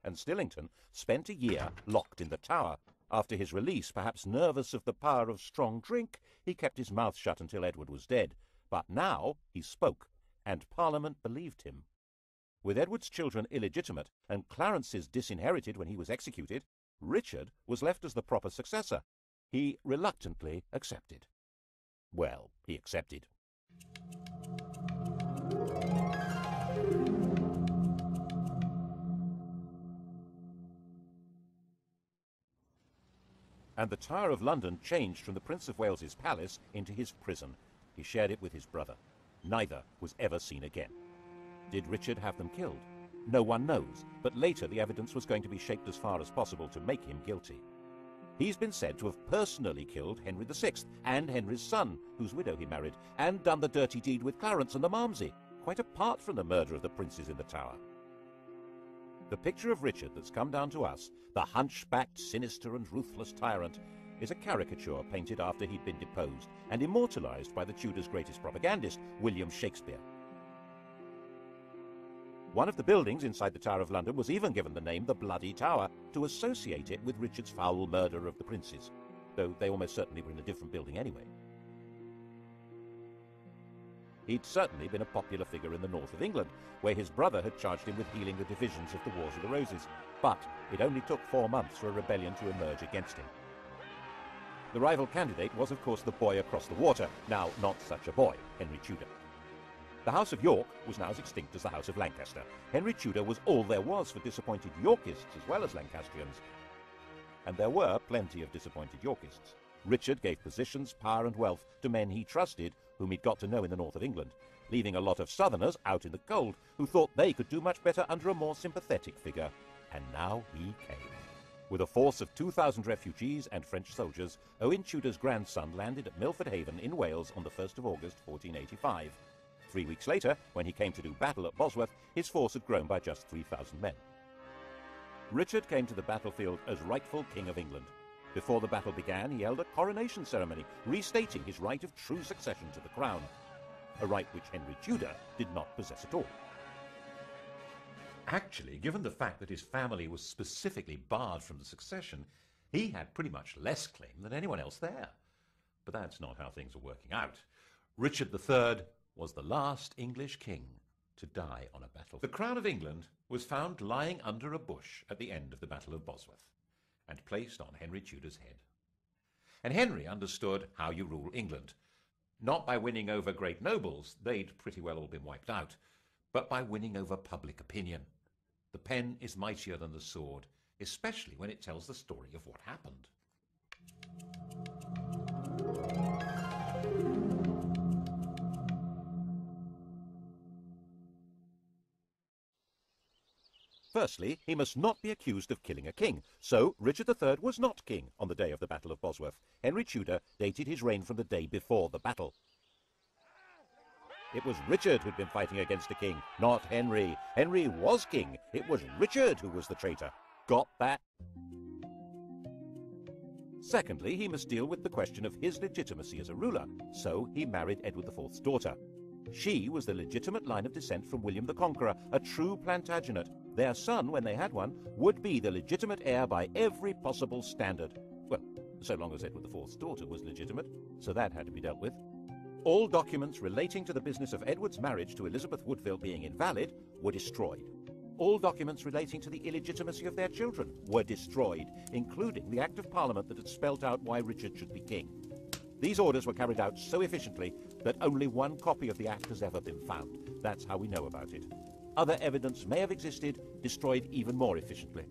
S2: And Stillington spent a year locked in the Tower. After his release, perhaps nervous of the power of strong drink, he kept his mouth shut until Edward was dead. But now he spoke, and Parliament believed him. With Edward's children illegitimate and Clarence's disinherited when he was executed, Richard was left as the proper successor. He reluctantly accepted. Well, he accepted. And the Tower of London changed from the Prince of Wales's palace into his prison. He shared it with his brother. Neither was ever seen again. Did Richard have them killed? No one knows, but later the evidence was going to be shaped as far as possible to make him guilty. He's been said to have personally killed Henry VI and Henry's son, whose widow he married, and done the dirty deed with Clarence and the Malmsey, quite apart from the murder of the princes in the Tower. The picture of Richard that's come down to us, the hunchbacked, sinister and ruthless tyrant, is a caricature painted after he'd been deposed and immortalised by the Tudors' greatest propagandist, William Shakespeare. One of the buildings inside the Tower of London was even given the name the Bloody Tower to associate it with Richard's foul murder of the princes, though they almost certainly were in a different building anyway. He'd certainly been a popular figure in the north of England, where his brother had charged him with healing the divisions of the Wars of the Roses, but it only took 4 months for a rebellion to emerge against him. The rival candidate was, of course, the boy across the water, now not such a boy, Henry Tudor. The House of York was now as extinct as the House of Lancaster. Henry Tudor was all there was for disappointed Yorkists as well as Lancastrians. And there were plenty of disappointed Yorkists. Richard gave positions, power and wealth to men he trusted, whom he'd got to know in the north of England, leaving a lot of southerners out in the cold who thought they could do much better under a more sympathetic figure. And now he came. With a force of 2,000 refugees and French soldiers, Owen Tudor's grandson landed at Milford Haven in Wales on the 1st of August 1485. 3 weeks later, when he came to do battle at Bosworth, his force had grown by just 3,000 men. Richard came to the battlefield as rightful King of England. Before the battle began, he held a coronation ceremony, restating his right of true succession to the crown, a right which Henry Tudor did not possess at all.
S1: Actually, given the fact that his family was specifically barred from the succession, he had pretty much less claim than anyone else there. But that's not how things are working out. Richard III was the last English king to die on a battle. The crown of England was found lying under a bush at the end of the Battle of Bosworth and placed on Henry Tudor's head. And Henry understood how you rule England, not by winning over great nobles, they'd pretty well all been wiped out, but by winning over public opinion. The pen is mightier than the sword, especially when it tells the story of what happened. Firstly, he must not be accused of killing a king. So, Richard III was not king on the day of the Battle of Bosworth. Henry Tudor dated his reign from the day before the battle. It was Richard who'd been fighting against a king, not Henry. Henry was king. It was Richard who was the traitor. Got that? Secondly, he must deal with the question of his legitimacy as a ruler. So, he married Edward IV's daughter. She was the legitimate line of descent from William the Conqueror, a true Plantagenet. Their son, when they had one, would be the legitimate heir by every possible standard. Well, so long as Edward IV's daughter was legitimate, so that had to be dealt with. All documents relating to the business of Edward's marriage to Elizabeth Woodville being invalid were destroyed. All documents relating to the illegitimacy of their children were destroyed, including the Act of Parliament that had spelt out why Richard should be king. These orders were carried out so efficiently that only one copy of the Act has ever been found. That's how we know about it. Other evidence may have existed, destroyed even more efficiently.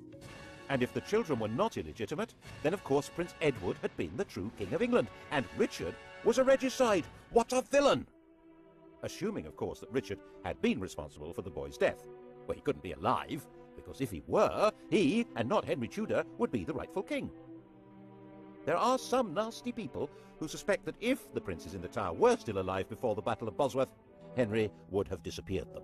S1: And if the children were not illegitimate, then of course Prince Edward had been the true King of England, and Richard was a regicide. What a villain! Assuming, of course, that Richard had been responsible for the boy's death. Well, he couldn't be alive, because if he were, he, and not Henry Tudor, would be the rightful king. There are some nasty people who suspect that if the princes in the Tower were still alive before the Battle of Bosworth, Henry would have disappeared them.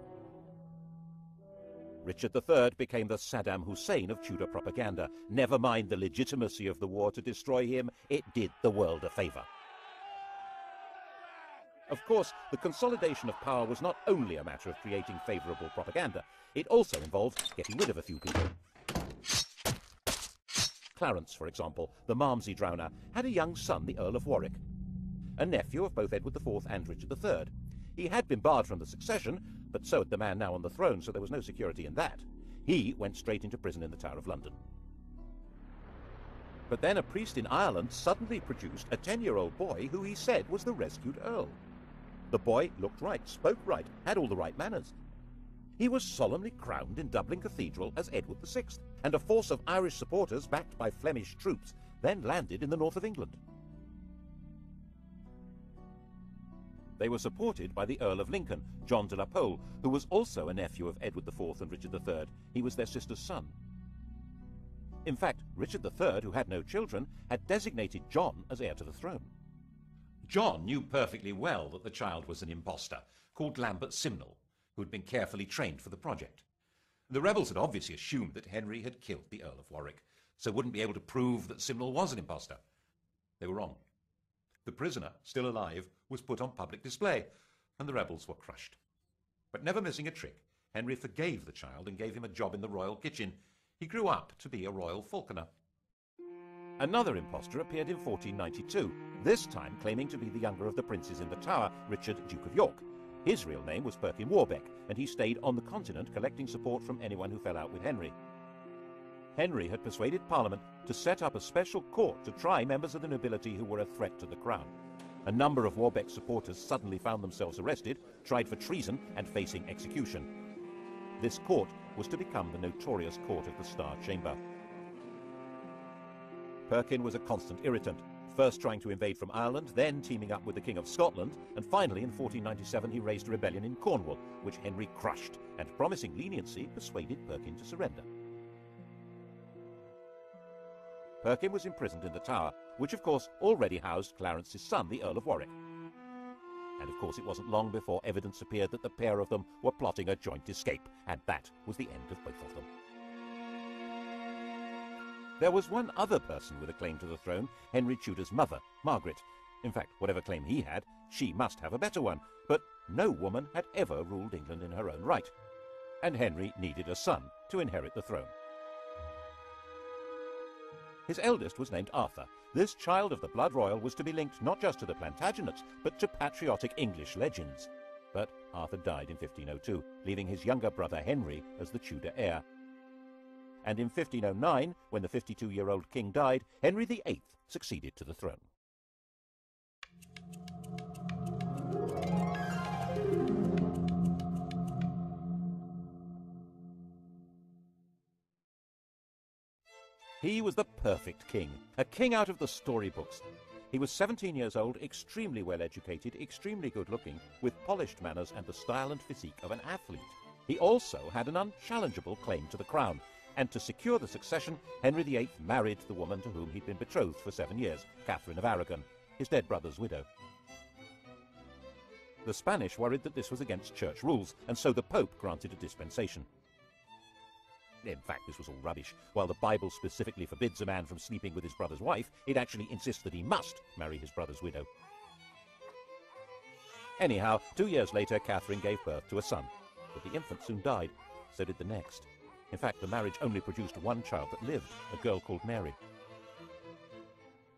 S1: Richard III became the Saddam Hussein of Tudor propaganda. Never mind the legitimacy of the war to destroy him, it did the world a favour. Of course, the consolidation of power was not only a matter of creating favourable propaganda, it also involved getting rid of a few people. Clarence, for example, the Malmsey drowner, had a young son, the Earl of Warwick, a nephew of both Edward IV and Richard III. He had been barred from the succession, but so had the man now on the throne, so there was no security in that. He went straight into prison in the Tower of London. But then a priest in Ireland suddenly produced a 10-year-old boy who he said was the rescued Earl. The boy looked right, spoke right, had all the right manners. He was solemnly crowned in Dublin Cathedral as Edward VI, and a force of Irish supporters backed by Flemish troops then landed in the north of England. They were supported by the Earl of Lincoln, John de la Pole, who was also a nephew of Edward IV and Richard III. He was their sister's son. In fact, Richard III, who had no children, had designated John as heir to the throne. John knew perfectly well that the child was an impostor, called Lambert Simnel, who had been carefully trained for the project. The rebels had obviously assumed that Henry had killed the Earl of Warwick, so wouldn't be able to prove that Simnel was an impostor. They were wrong. The prisoner, still alive, was put on public display, and the rebels were crushed. But never missing a trick, Henry forgave the child and gave him a job in the royal kitchen. He grew up to be a royal falconer. Another impostor appeared in 1492, this time claiming to be the younger of the princes in the Tower, Richard, Duke of York. His real name was Perkin Warbeck, and he stayed on the continent collecting support from anyone who fell out with Henry. Henry had persuaded Parliament to set up a special court to try members of the nobility who were a threat to the crown. A number of Warbeck's supporters suddenly found themselves arrested, tried for treason, and facing execution. This court was to become the notorious Court of the Star Chamber. Perkin was a constant irritant, first trying to invade from Ireland, then teaming up with the King of Scotland, and finally in 1497 he raised a rebellion in Cornwall, which Henry crushed, and promising leniency persuaded Perkin to surrender. Perkin was imprisoned in the Tower, which of course already housed Clarence's son, the Earl of Warwick. And of course it wasn't long before evidence appeared that the pair of them were plotting a joint escape, and that was the end of both of them. There was one other person with a claim to the throne, Henry Tudor's mother, Margaret. In fact, whatever claim he had, she must have a better one, but no woman had ever ruled England in her own right. And Henry needed a son to inherit the throne. His eldest was named Arthur. This child of the blood royal was to be linked not just to the Plantagenets, but to patriotic English legends.
S2: But Arthur died in 1502, leaving his younger brother Henry as the Tudor heir. And in 1509, when the 52-year-old king died, Henry VIII succeeded to the throne. He was the perfect king, a king out of the storybooks. He was 17 years old, extremely well-educated, extremely good-looking, with polished manners and the style and physique of an athlete. He also had an unchallengeable claim to the crown, and to secure the succession, Henry VIII married the woman to whom he'd been betrothed for 7 years, Catherine of Aragon, his dead brother's widow. The Spanish worried that this was against church rules, and so the Pope granted a dispensation. In fact, this was all rubbish. While the Bible specifically forbids a man from sleeping with his brother's wife, it actually insists that he must marry his brother's widow. Anyhow, 2 years later, Catherine gave birth to a son, but the infant soon died. So did the next. In fact, the marriage only produced one child that lived, a girl called Mary.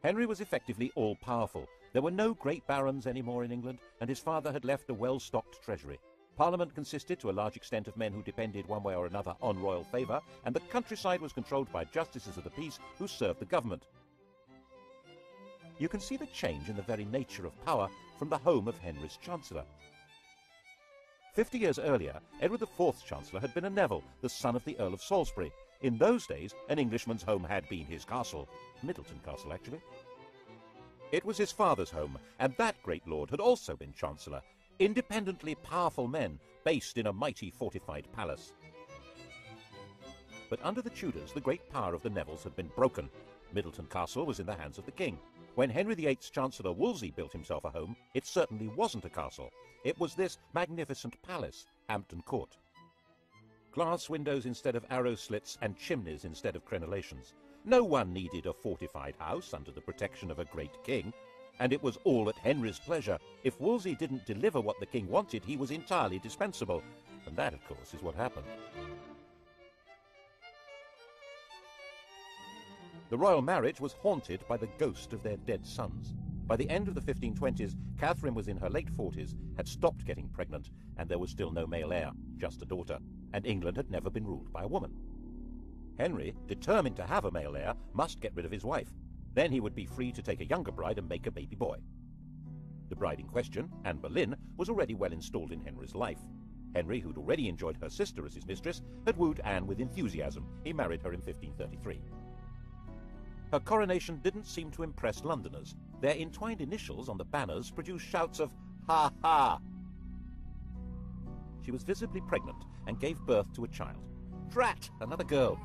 S2: Henry was effectively all-powerful. There were no great barons anymore in England, and his father had left a well-stocked treasury. Parliament consisted to a large extent of men who depended one way or another on royal favour, and the countryside was controlled by justices of the peace who served the government. You can see the change in the very nature of power from the home of Henry's Chancellor. 50 years earlier, Edward IV's Chancellor had been a Neville, the son of the Earl of Salisbury. In those days, an Englishman's home had been his castle. Middleton Castle, actually. It was his father's home, and that great lord had also been Chancellor. Independently powerful men, based in a mighty fortified palace. But under the Tudors, the great power of the Nevilles had been broken. Middleton Castle was in the hands of the king. When Henry VIII's Chancellor Wolsey built himself a home, it certainly wasn't a castle. It was this magnificent palace, Hampton Court. Glass windows instead of arrow slits and chimneys instead of crenellations. No one needed a fortified house under the protection of a great king. And it was all at Henry's pleasure. If Wolsey didn't deliver what the king wanted, he was entirely dispensable. And that, of course, is what happened. The royal marriage was haunted by the ghost of their dead sons. By the end of the 1520s, Catherine was in her late 40s, had stopped getting pregnant, and there was still no male heir, just a daughter, and England had never been ruled by a woman. Henry, determined to have a male heir, must get rid of his wife. Then he would be free to take a younger bride and make a baby boy. The bride in question, Anne Boleyn, was already well installed in Henry's life. Henry, who'd already enjoyed her sister as his mistress, had wooed Anne with enthusiasm. He married her in 1533. Her coronation didn't seem to impress Londoners. Their entwined initials on the banners produced shouts of "Ha ha!" She was visibly pregnant and gave birth to a child. Drat! Another girl.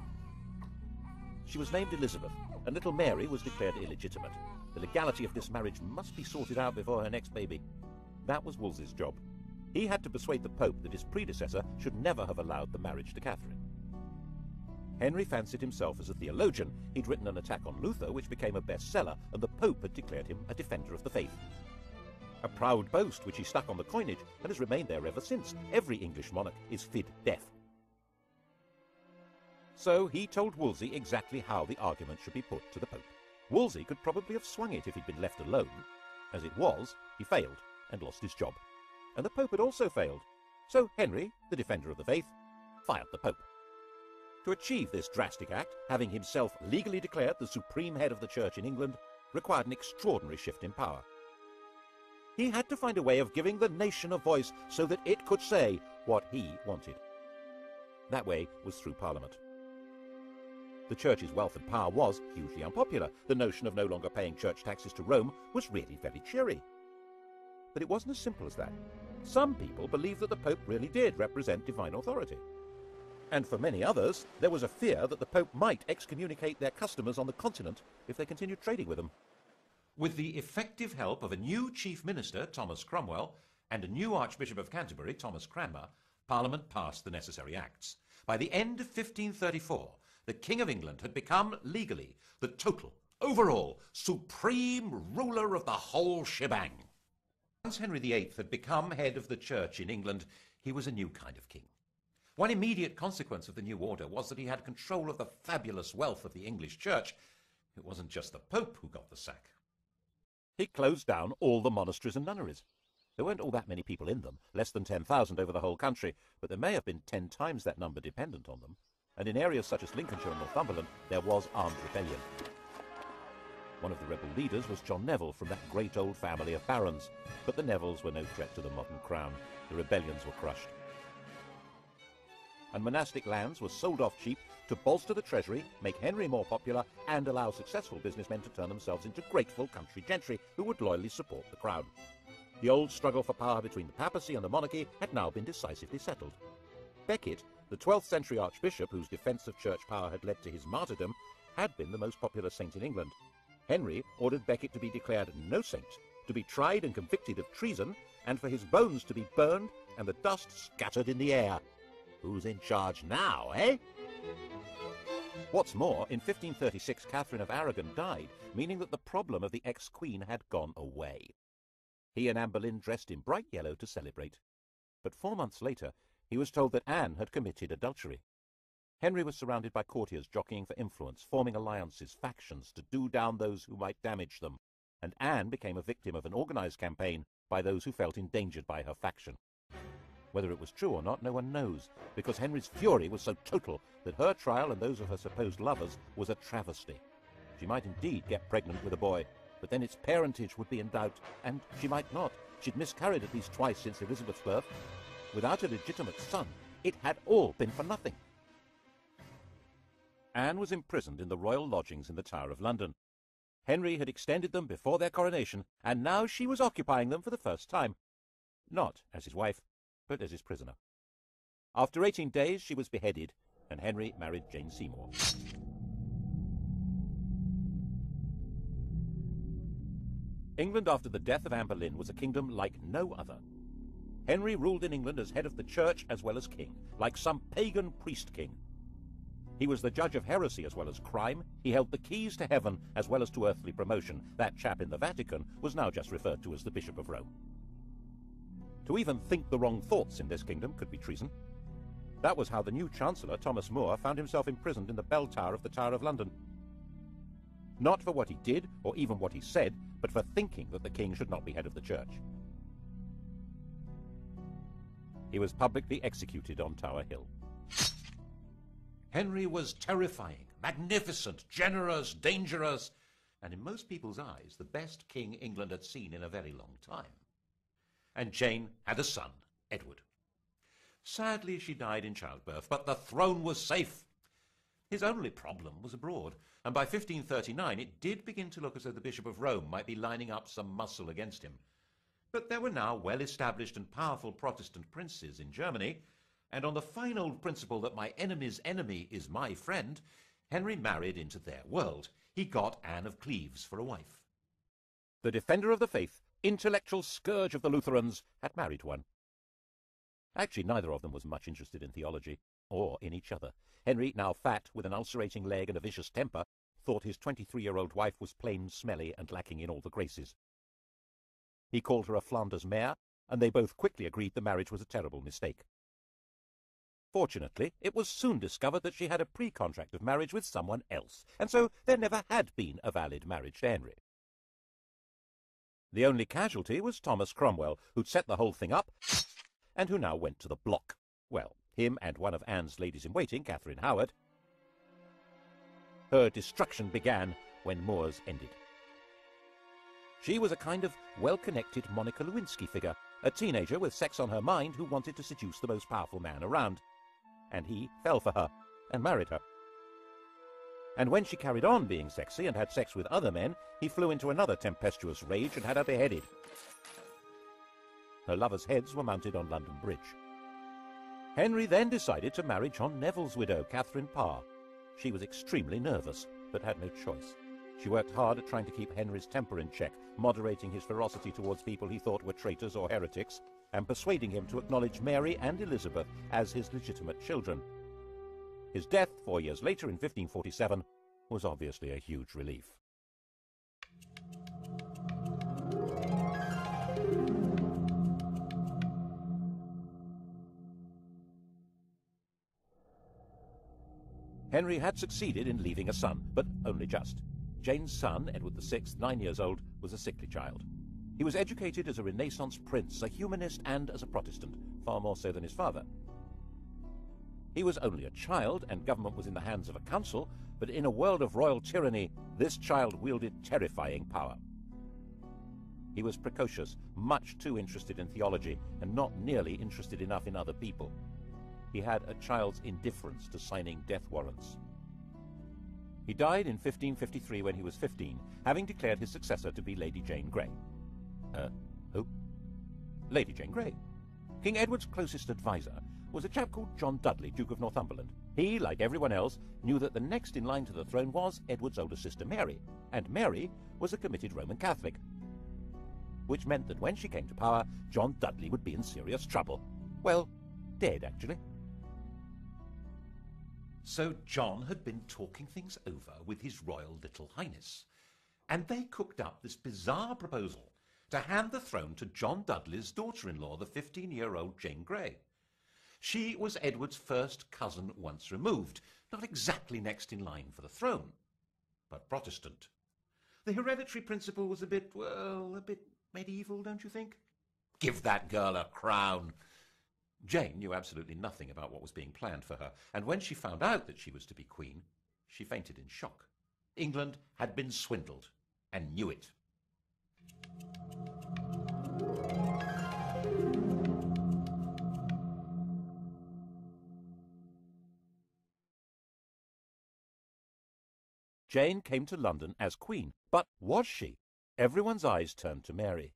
S2: She was named Elizabeth, and little Mary was declared illegitimate. The legality of this marriage must be sorted out before her next baby. That was Wolsey's job. He had to persuade the Pope that his predecessor should never have allowed the marriage to Catherine. Henry fancied himself as a theologian. He'd written an attack on Luther, which became a bestseller, and the Pope had declared him a defender of the faith. A proud boast which he stuck on the coinage and has remained there ever since. Every English monarch is fid deaf. So he told Wolsey exactly how the argument should be put to the Pope. Wolsey could probably have swung it if he'd been left alone. As it was, he failed and lost his job. And the Pope had also failed. So Henry, the defender of the faith, fired the Pope. To achieve this drastic act, having himself legally declared the supreme head of the Church in England, required an extraordinary shift in power. He had to find a way of giving the nation a voice so that it could say what he wanted. That way was through Parliament. The Church's wealth and power was hugely unpopular. The notion of no longer paying church taxes to Rome was really very cheery. But it wasn't as simple as that. Some people believed that the Pope really did represent divine authority. And for many others, there was a fear that the Pope might excommunicate their customers on the continent if they continued trading with them. With the effective help of a new Chief Minister, Thomas Cromwell, and a new Archbishop of Canterbury, Thomas Cranmer, Parliament passed the necessary acts. By the end of 1534, the King of England had become, legally, the total, overall, supreme ruler of the whole shebang. Once Henry VIII had become head of the Church in England, he was a new kind of king. One immediate consequence of the new order was that he had control of the fabulous wealth of the English Church. It wasn't just the Pope who got the sack. He closed down all the monasteries and nunneries. There weren't all that many people in them, less than 10,000 over the whole country, but there may have been 10 times that number dependent on them. And in areas such as Lincolnshire and Northumberland, there was armed rebellion. One of the rebel leaders was John Neville from that great old family of barons, but the Nevilles were no threat to the modern crown. The rebellions were crushed. And monastic lands were sold off cheap to bolster the treasury, make Henry more popular, and allow successful businessmen to turn themselves into grateful country gentry who would loyally support the crown. The old struggle for power between the papacy and the monarchy had now been decisively settled. Becket, the 12th century archbishop whose defence of church power had led to his martyrdom, had been the most popular saint in England. Henry ordered Becket to be declared no saint, to be tried and convicted of treason, and for his bones to be burned and the dust scattered in the air. Who's in charge now, eh? What's more, in 1536 Catherine of Aragon died, meaning that the problem of the ex-queen had gone away. He and Anne Boleyn dressed in bright yellow to celebrate. But 4 months later, he was told that Anne had committed adultery. Henry was surrounded by courtiers jockeying for influence, forming alliances, factions, to do down those who might damage them, and Anne became a victim of an organised campaign by those who felt endangered by her faction. Whether it was true or not, no one knows, because Henry's fury was so total that her trial and those of her supposed lovers was a travesty. She might indeed get pregnant with a boy, but then its parentage would be in doubt, and she might not. She'd miscarried at least twice since Elizabeth's birth. Without a legitimate son, it had all been for nothing. Anne was imprisoned in the royal lodgings in the Tower of London. Henry had extended them before their coronation, and now she was occupying them for the first time. Not as his wife, but as his prisoner. After 18 days, she was beheaded, and Henry married Jane Seymour. England after the death of Anne Boleyn was a kingdom like no other. Henry ruled in England as head of the church as well as king, like some pagan priest-king. He was the judge of heresy as well as crime. He held the keys to heaven as well as to earthly promotion. That chap in the Vatican was now just referred to as the Bishop of Rome. To even think the wrong thoughts in this kingdom could be treason. That was how the new Chancellor, Thomas More, found himself imprisoned in the bell tower of the Tower of London. Not for what he did, or even what he said, but for thinking that the king should not be head of the church. He was publicly executed on Tower Hill. Henry was terrifying, magnificent, generous, dangerous, and in most people's eyes, the best king England had seen in a very long time. And Jane had a son, Edward. Sadly, she died in childbirth, but the throne was safe. His only problem was abroad, and by 1539 it did begin to look as though the Bishop of Rome might be lining up some muscle against him. But there were now well-established and powerful Protestant princes in Germany, and on the final principle that my enemy's enemy is my friend, Henry married into their world. He got Anne of Cleves for a wife. The defender of the faith, intellectual scourge of the Lutherans, had married one. Actually, neither of them was much interested in theology, or in each other. Henry, now fat, with an ulcerating leg and a vicious temper, thought his 23-year-old wife was plain smelly and lacking in all the graces. He called her a Flanders mare, and they both quickly agreed the marriage was a terrible mistake. Fortunately, it was soon discovered that she had a pre-contract of marriage with someone else, and so there never had been a valid marriage to Henry. The only casualty was Thomas Cromwell, who'd set the whole thing up, and who now went to the block. Well, him and one of Anne's ladies-in-waiting, Catherine Howard. Her destruction began when Moore's ended. She was a kind of well-connected Monica Lewinsky figure, a teenager with sex on her mind who wanted to seduce the most powerful man around. And he fell for her and married her. And when she carried on being sexy and had sex with other men, he flew into another tempestuous rage and had her beheaded. Her lovers' heads were mounted on London Bridge. Henry then decided to marry John Neville's widow, Catherine Parr. She was extremely nervous, but had no choice. She worked hard at trying to keep Henry's temper in check, moderating his ferocity towards people he thought were traitors or heretics, and persuading him to acknowledge Mary and Elizabeth as his legitimate children. His death 4 years later in 1547 was obviously a huge relief. Henry had succeeded in leaving a son, but only just. Jane's son, Edward VI, 9 years old, was a sickly child.
S1: He was educated as a Renaissance prince, a humanist, and as a Protestant, far more so than his father. He was only a child, and government was in the hands of a council, but in a world of royal tyranny, this child wielded terrifying power. He was precocious, much too interested in theology, and not nearly interested enough in other people. He had a child's indifference to signing death warrants. He died in 1553 when he was 15, having declared his successor to be Lady Jane Grey. Who? Lady Jane Grey. King Edward's closest advisor was a chap called John Dudley, Duke of Northumberland. He, like everyone else, knew that the next in line to the throne was Edward's older sister Mary, and Mary was a committed Roman Catholic, which meant that when she came to power, John Dudley would be in serious trouble. Well, dead, actually. So John had been talking things over with His Royal Little Highness, and they cooked up this bizarre proposal to hand the throne to John Dudley's daughter-in-law, the 15-year-old Jane Grey. She was Edward's first cousin once removed, not exactly next in line for the throne, but Protestant. The hereditary principle was a bit medieval, don't you think? Give that girl a crown. Jane knew absolutely nothing about what was being planned for her, and when she found out that she was to be queen, she fainted in shock. England had been swindled, and knew it. Jane came to London as queen, but was she? Everyone's eyes turned to Mary.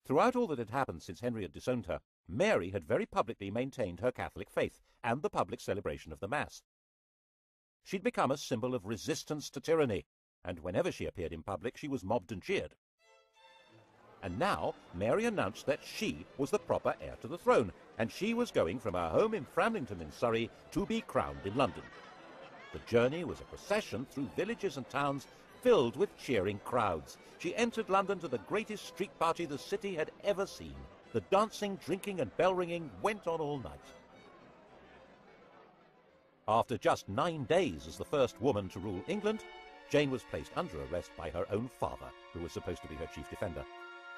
S1: Throughout all that had happened since Henry had disowned her, Mary had very publicly maintained her Catholic faith and the public celebration of the Mass. She'd become a symbol of resistance to tyranny, and whenever she appeared in public, she was mobbed and cheered. And now Mary announced that she was the proper heir to the throne, and she was going from her home in Framlington in Surrey to be crowned in London. The journey was a procession through villages and towns filled with cheering crowds. She entered London to the greatest street party the city had ever seen. The dancing, drinking and bell-ringing went on all night. After just 9 days as the first woman to rule England, Jane was placed under arrest by her own father, who was supposed to be her chief defender.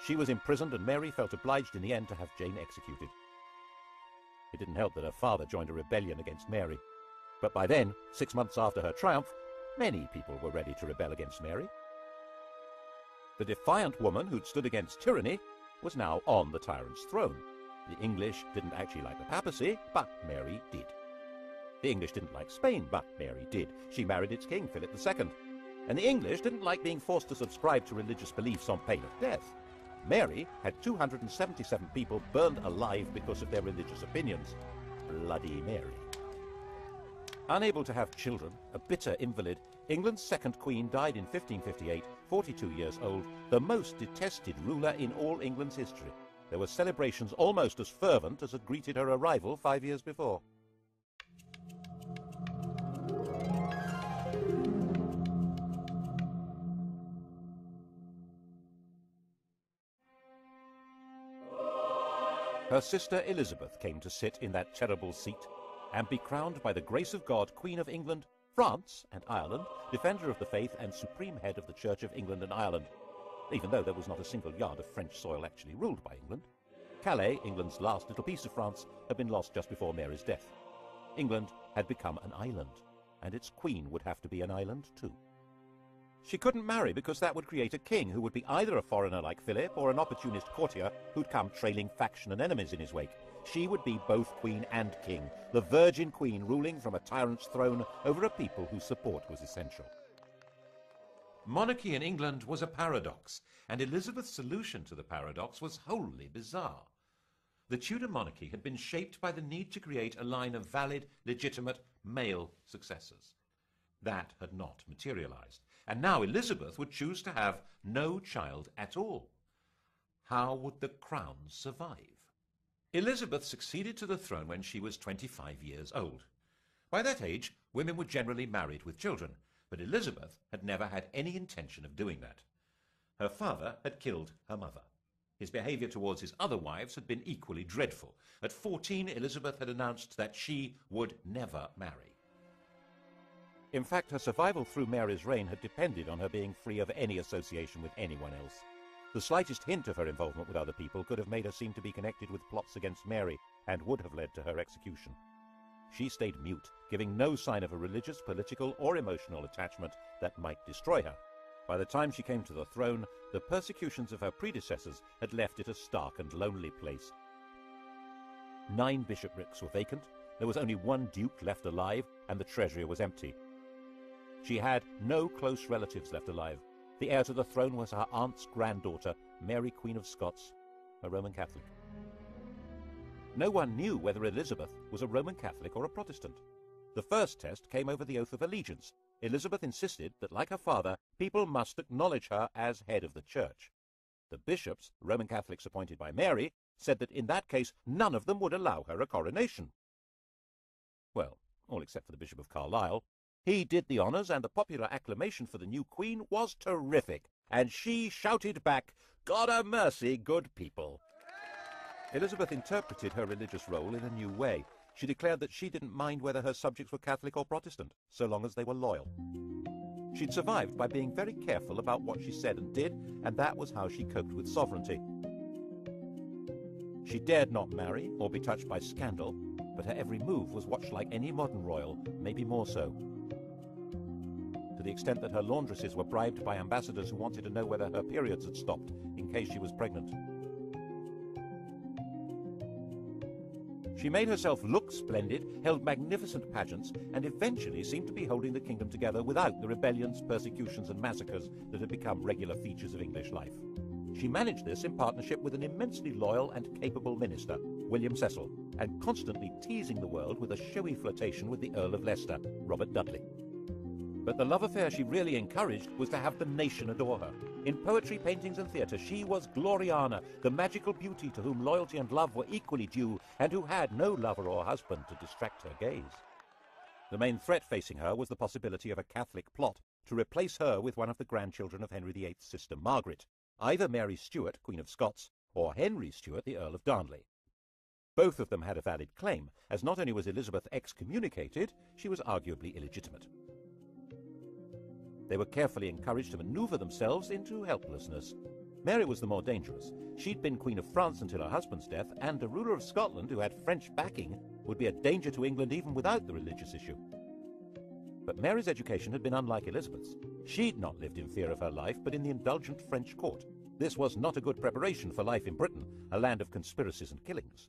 S1: She was imprisoned, and Mary felt obliged in the end to have Jane executed. It didn't help that her father joined a rebellion against Mary. But by then, 6 months after her triumph, many people were ready to rebel against Mary. The defiant woman who'd stood against tyranny was now on the tyrant's throne. The English didn't actually like the papacy, but Mary did. The English didn't like Spain, but Mary did. She married its king, Philip II. And the English didn't like being forced to subscribe to religious beliefs on pain of death. Mary had 277 people burned alive because of their religious opinions. Bloody Mary. Unable to have children, a bitter invalid, England's second queen died in 1558, 42 years old, the most detested ruler in all England's history. There were celebrations almost as fervent as had greeted her arrival 5 years before. Her sister Elizabeth came to sit in that terrible seat and be crowned by the grace of God Queen of England, France and Ireland, defender of the faith and supreme head of the Church of England and Ireland, even though there was not a single yard of French soil actually ruled by England. Calais, England's last little piece of France, had been lost just before Mary's death. England had become an island, and its queen would have to be an island too. She couldn't marry because that would create a king who would be either a foreigner like Philip or an opportunist courtier who'd come trailing faction and enemies in his wake. She would be both queen and king, the virgin queen ruling from a tyrant's throne over a people whose support was essential. Monarchy in England was a paradox, and Elizabeth's solution to the paradox was wholly bizarre. The Tudor monarchy had been shaped by the need to create a line of valid, legitimate, male successors. That had not materialized, and now Elizabeth would choose to have no child at all. How would the crown survive? Elizabeth succeeded to the throne when she was 25 years old. By that age, women were generally married with children, but Elizabeth had never had any intention of doing that. Her father had killed her mother. His behavior towards his other wives had been equally dreadful. At 14, Elizabeth had announced that she would never marry. In fact, her survival through Mary's reign had depended on her being free of any association with anyone else.
S2: The slightest hint of her involvement with other people could have made her seem to be connected with plots against Mary and would have led to her execution. She stayed mute, giving no sign of a religious, political, or emotional attachment that might destroy her. By the time she came to the throne, the persecutions of her predecessors had left it a stark and lonely place. 9 bishoprics were vacant, there was only 1 duke left alive, and the treasury was empty. She had no close relatives left alive. The heir to the throne was her aunt's granddaughter, Mary, Queen of Scots, a Roman Catholic. No one knew whether Elizabeth was a Roman Catholic or a Protestant. The first test came over the oath of allegiance. Elizabeth insisted that, like her father, people must acknowledge her as head of the church. The bishops, Roman Catholics appointed by Mary, said that in that case none of them would allow her a coronation. Well, all except for the Bishop of Carlisle. He did the honours, and the popular acclamation for the new queen was terrific, and she shouted back, "God a mercy, good people." Elizabeth interpreted her religious role in a new way. She declared that she didn't mind whether her subjects were Catholic or Protestant, so long as they were loyal. She'd survived by being very careful about what she said and did, and that was how she coped with sovereignty. She dared not marry or be touched by scandal, but her every move was watched like any modern royal, maybe more so. To the extent that her laundresses were bribed by ambassadors who wanted to know whether her periods had stopped in case she was pregnant. She made herself look splendid, held magnificent pageants, and eventually seemed to be holding the kingdom together without the rebellions, persecutions, and massacres that had become regular features of English life. She managed this in partnership with an immensely loyal and capable minister, William Cecil, and constantly teasing the world with a showy flirtation with the Earl of Leicester, Robert Dudley. But the love affair she really encouraged was to have the nation adore her. In poetry, paintings, and theatre, she was Gloriana, the magical beauty to whom loyalty and love were equally due, and who had no lover or husband to distract her gaze. The main threat facing her was the possibility of a Catholic plot to replace her with one of the grandchildren of Henry VIII's sister Margaret, either Mary Stuart, Queen of Scots, or Henry Stuart, the Earl of Darnley. Both of them had a valid claim, as not only was Elizabeth excommunicated, she was arguably illegitimate. They were carefully encouraged to maneuver themselves into helplessness. Mary was the more dangerous. She'd been Queen of France until her husband's death, and a ruler of Scotland who had French backing would be a danger to England even without the religious issue. But Mary's education had been unlike Elizabeth's. She'd not lived in fear of her life, but in the indulgent French court. This was not a good preparation for life in Britain, a land of conspiracies and killings.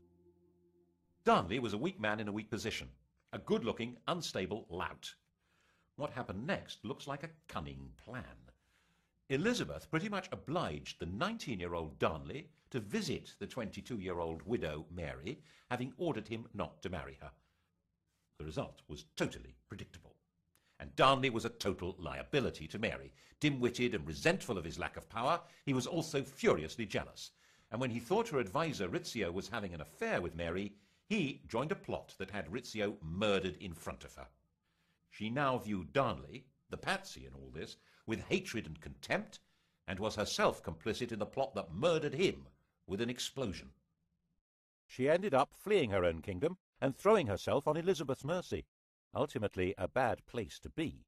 S1: Darnley was a weak man in a weak position, a good-looking, unstable lout. What happened next looks like a cunning plan. Elizabeth pretty much obliged the 19-year-old Darnley to visit the 22-year-old widow Mary, having ordered him not to marry her. The result was totally predictable. And Darnley was a total liability to Mary. Dim-witted and resentful of his lack of power, he was also furiously jealous. And when he thought her advisor Rizzio was having an affair with Mary, he joined a plot that had Rizzio murdered in front of her. She now viewed Darnley, the patsy in all this, with hatred and contempt, and was herself complicit in the plot that murdered him with an explosion. She ended up fleeing her own kingdom and throwing herself on Elizabeth's mercy. Ultimately, a bad place to be.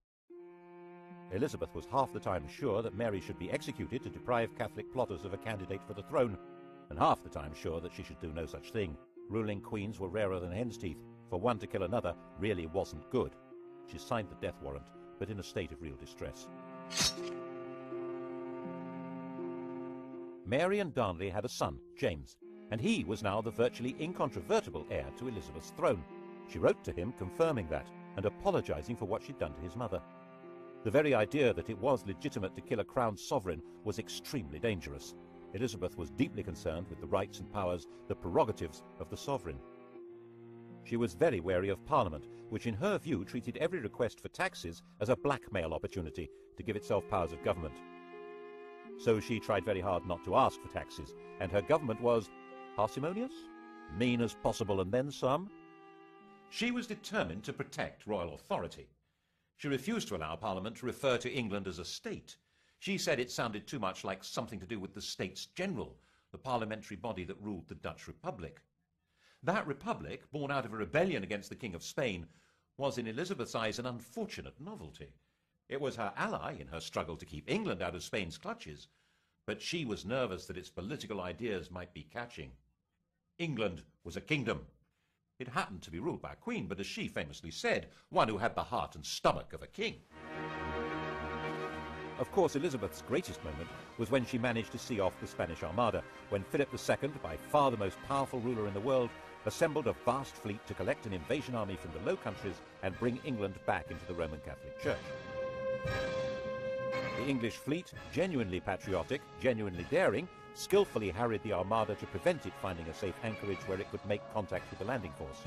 S1: Elizabeth was half the time sure that Mary should be executed to deprive Catholic plotters of a candidate for the throne, and half the time sure that she should do no such thing. Ruling queens were rarer than hen's teeth. For one to kill another really wasn't good. She signed the death warrant, but in a state of real distress. Mary and Darnley had a son, James, and he was now the virtually incontrovertible heir to Elizabeth's throne. She wrote to him confirming that and apologizing for what she'd done to his mother. The very idea that it was legitimate to kill a crowned sovereign was extremely dangerous. Elizabeth was deeply concerned with the rights and powers, the prerogatives of the sovereign. She was very wary of Parliament, which in her view treated every request for taxes as a blackmail opportunity to give itself powers of government. So she tried very hard not to ask for taxes, and her government was parsimonious, mean as possible, and then some. She was determined to protect royal authority. She refused to allow Parliament to refer to England as a state. She said it sounded too much like something to do with the States General, the parliamentary body that ruled the Dutch Republic. That republic, born out of a rebellion against the King of Spain, was in Elizabeth's eyes an unfortunate novelty. It was her ally in her struggle to keep England out of Spain's clutches,
S2: but she was nervous that its political ideas might be catching. England was a kingdom. It happened to be ruled by a queen, but as she famously said, one who had the heart and stomach of a king.
S1: Of course, Elizabeth's greatest moment was when she managed to see off the Spanish Armada, when Philip II, by far the most powerful ruler in the world, assembled a vast fleet to collect an invasion army from the Low Countries and bring England back into the Roman Catholic Church. The English fleet, genuinely patriotic, genuinely daring, skillfully harried the Armada to prevent it finding a safe anchorage where it could make contact with the landing force.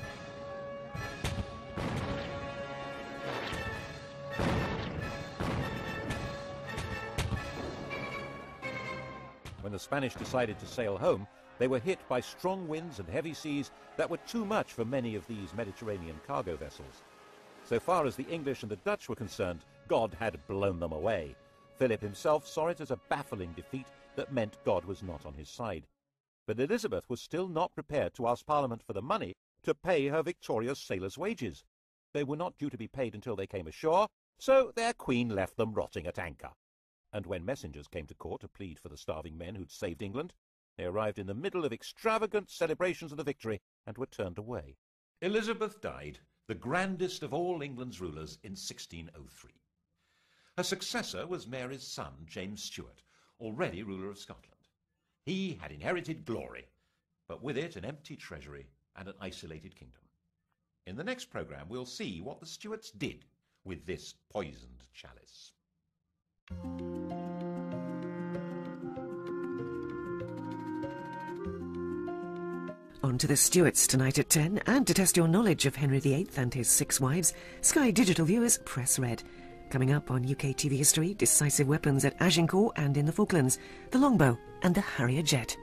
S1: When the Spanish decided to sail home, they were hit by strong winds and heavy seas that were too much for many of these Mediterranean cargo vessels. So far as the English and the Dutch were concerned, God had blown them away. Philip himself saw it as a baffling defeat that meant God was not on his side. But Elizabeth was still not prepared to ask Parliament for the money to pay her victorious sailors' wages. They were not due to be paid until they came ashore, so their queen left them rotting at anchor. And when messengers came to court to plead for the starving men who'd saved England, they arrived in the middle of extravagant celebrations of the victory and were turned away.
S2: Elizabeth died, the grandest of all England's rulers, in 1603. Her successor was Mary's son, James Stuart, already ruler of Scotland. He had inherited glory, but with it an empty treasury and an isolated kingdom. In the next programme, we'll see what the Stuarts did with this poisoned chalice.
S4: On to the Stuarts tonight at 10, and to test your knowledge of Henry VIII and his 6 wives, Sky Digital viewers press red. Coming up on UK TV history, decisive weapons at Agincourt and in the Falklands, the longbow and the Harrier jet.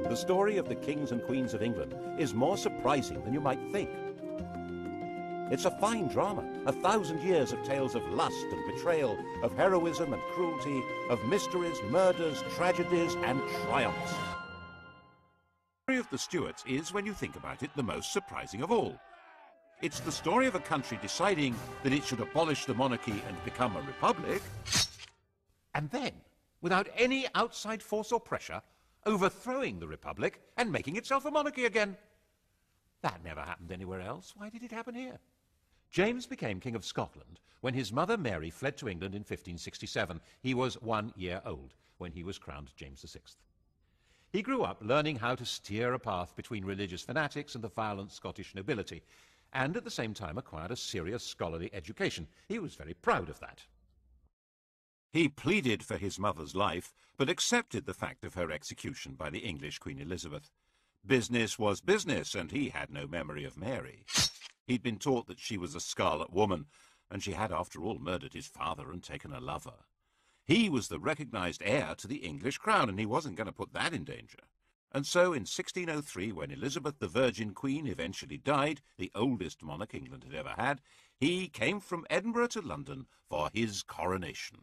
S1: The story of the kings and queens of England is more surprising than you might think. It's a fine drama, 1,000 years of tales of lust and betrayal, of heroism and cruelty, of mysteries, murders, tragedies and triumphs.
S2: The story of the Stuarts is, when you think about it, the most surprising of all. It's the story of a country deciding that it should abolish the monarchy and become a republic, and then, without any outside force or pressure, overthrowing the republic and making itself a monarchy again. That never happened anywhere else. Why did it happen here? James became King of Scotland when his mother Mary fled to England in 1567. He was 1 year old when he was crowned James VI. He grew up learning how to steer a path between religious fanatics and the violent Scottish nobility, and at the same time acquired a serious scholarly education. He was very proud of that. He pleaded for his mother's life, but accepted the fact of her execution by the English Queen Elizabeth. Business was business, and he had no memory of Mary. He'd been taught that she was a scarlet woman, and she had, after all, murdered his father and taken a lover. He was the recognised heir to the English crown, and he wasn't going to put that in danger. And so, in 1603, when Elizabeth the Virgin Queen eventually died, the oldest monarch England had ever had, he came from Edinburgh to London for his coronation.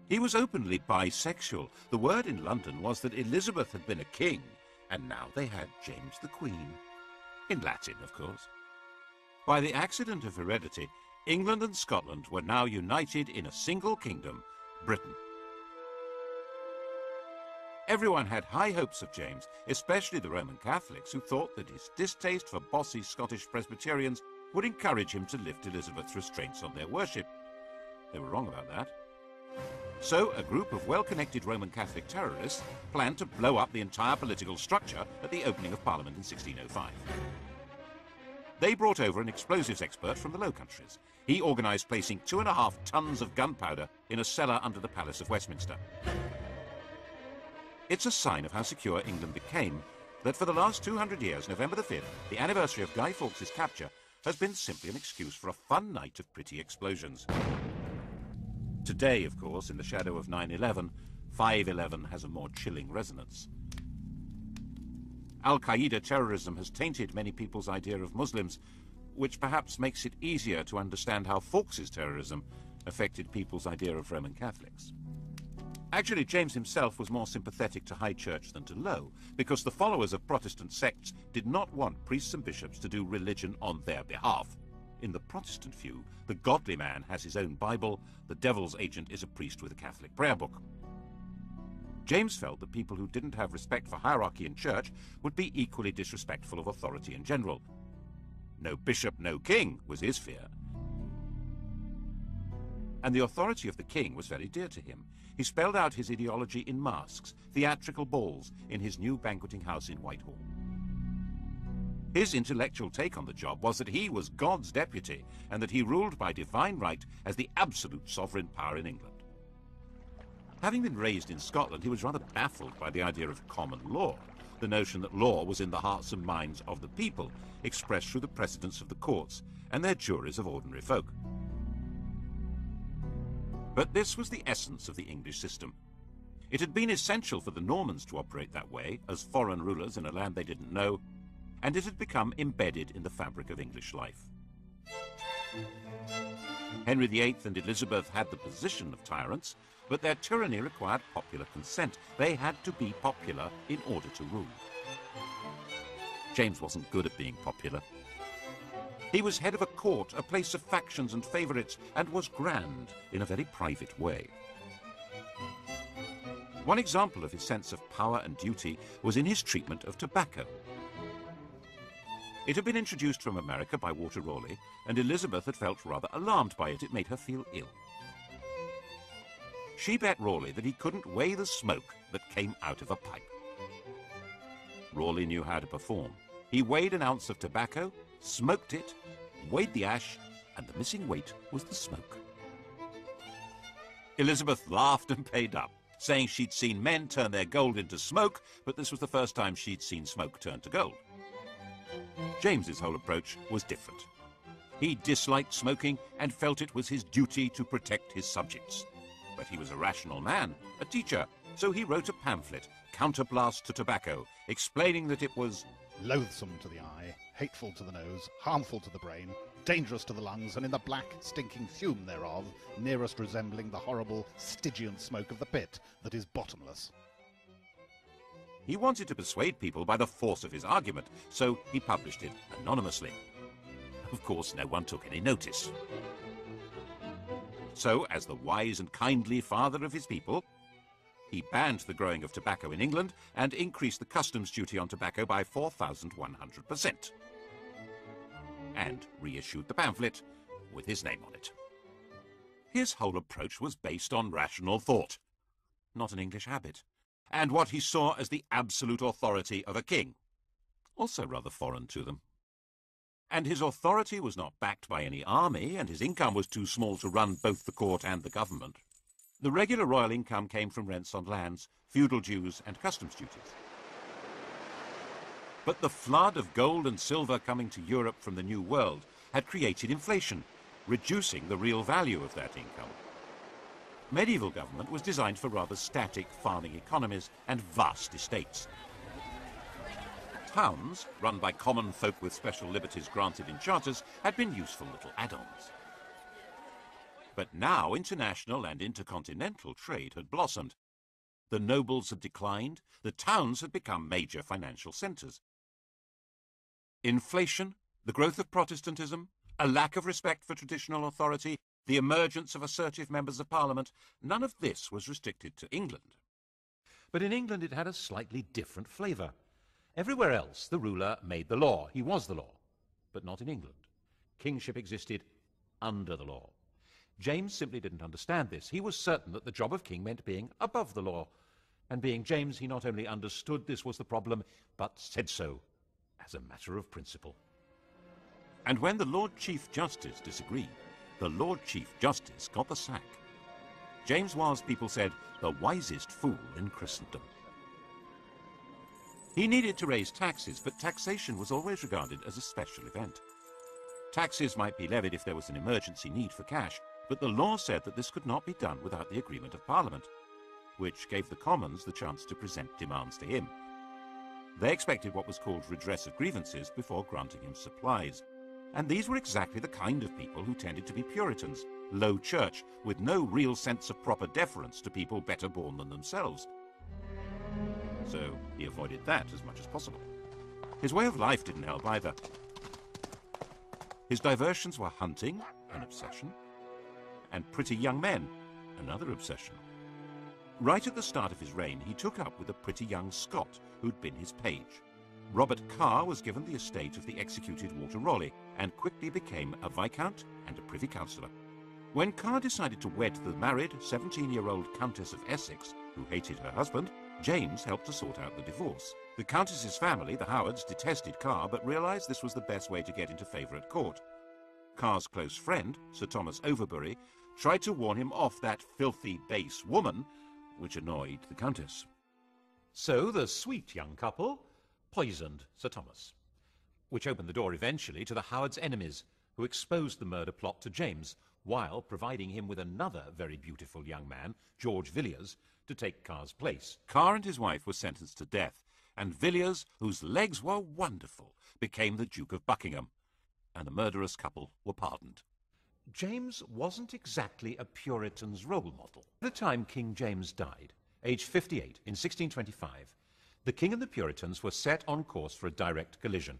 S2: He was openly bisexual. The word in London was that Elizabeth had been a king, and now they had James the Queen. In Latin, of course. By the accident of heredity, England and Scotland were now united in a single kingdom, Britain. Everyone had high hopes of James, especially the Roman Catholics, who thought that his distaste for bossy Scottish Presbyterians would encourage him to lift Elizabeth's restraints on their worship. They were wrong about that. So, a group of well-connected Roman Catholic terrorists planned to blow up the entire political structure at the opening of Parliament in 1605. They brought over an explosives expert from the Low Countries. He organised placing 2.5 tons of gunpowder in a cellar under the Palace of Westminster. It's a sign of how secure England became that for the last 200 years, November the 5th, the anniversary of Guy Fawkes' capture, has been simply an excuse for a fun night of pretty explosions. Today, of course, in the shadow of 9/11, 5/11 has a more chilling resonance. Al-Qaeda terrorism has tainted many people's idea of Muslims, which perhaps makes it easier to understand how Fawkes's terrorism affected people's idea of Roman Catholics. Actually, James himself was more sympathetic to high church than to low, because the followers of Protestant sects did not want priests and bishops to do religion on their behalf. In the Protestant view, the godly man has his own Bible, the devil's agent is a priest with a Catholic prayer book. James felt that people who didn't have respect for hierarchy in church would be equally disrespectful of authority in general. No bishop, no king was his fear. And the authority of the king was very dear to him. He spelled out his ideology in masks, theatrical balls, in his new banqueting house in Whitehall. His intellectual take on the job was that he was God's deputy, and that he ruled by divine right as the absolute sovereign power in England. Having been raised in Scotland, he was rather baffled by the idea of common law, the notion that law was in the hearts and minds of the people, expressed through the precedents of the courts and their juries of ordinary folk. But this was the essence of the English system. It had been essential for the Normans to operate that way, as foreign rulers in a land they didn't know, and it had become embedded in the fabric of English life. Henry VIII and Elizabeth had the position of tyrants, but their tyranny required popular consent. They had to be popular in order to rule. James wasn't good at being popular. He was head of a court, a place of factions and favourites, and was grand in a very private way. One example of his sense of power and duty was in his treatment of tobacco. It had been introduced from America by Walter Raleigh, and Elizabeth had felt rather alarmed by it. It made her feel ill. She bet Raleigh that he couldn't weigh the smoke that came out of a pipe. Raleigh knew how to perform. He weighed an ounce of tobacco, smoked it, weighed the ash, and the missing weight was the smoke. Elizabeth laughed and paid up, saying she'd seen men turn their gold into smoke, but this was the first time she'd seen smoke turn to gold. James's whole approach was different. He disliked smoking and felt it was his duty to protect his subjects. But he was a rational man, a teacher, so he wrote a pamphlet, Counterblast to Tobacco, explaining that it was
S6: loathsome to the eye, hateful to the nose, harmful to the brain, dangerous to the lungs, and in the black, stinking fume thereof, nearest resembling the horrible Stygian smoke of the pit that is bottomless.
S2: He wanted to persuade people by the force of his argument, so he published it anonymously. Of course, no one took any notice. So, as the wise and kindly father of his people, he banned the growing of tobacco in England and increased the customs duty on tobacco by 4,100%. And reissued the pamphlet with his name on it. His whole approach was based on rational thought, not an English habit, and what he saw as the absolute authority of a king, also rather foreign to them. And his authority was not backed by any army, and his income was too small to run both the court and the government. The regular royal income came from rents on lands, feudal dues, and customs duties. But the flood of gold and silver coming to Europe from the New World had created inflation, reducing the real value of that income. Medieval government was designed for rather static farming economies and vast estates. Towns, run by common folk with special liberties granted in charters, had been useful little add-ons. But now international and intercontinental trade had blossomed. The nobles had declined, the towns had become major financial centres. Inflation, the growth of Protestantism, a lack of respect for traditional authority, the emergence of assertive members of Parliament, none of this was restricted to England.
S1: But in England it had a slightly different flavour. Everywhere else the ruler made the law. He was the law. But not in England. Kingship existed under the law. James simply didn't understand this. He was certain that the job of king meant being above the law. And being James, he not only understood this was the problem, but said so as a matter of principle.
S2: And when the Lord Chief Justice disagreed, the Lord Chief Justice got the sack. James was, people said, the wisest fool in Christendom. He needed to raise taxes, but taxation was always regarded as a special event. Taxes might be levied if there was an emergency need for cash, but the law said that this could not be done without the agreement of Parliament, which gave the Commons the chance to present demands to him. They expected what was called redress of grievances before granting him supplies. And these were exactly the kind of people who tended to be Puritans, low church, with no real sense of proper deference to people better born than themselves. So he avoided that as much as possible. His way of life didn't help either. His diversions were hunting, an obsession, and pretty young men, another obsession. Right at the start of his reign, he took up with a pretty young Scot who'd been his page. Robert Carr was given the estate of the executed Walter Raleigh and quickly became a viscount and a privy councillor. When Carr decided to wed the married 17-year-old Countess of Essex, who hated her husband, James helped to sort out the divorce. The Countess's family, the Howards, detested Carr but realised this was the best way to get into favour at court. Carr's close friend, Sir Thomas Overbury, tried to warn him off that filthy, base woman, which annoyed the Countess.
S1: So the sweet young couple poisoned Sir Thomas, which opened the door eventually to the Howards' enemies, who exposed the murder plot to James, while providing him with another very beautiful young man, George Villiers, to take Carr's place.
S2: Carr and his wife were sentenced to death, and Villiers, whose legs were wonderful, became the Duke of Buckingham, and the murderous couple were pardoned.
S1: James wasn't exactly a Puritan's role model. At the time King James died, aged 58, in 1625, the King and the Puritans were set on course for a direct collision,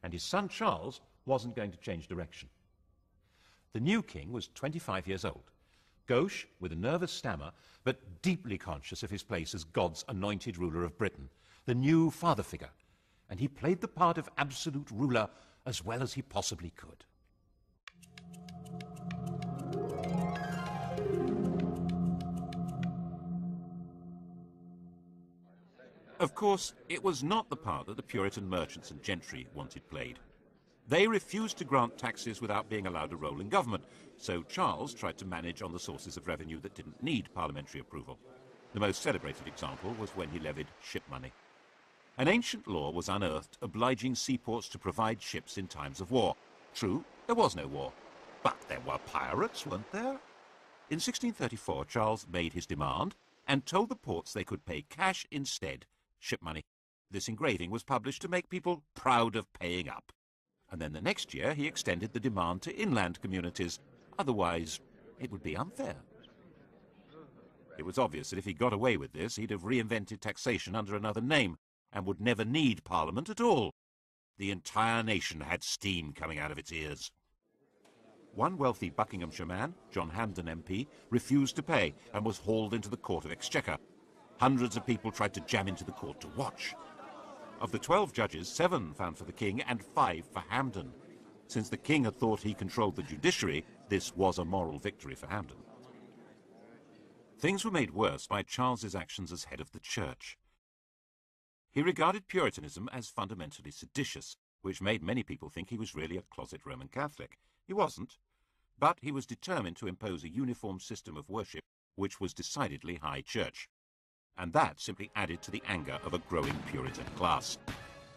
S1: and his son Charles wasn't going to change direction. The new king was 25 years old, gauche with a nervous stammer, but deeply conscious of his place as God's anointed ruler of Britain, the new father figure, and he played the part of absolute ruler as well as he possibly could.
S2: Of course, it was not the part that the Puritan merchants and gentry wanted played. They refused to grant taxes without being allowed a role in government, so Charles tried to manage on the sources of revenue that didn't need parliamentary approval. The most celebrated example was when he levied ship money. An ancient law was unearthed obliging seaports to provide ships in times of war. True, there was no war, but there were pirates, weren't there? In 1634, Charles made his demand and told the ports they could pay cash instead, ship money. This engraving was published to make people proud of paying up. And then the next year he extended the demand to inland communities. Otherwise, it would be unfair. It was obvious that if he got away with this, he'd have reinvented taxation under another name and would never need Parliament at all. The entire nation had steam coming out of its ears. One wealthy Buckinghamshire man, John Hampden MP, refused to pay and was hauled into the Court of Exchequer. Hundreds of people tried to jam into the court to watch. Of the 12 judges, 7 found for the king and 5 for Hampden. Since the king had thought he controlled the judiciary, this was a moral victory for Hampden. Things were made worse by Charles's actions as head of the church. He regarded Puritanism as fundamentally seditious, which made many people think he was really a closet Roman Catholic. He wasn't, but he was determined to impose a uniform system of worship which was decidedly high church. And that simply added to the anger of a growing Puritan class.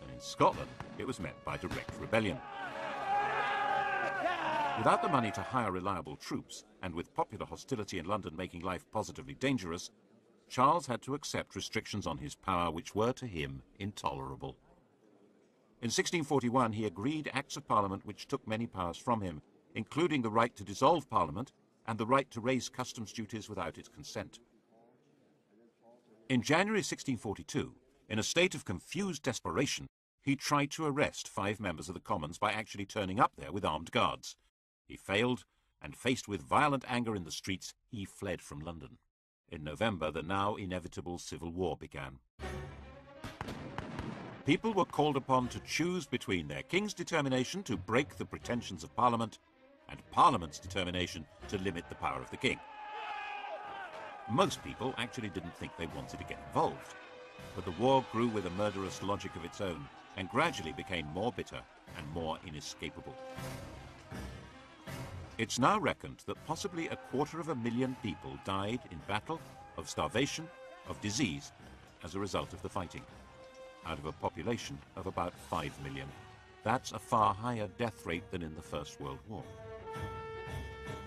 S2: And in Scotland, it was met by direct rebellion. Without the money to hire reliable troops, and with popular hostility in London making life positively dangerous, Charles had to accept restrictions on his power which were to him intolerable. In 1641, he agreed Acts of Parliament which took many powers from him, including the right to dissolve Parliament and the right to raise customs duties without its consent. In January 1642, in a state of confused desperation, he tried to arrest 5 members of the Commons by actually turning up there with armed guards. He failed, and faced with violent anger in the streets, he fled from London. In November, the now inevitable civil war began. People were called upon to choose between their king's determination to break the pretensions of Parliament and Parliament's determination to limit the power of the king. Most people actually didn't think they wanted to get involved, but the war grew with a murderous logic of its own and gradually became more bitter and more inescapable. It's now reckoned that possibly 250,000 people died in battle, of starvation, of disease, as a result of the fighting, out of a population of about 5 million. That's a far higher death rate than in the First World War.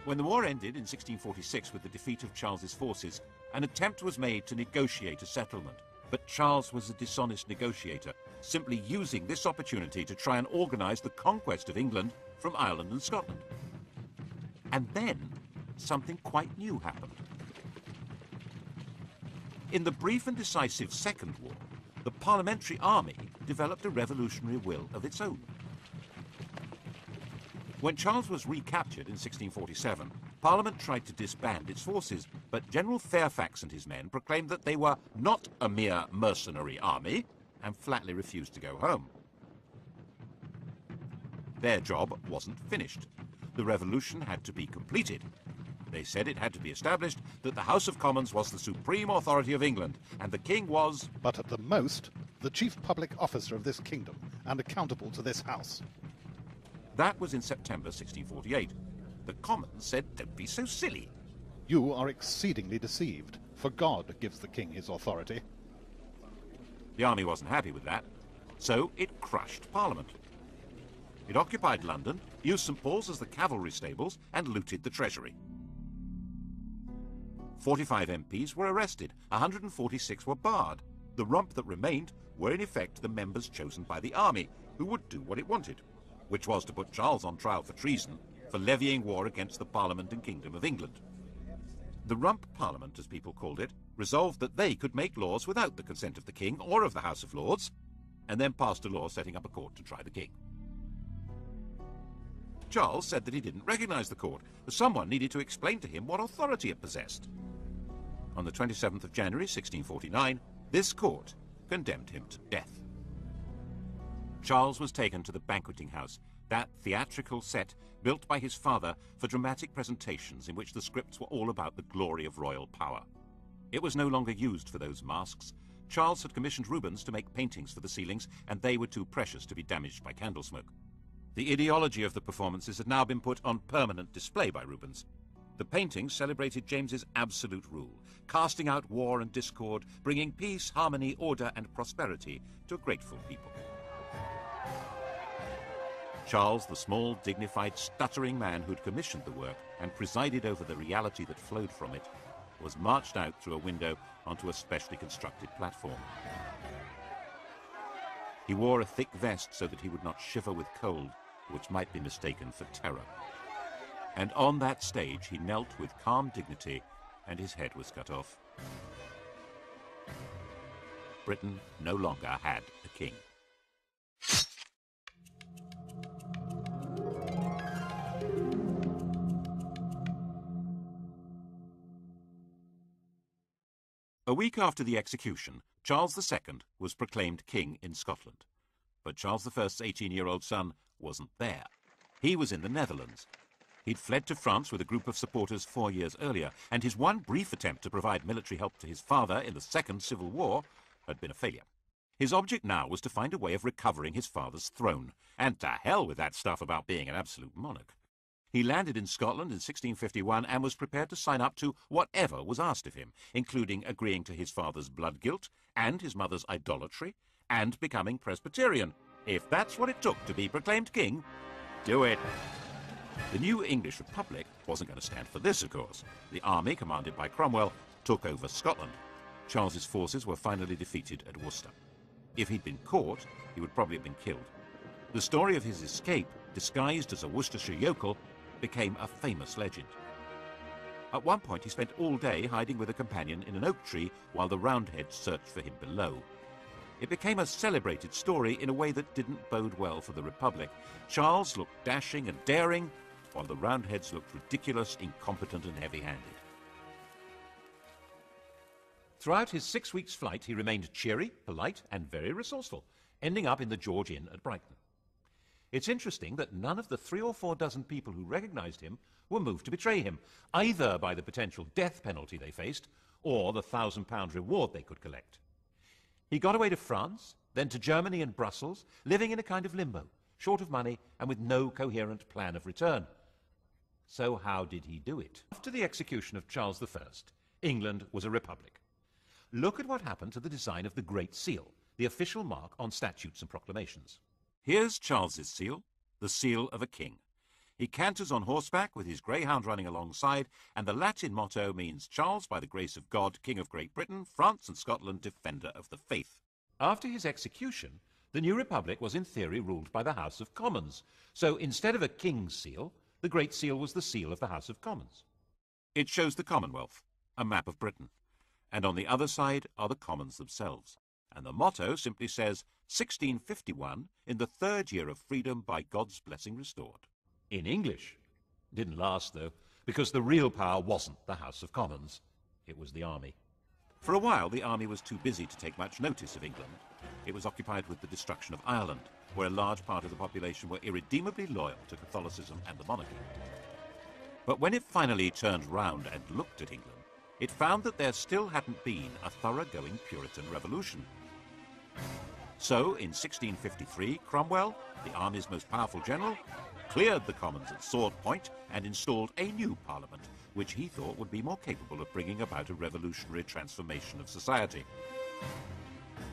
S2: When the war ended in 1646 with the defeat of Charles's forces, an attempt was made to negotiate a settlement. But Charles was a dishonest negotiator, simply using this opportunity to try and organise the conquest of England from Ireland and Scotland. And then something quite new happened. In the brief and decisive Second War, the Parliamentary Army developed a revolutionary will of its own. When Charles was recaptured in 1647, Parliament tried to disband its forces, but General Fairfax and his men proclaimed that they were not a mere mercenary army and flatly refused to go home. Their job wasn't finished. The revolution had to be completed. They said it had to be established that the House of Commons was the supreme authority of England, and the king was,
S6: but at the most, the chief public officer of this kingdom, and accountable to this house.
S2: That was in September 1648. The Commons said, "Don't be so silly."
S6: You are exceedingly deceived, for God gives the king his authority.
S2: The army wasn't happy with that, so it crushed Parliament. It occupied London, used St. Paul's as the cavalry stables, and looted the treasury. 45 MPs were arrested, 146 were barred. The rump that remained were in effect the members chosen by the army, who would do what it wanted, which was to put Charles on trial for treason, for levying war against the Parliament and Kingdom of England. The Rump Parliament, as people called it, resolved that they could make laws without the consent of the King or of the House of Lords, and then passed a law setting up a court to try the King. Charles said that he didn't recognise the court, as someone needed to explain to him what authority it possessed. On the 27th of January 1649, this court condemned him to death. Charles was taken to the banqueting house, that theatrical set built by his father for dramatic presentations in which the scripts were all about the glory of royal power. It was no longer used for those masks. Charles had commissioned Rubens to make paintings for the ceilings, and they were too precious to be damaged by candle smoke. The ideology of the performances had now been put on permanent display by Rubens. The paintings celebrated James's absolute rule, casting out war and discord, bringing peace, harmony, order, and prosperity to a grateful people. Charles, the small, dignified, stuttering man who'd commissioned the work and presided over the reality that flowed from it, was marched out through a window onto a specially constructed platform. He wore a thick vest so that he would not shiver with cold, which might be mistaken for terror. And on that stage he knelt with calm dignity, and his head was cut off. Britain no longer had a king. A week after the execution, Charles II was proclaimed king in Scotland. But Charles I's 18-year-old son wasn't there. He was in the Netherlands. He'd fled to France with a group of supporters 4 years earlier, and his one brief attempt to provide military help to his father in the Second Civil War had been a failure. His object now was to find a way of recovering his father's throne, and to hell with that stuff about being an absolute monarch. He landed in Scotland in 1651 and was prepared to sign up to whatever was asked of him, including agreeing to his father's blood guilt and his mother's idolatry, and becoming Presbyterian. If that's what it took to be proclaimed king, do it. The new English Republic wasn't going to stand for this, of course. The army, commanded by Cromwell, took over Scotland. Charles's forces were finally defeated at Worcester. If he'd been caught, he would probably have been killed. The story of his escape, disguised as a Worcestershire yokel, became a famous legend. At one point he spent all day hiding with a companion in an oak tree while the Roundheads searched for him below. It became a celebrated story in a way that didn't bode well for the Republic. Charles looked dashing and daring, while the Roundheads looked ridiculous, incompetent, and heavy-handed. Throughout his 6 weeks' flight, he remained cheery, polite, and very resourceful, ending up in the George Inn at Brighton. It's interesting that none of the 3 or 4 dozen people who recognized him were moved to betray him, either by the potential death penalty they faced or the £1,000 reward they could collect. He got away to France, then to Germany and Brussels, living in a kind of limbo, short of money and with no coherent plan of return. So how did he do it? After the execution of Charles I, England was a republic. Look at what happened to the design of the Great Seal, the official mark on statutes and proclamations. Here's Charles's seal, the seal of a king. He canters on horseback with his greyhound running alongside, and the Latin motto means Charles, by the grace of God, King of Great Britain, France and Scotland, defender of the faith.
S1: After his execution, the new republic was in theory ruled by the House of Commons. So instead of a king's seal, the Great Seal was the seal of the House of Commons.
S2: It shows the Commonwealth, a map of Britain, and on the other side are the Commons themselves. And the motto simply says, 1651, in the third year of freedom by God's blessing restored.
S1: In English. Didn't last, though, because the real power wasn't the House of Commons. It was the army.
S2: For a while, the army was too busy to take much notice of England. It was occupied with the destruction of Ireland, where a large part of the population were irredeemably loyal to Catholicism and the monarchy. But when it finally turned round and looked at England, it found that there still hadn't been a thoroughgoing Puritan revolution. So, in 1653, Cromwell, the army's most powerful general, cleared the Commons at sword point and installed a new parliament, which he thought would be more capable of bringing about a revolutionary transformation of society.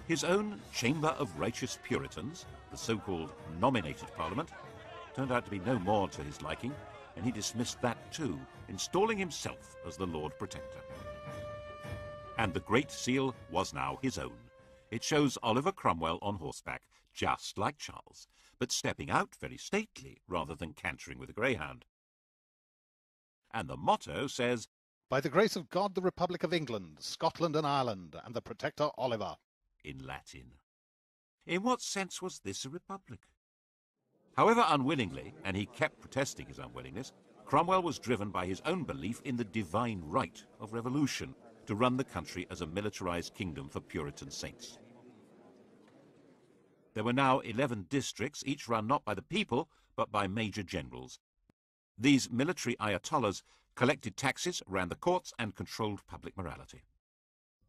S2: His own Chamber of Righteous Puritans, the so-called nominated parliament, turned out to be no more to his liking, and he dismissed that too, installing himself as the Lord Protector. And the Great Seal was now his own. It shows Oliver Cromwell on horseback, just like Charles, but stepping out very stately rather than cantering with a greyhound. And the motto says,
S6: By the grace of God, the Republic of England, Scotland and Ireland, and the Protector Oliver.
S2: In Latin. In what sense was this a republic? However unwillingly, and he kept protesting his unwillingness, Cromwell was driven by his own belief in the divine right of revolution to run the country as a militarized kingdom for Puritan saints. There were now 11 districts, each run not by the people, but by major generals. These military ayatollahs collected taxes, ran the courts, and controlled public morality.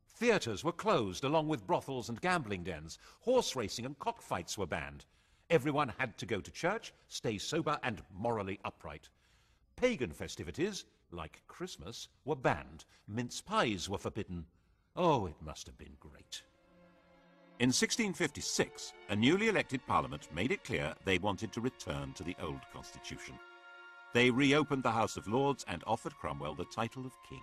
S1: Theatres were closed along with brothels and gambling dens. Horse racing and cockfights were banned. Everyone had to go to church, stay sober and morally upright. Pagan festivities, like Christmas, were banned. Mince pies were forbidden. Oh, it must have been great.
S2: In 1656, a newly elected parliament made it clear they wanted to return to the old constitution. They reopened the House of Lords and offered Cromwell the title of king.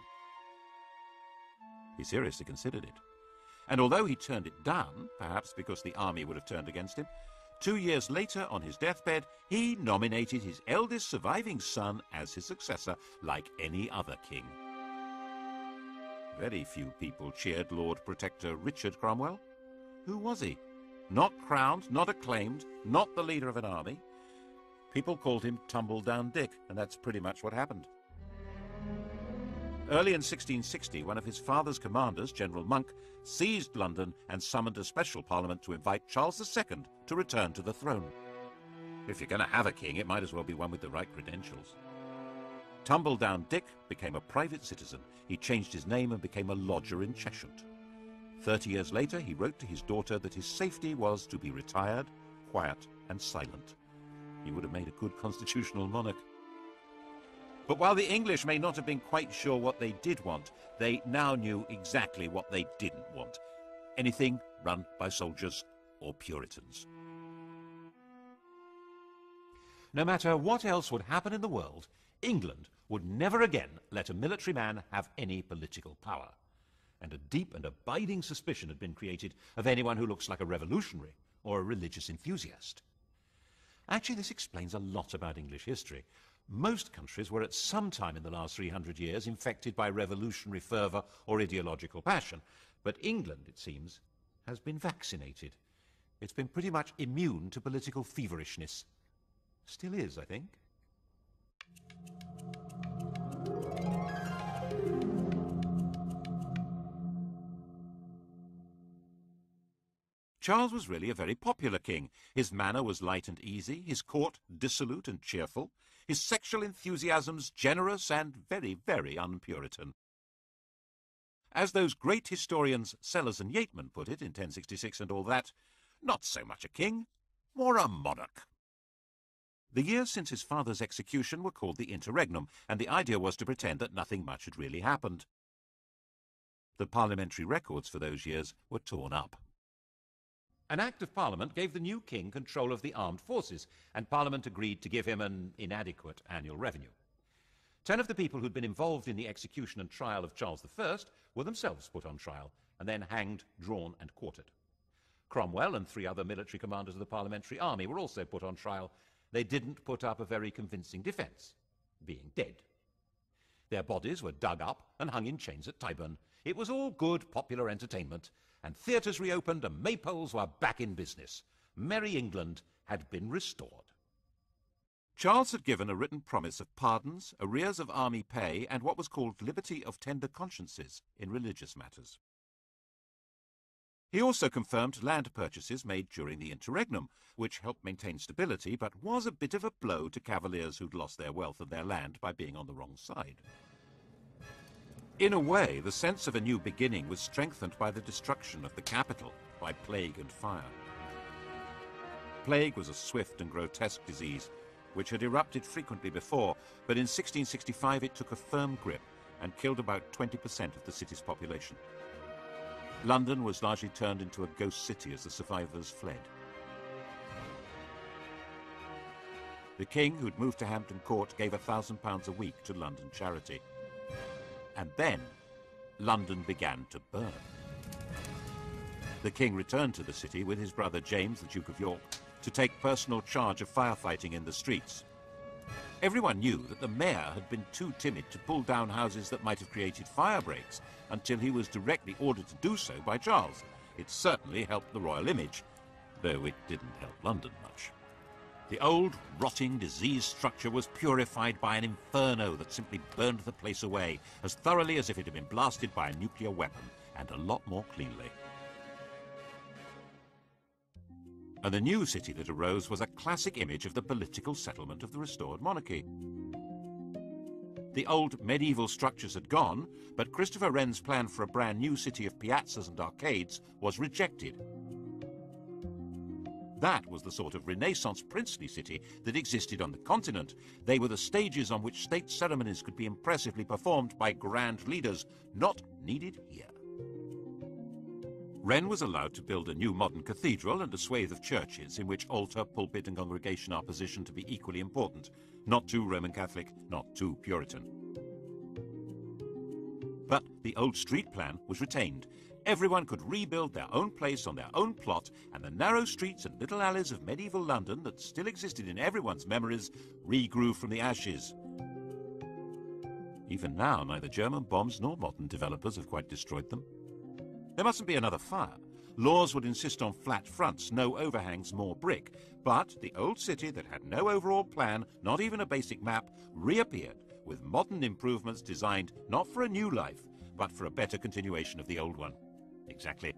S2: He seriously considered it. And although he turned it down, perhaps because the army would have turned against him, 2 years later, on his deathbed, he nominated his eldest surviving son as his successor, like any other king. Very few people cheered Lord Protector Richard Cromwell. Who was he? Not crowned, not acclaimed, not the leader of an army. People called him Tumble-Down Dick, and that's pretty much what happened. Early in 1660, one of his father's commanders, General Monk, seized London and summoned a special parliament to invite Charles II to return to the throne. If you're going to have a king, it might as well be one with the right credentials. Tumble-Down Dick became a private citizen. He changed his name and became a lodger in Cheshire. 30 years later, he wrote to his daughter that his safety was to be retired, quiet, and silent. He would have made a good constitutional monarch. But while the English may not have been quite sure what they did want, they now knew exactly what they didn't want. Anything run by soldiers or Puritans.
S1: No matter what else would happen in the world, England would never again let a military man have any political power. And a deep and abiding suspicion had been created of anyone who looks like a revolutionary or a religious enthusiast. Actually, this explains a lot about English history. Most countries were at some time in the last 300 years infected by revolutionary fervour or ideological passion. But England, it seems, has been vaccinated. It's been pretty much immune to political feverishness. Still is, I think.
S2: Charles was really a very popular king. His manner was light and easy, his court dissolute and cheerful, his sexual enthusiasms generous and very, very un-Puritan. As those great historians Sellers and Yeatman put it in 1066 and all that, not so much a king, more a monarch. The years since his father's execution were called the Interregnum, and the idea was to pretend that nothing much had really happened. The parliamentary records for those years were torn up.
S1: An Act of Parliament gave the new king control of the armed forces, and Parliament agreed to give him an inadequate annual revenue. 10 of the people who'd been involved in the execution and trial of Charles I were themselves put on trial, and then hanged, drawn, and quartered. Cromwell and 3 other military commanders of the Parliamentary Army were also put on trial. They didn't put up a very convincing defence, being dead. Their bodies were dug up and hung in chains at Tyburn. It was all good popular entertainment, and theatres reopened and maypoles were back in business. Merry England had been restored.
S2: Charles had given a written promise of pardons, arrears of army pay, and what was called liberty of tender consciences in religious matters. He also confirmed land purchases made during the interregnum, which helped maintain stability, but was a bit of a blow to cavaliers who'd lost their wealth and their land by being on the wrong side. In a way, the sense of a new beginning was strengthened by the destruction of the capital by plague and fire. Plague was a swift and grotesque disease, which had erupted frequently before, but in 1665 it took a firm grip and killed about 20% of the city's population. London was largely turned into a ghost city as the survivors fled. The king, who'd moved to Hampton Court, gave £1,000 a week to London charity. And then London began to burn. The king returned to the city with his brother James, the Duke of York, to take personal charge of firefighting in the streets. Everyone knew that the mayor had been too timid to pull down houses that might have created fire breaks until he was directly ordered to do so by Charles. It certainly helped the royal image, though it didn't help London much. The old, rotting, diseased structure was purified by an inferno that simply burned the place away, as thoroughly as if it had been blasted by a nuclear weapon, and a lot more cleanly. And the new city that arose was a classic image of the political settlement of the restored monarchy. The old medieval structures had gone, but Christopher Wren's plan for a brand new city of piazzas and arcades was rejected. That was the sort of Renaissance princely city that existed on the continent. They were the stages on which state ceremonies could be impressively performed by grand leaders, not needed here. Wren was allowed to build a new modern cathedral and a swathe of churches in which altar, pulpit and congregation are positioned to be equally important, not too Roman Catholic, not too Puritan. But the old street plan was retained. Everyone could rebuild their own place on their own plot, and the narrow streets and little alleys of medieval London that still existed in everyone's memories regrew from the ashes. Even now, neither German bombs nor modern developers have quite destroyed them. There mustn't be another fire. Laws would insist on flat fronts, no overhangs, more brick. But the old city that had no overall plan, not even a basic map, reappeared with modern improvements designed not for a new life, but for a better continuation of the old one. Exactly.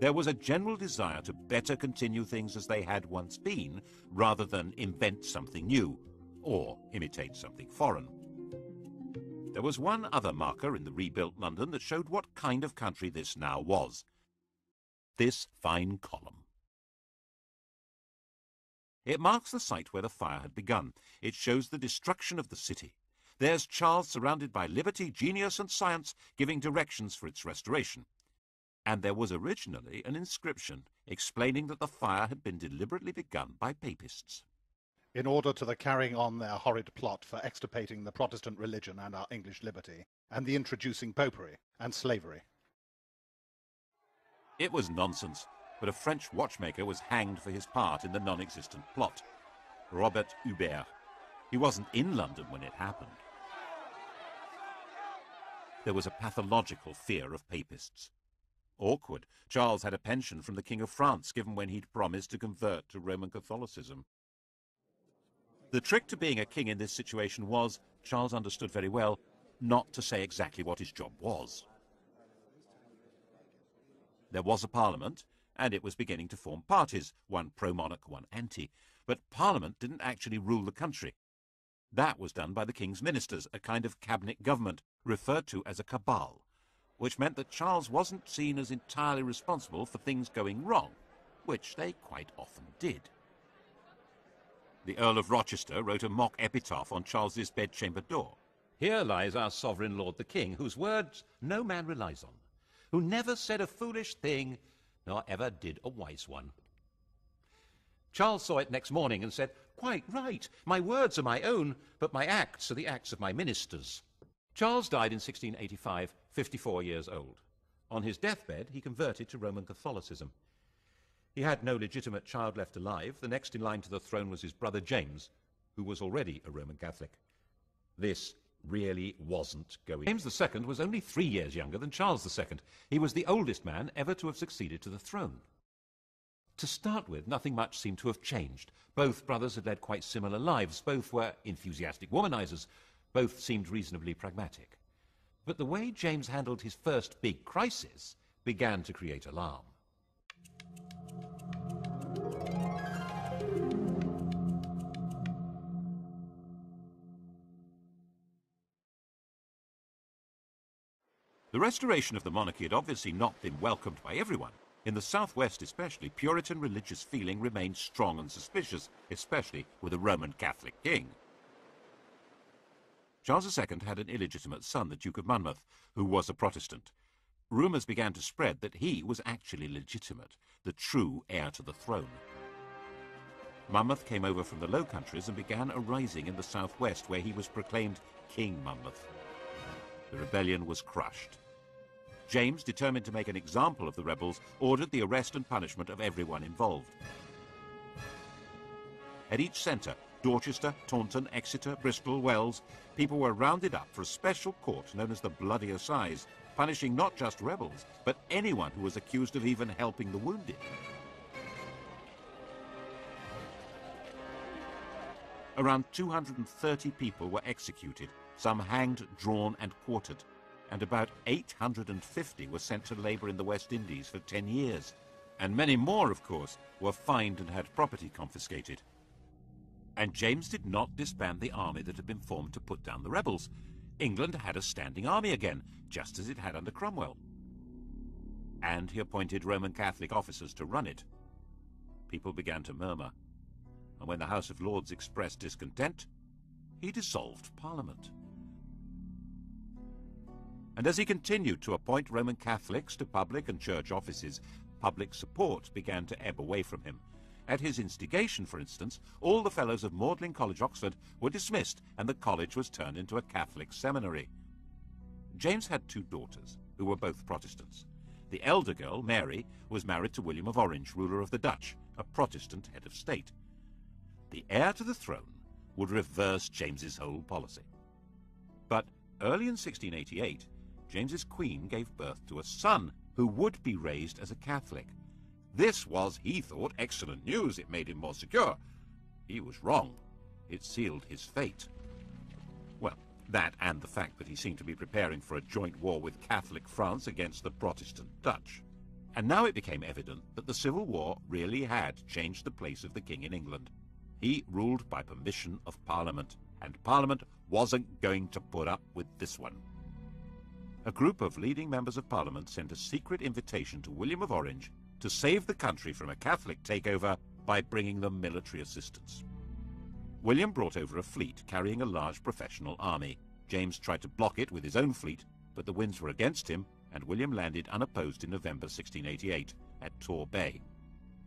S2: There was a general desire to better continue things as they had once been, rather than invent something new, or imitate something foreign. There was one other marker in the rebuilt London that showed what kind of country this now was. This fine column. It marks the site where the fire had begun. It shows the destruction of the city. There's Charles surrounded by liberty, genius and science, giving directions for its restoration. And there was originally an inscription explaining that the fire had been deliberately begun by papists.
S6: In order to the carrying on their horrid plot for extirpating the Protestant religion and our English liberty, and the introducing popery and slavery.
S2: It was nonsense, but a French watchmaker was hanged for his part in the non-existent plot. Robert Hubert. He wasn't in London when it happened. There was a pathological fear of papists. Awkward. Charles had a pension from the King of France given when he'd promised to convert to Roman Catholicism. The trick to being a king in this situation was, Charles understood very well, not to say exactly what his job was. There was a parliament, and it was beginning to form parties, one pro-monarch, one anti. But Parliament didn't actually rule the country. That was done by the king's ministers, a kind of cabinet government, referred to as a cabal, which meant that Charles wasn't seen as entirely responsible for things going wrong, which they quite often did. The Earl of Rochester wrote a mock epitaph on Charles's bedchamber door.
S1: Here lies our sovereign lord the king, whose words no man relies on, who never said a foolish thing,
S2: nor ever did a wise one. Charles saw it next morning and said, "Quite right. My words are my own, but my acts are the acts of my ministers." Charles died in 1685, 54 years old. On his deathbed, he converted to Roman Catholicism. He had no legitimate child left alive. The next in line to the throne was his brother James, who was already a Roman Catholic. This really wasn't going. James II was only 3 years younger than Charles II. He was the oldest man ever to have succeeded to the throne. To start with, nothing much seemed to have changed. Both brothers had led quite similar lives. Both were enthusiastic womanizers. Both seemed reasonably pragmatic. But the way James handled his first big crisis began to create alarm. The restoration of the monarchy had obviously not been welcomed by everyone. In the southwest especially, Puritan religious feeling remained strong and suspicious, especially with a Roman Catholic king. Charles II had an illegitimate son, the Duke of Monmouth, who was a Protestant. Rumours began to spread that he was actually legitimate, the true heir to the throne. Monmouth came over from the Low Countries and began a rising in the southwest, where he was proclaimed King Monmouth. The rebellion was crushed. James, determined to make an example of the rebels, ordered the arrest and punishment of everyone involved. At each centre, Dorchester, Taunton, Exeter, Bristol, Wells, people were rounded up for a special court known as the Bloody Assize, punishing not just rebels, but anyone who was accused of even helping the wounded. Around 230 people were executed, some hanged, drawn and quartered, and about 850 were sent to labour in the West Indies for 10 years. And many more, of course, were fined and had property confiscated. And James did not disband the army that had been formed to put down the rebels. England had a standing army again, just as it had under Cromwell. And he appointed Roman Catholic officers to run it. People began to murmur, and when the House of Lords expressed discontent, he dissolved Parliament. And as he continued to appoint Roman Catholics to public and church offices, public support began to ebb away from him. At his instigation, for instance, all the fellows of Magdalen College, Oxford, were dismissed, and the college was turned into a Catholic seminary. James had 2 daughters, who were both Protestants. The elder girl, Mary, was married to William of Orange, ruler of the Dutch, a Protestant head of state. The heir to the throne would reverse James's whole policy. But early in 1688, James's queen gave birth to a son who would be raised as a Catholic. This was, he thought, excellent news. It made him more secure. He was wrong. It sealed his fate. Well, that and the fact that he seemed to be preparing for a joint war with Catholic France against the Protestant Dutch. And now it became evident that the Civil War really had changed the place of the king in England. He ruled by permission of Parliament, and Parliament wasn't going to put up with this one. A group of leading members of Parliament sent a secret invitation to William of Orange to save the country from a Catholic takeover by bringing them military assistance. William brought over a fleet carrying a large professional army. James tried to block it with his own fleet, but the winds were against him, and William landed unopposed in November 1688 at Tor Bay.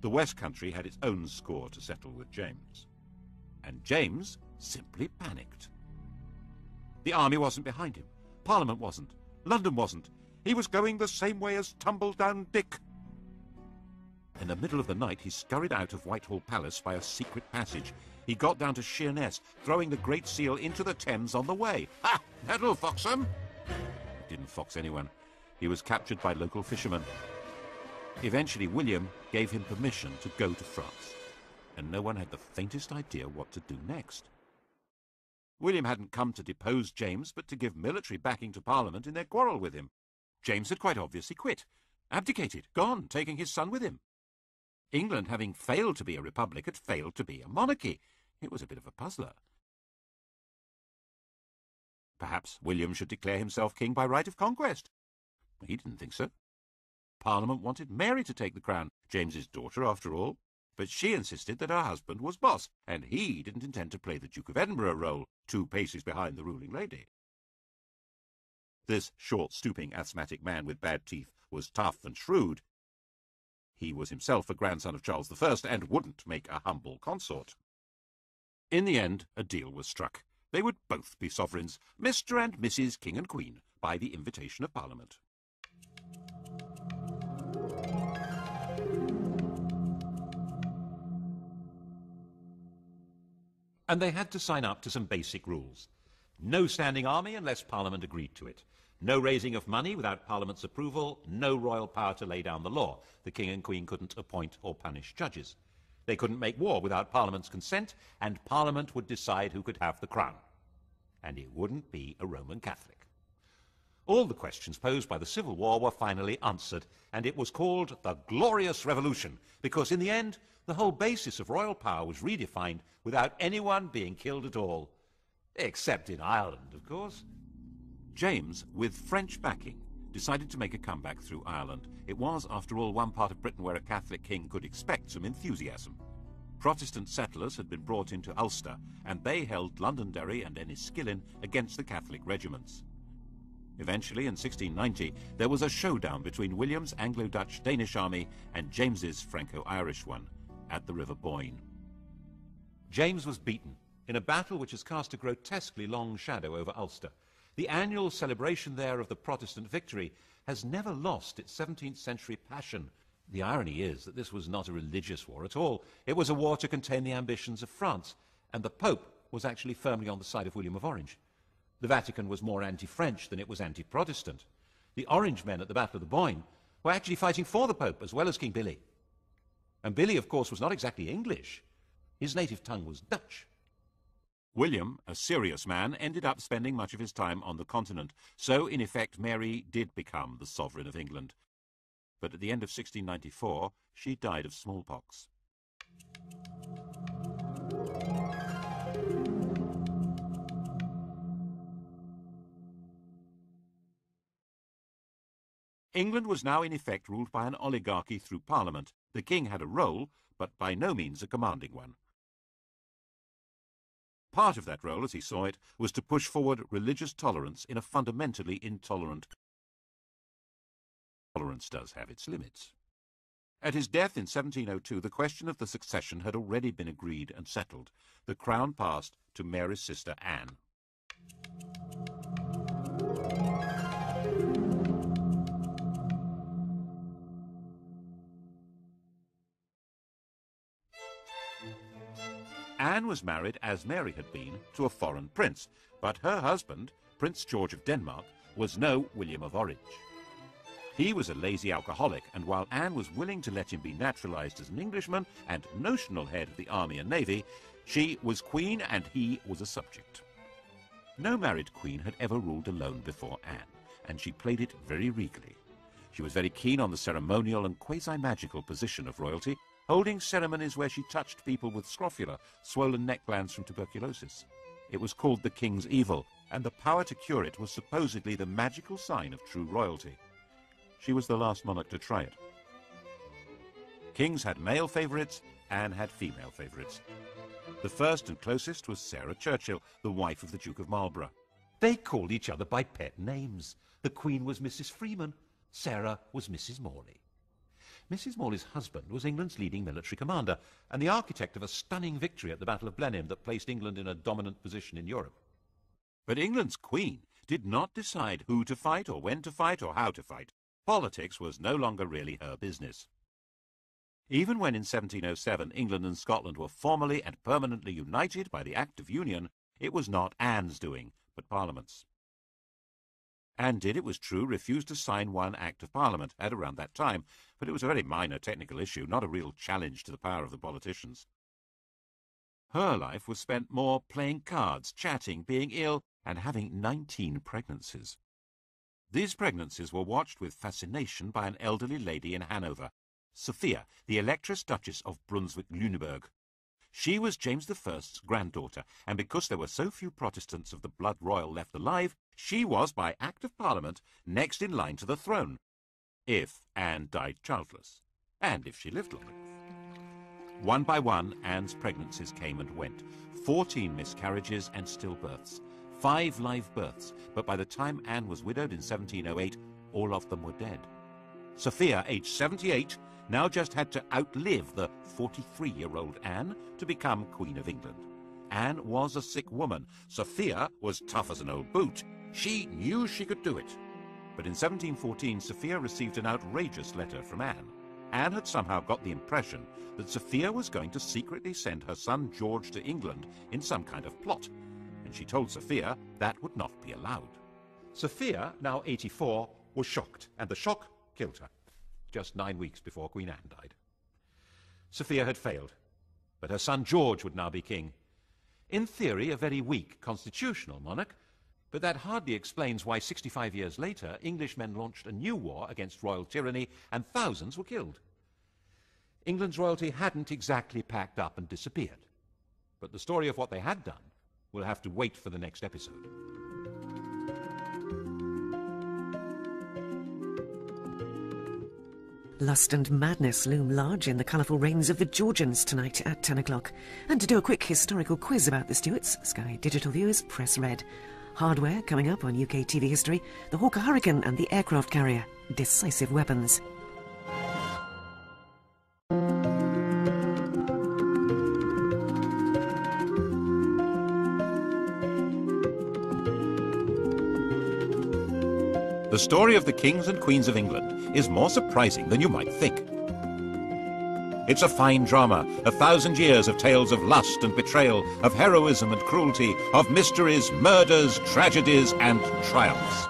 S2: The West Country had its own score to settle with James. And James simply panicked. The army wasn't behind him. Parliament wasn't. London wasn't. He was going the same way as Tumbledown Dick. In the middle of the night, he scurried out of Whitehall Palace by a secret passage. He got down to Sheerness, throwing the Great Seal into the Thames on the way. Ha! That'll fox him! It didn't fox anyone. He was captured by local fishermen. Eventually, William gave him permission to go to France, and no one had the faintest idea what to do next. William hadn't come to depose James, but to give military backing to Parliament in their quarrel with him. James had quite obviously quit, abdicated, gone, taking his son with him. England, having failed to be a republic, had failed to be a monarchy. It was a bit of a puzzler. Perhaps William should declare himself king by right of conquest. He didn't think so. Parliament wanted Mary to take the crown, James's daughter after all, but she insisted that her husband was boss, and he didn't intend to play the Duke of Edinburgh role, 2 paces behind the ruling lady. This short, stooping, asthmatic man with bad teeth was tough and shrewd. He was himself a grandson of Charles I and wouldn't make a humble consort. In the end, a deal was struck. They would both be sovereigns, Mr. and Mrs. King and Queen, by the invitation of Parliament. And they had to sign up to some basic rules. No standing army unless Parliament agreed to it. No raising of money without Parliament's approval. No royal power to lay down the law. The King and Queen couldn't appoint or punish judges. They couldn't make war without Parliament's consent, and Parliament would decide who could have the crown. And it wouldn't be a Roman Catholic. All the questions posed by the Civil War were finally answered, and it was called the Glorious Revolution, because in the end, the whole basis of royal power was redefined without anyone being killed at all. Except in Ireland, of course. James, with French backing, decided to make a comeback through Ireland. It was, after all, one part of Britain where a Catholic king could expect some enthusiasm. Protestant settlers had been brought into Ulster, and they held Londonderry and Enniskillen against the Catholic regiments. Eventually, in 1690, there was a showdown between William's Anglo-Dutch-Danish army and James's Franco-Irish one at the River Boyne. James was beaten in a battle which has cast a grotesquely long shadow over Ulster. The annual celebration there of the Protestant victory has never lost its 17th century passion. The irony is that this was not a religious war at all. It was a war to contain the ambitions of France, and the Pope was actually firmly on the side of William of Orange. The Vatican was more anti-French than it was anti-Protestant. The Orange men at the Battle of the Boyne were actually fighting for the Pope as well as King Billy. And Billy, of course, was not exactly English. His native tongue was Dutch. William, a serious man, ended up spending much of his time on the continent, so in effect Mary did become the sovereign of England. But at the end of 1694, she died of smallpox. England was now in effect ruled by an oligarchy through Parliament. The king had a role, but by no means a commanding one. Part of that role, as he saw it, was to push forward religious tolerance in a fundamentally intolerant country. Tolerance does have its limits. At his death in 1702, the question of the succession had already been agreed and settled. The crown passed to Mary's sister Anne. Anne was married, as Mary had been, to a foreign prince, but her husband, Prince George of Denmark, was no William of Orange. He was a lazy alcoholic, and while Anne was willing to let him be naturalized as an Englishman and notional head of the army and navy, she was queen and he was a subject. No married queen had ever ruled alone before Anne, and she played it very regally. She was very keen on the ceremonial and quasi-magical position of royalty, holding ceremonies where she touched people with scrofula, swollen neck glands from tuberculosis. It was called the King's Evil, and the power to cure it was supposedly the magical sign of true royalty. She was the last monarch to try it. Kings had male favourites, Anne had female favourites. The first and closest was Sarah Churchill, the wife of the Duke of Marlborough. They called each other by pet names. The Queen was Mrs. Freeman, Sarah was Mrs. Morley. Mrs. Morley's husband was England's leading military commander and the architect of a stunning victory at the Battle of Blenheim that placed England in a dominant position in Europe. But England's Queen did not decide who to fight or when to fight or how to fight. Politics was no longer really her business. Even when in 1707 England and Scotland were formally and permanently united by the Act of Union, it was not Anne's doing, but Parliament's. Anne did, it was true, refuse to sign one Act of Parliament at around that time, but it was a very minor technical issue, not a real challenge to the power of the politicians. Her life was spent more playing cards, chatting, being ill, and having 19 pregnancies. These pregnancies were watched with fascination by an elderly lady in Hanover, Sophia, the Electress Duchess of Brunswick-Lüneburg. She was James I's granddaughter, and because there were so few Protestants of the blood royal left alive, she was, by Act of Parliament, next in line to the throne, if Anne died childless, and if she lived long enough. One by one, Anne's pregnancies came and went, 14 miscarriages and stillbirths, 5 live births, but by the time Anne was widowed in 1708, all of them were dead. Sophia, aged 78, now just had to outlive the 43-year-old Anne to become Queen of England. Anne was a sick woman. Sophia was tough as an old boot. She knew she could do it. But in 1714, Sophia received an outrageous letter from Anne. Anne had somehow got the impression that Sophia was going to secretly send her son George to England in some kind of plot, and she told Sophia that would not be allowed. Sophia, now 84, was shocked, and the shock killed her, just 9 weeks before Queen Anne died. Sophia had failed, but her son George would now be king. In theory, a very weak constitutional monarch, but that hardly explains why 65 years later Englishmen launched a new war against royal tyranny and thousands were killed. England's royalty hadn't exactly packed up and disappeared, but the story of what they had done will have to wait for the next episode.
S4: Lust and madness loom large in the colourful reigns of the Georgians tonight at 10 o'clock. And to do a quick historical quiz about the Stuarts, Sky Digital viewers press red. Hardware coming up on UK TV history, the Hawker Hurricane and the aircraft carrier, decisive weapons.
S2: The story of the kings and queens of England is more surprising than you might think. It's a fine drama, 1,000 years of tales of lust and betrayal, of heroism and cruelty, of mysteries, murders, tragedies and triumphs.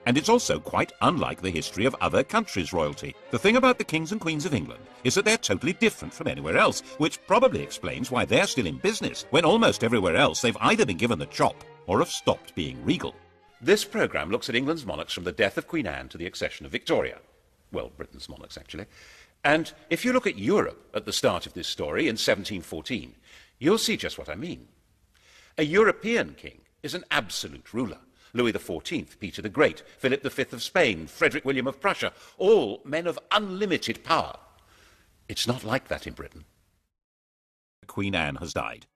S2: And it's also quite unlike the history of other countries' royalty. The thing about the kings and queens of England is that they're totally different from anywhere else, which probably explains why they're still in business, when almost everywhere else they've either been given the chop or have stopped being regal. This programme looks at England's monarchs from the death of Queen Anne to the accession of Victoria. Well, Britain's monarchs, actually. And if you look at Europe at the start of this story in 1714, you'll see just what I mean. A European king is an absolute ruler. Louis XIV, Peter the Great, Philip V of Spain, Frederick William of Prussia, all men of unlimited power. It's not like that in Britain. Queen Anne has died.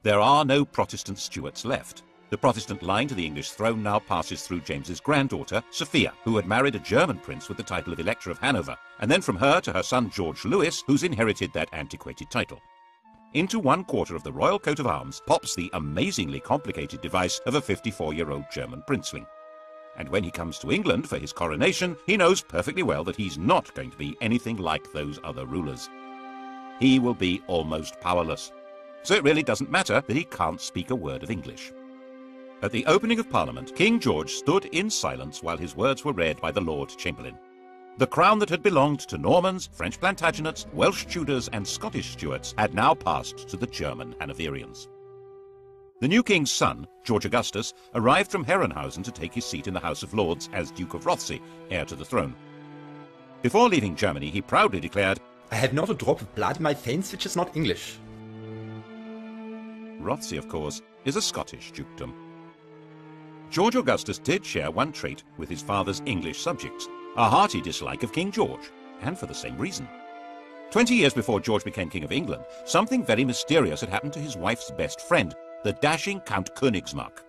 S2: There are no Protestant Stuarts left. The Protestant line to the English throne now passes through James's granddaughter, Sophia, who had married a German prince with the title of Elector of Hanover, and then from her to her son George Louis, who's inherited that antiquated title. Into one quarter of the royal coat of arms pops the amazingly complicated device of a 54-year-old German princeling. And when he comes to England for his coronation, he knows perfectly well that he's not going to be anything like those other rulers. He will be almost powerless. So it really doesn't matter that he can't speak a word of English. At the opening of Parliament, King George stood in silence while his words were read by the Lord Chamberlain. The crown that had belonged to Normans, French Plantagenets, Welsh Tudors and Scottish Stuarts had now passed to the German Hanoverians. The new king's son, George Augustus, arrived from Herrenhausen to take his seat in the House of Lords as Duke of Rothesay, heir to the throne. Before leaving Germany, he proudly declared,
S7: "I have not a drop of blood in my veins which is not English."
S2: Rothesay, of course, is a Scottish dukedom. George Augustus did share one trait with his father's English subjects, a hearty dislike of King George, and for the same reason. 20 years before George became King of England, something very mysterious had happened to his wife's best friend, the dashing Count Königsmarck.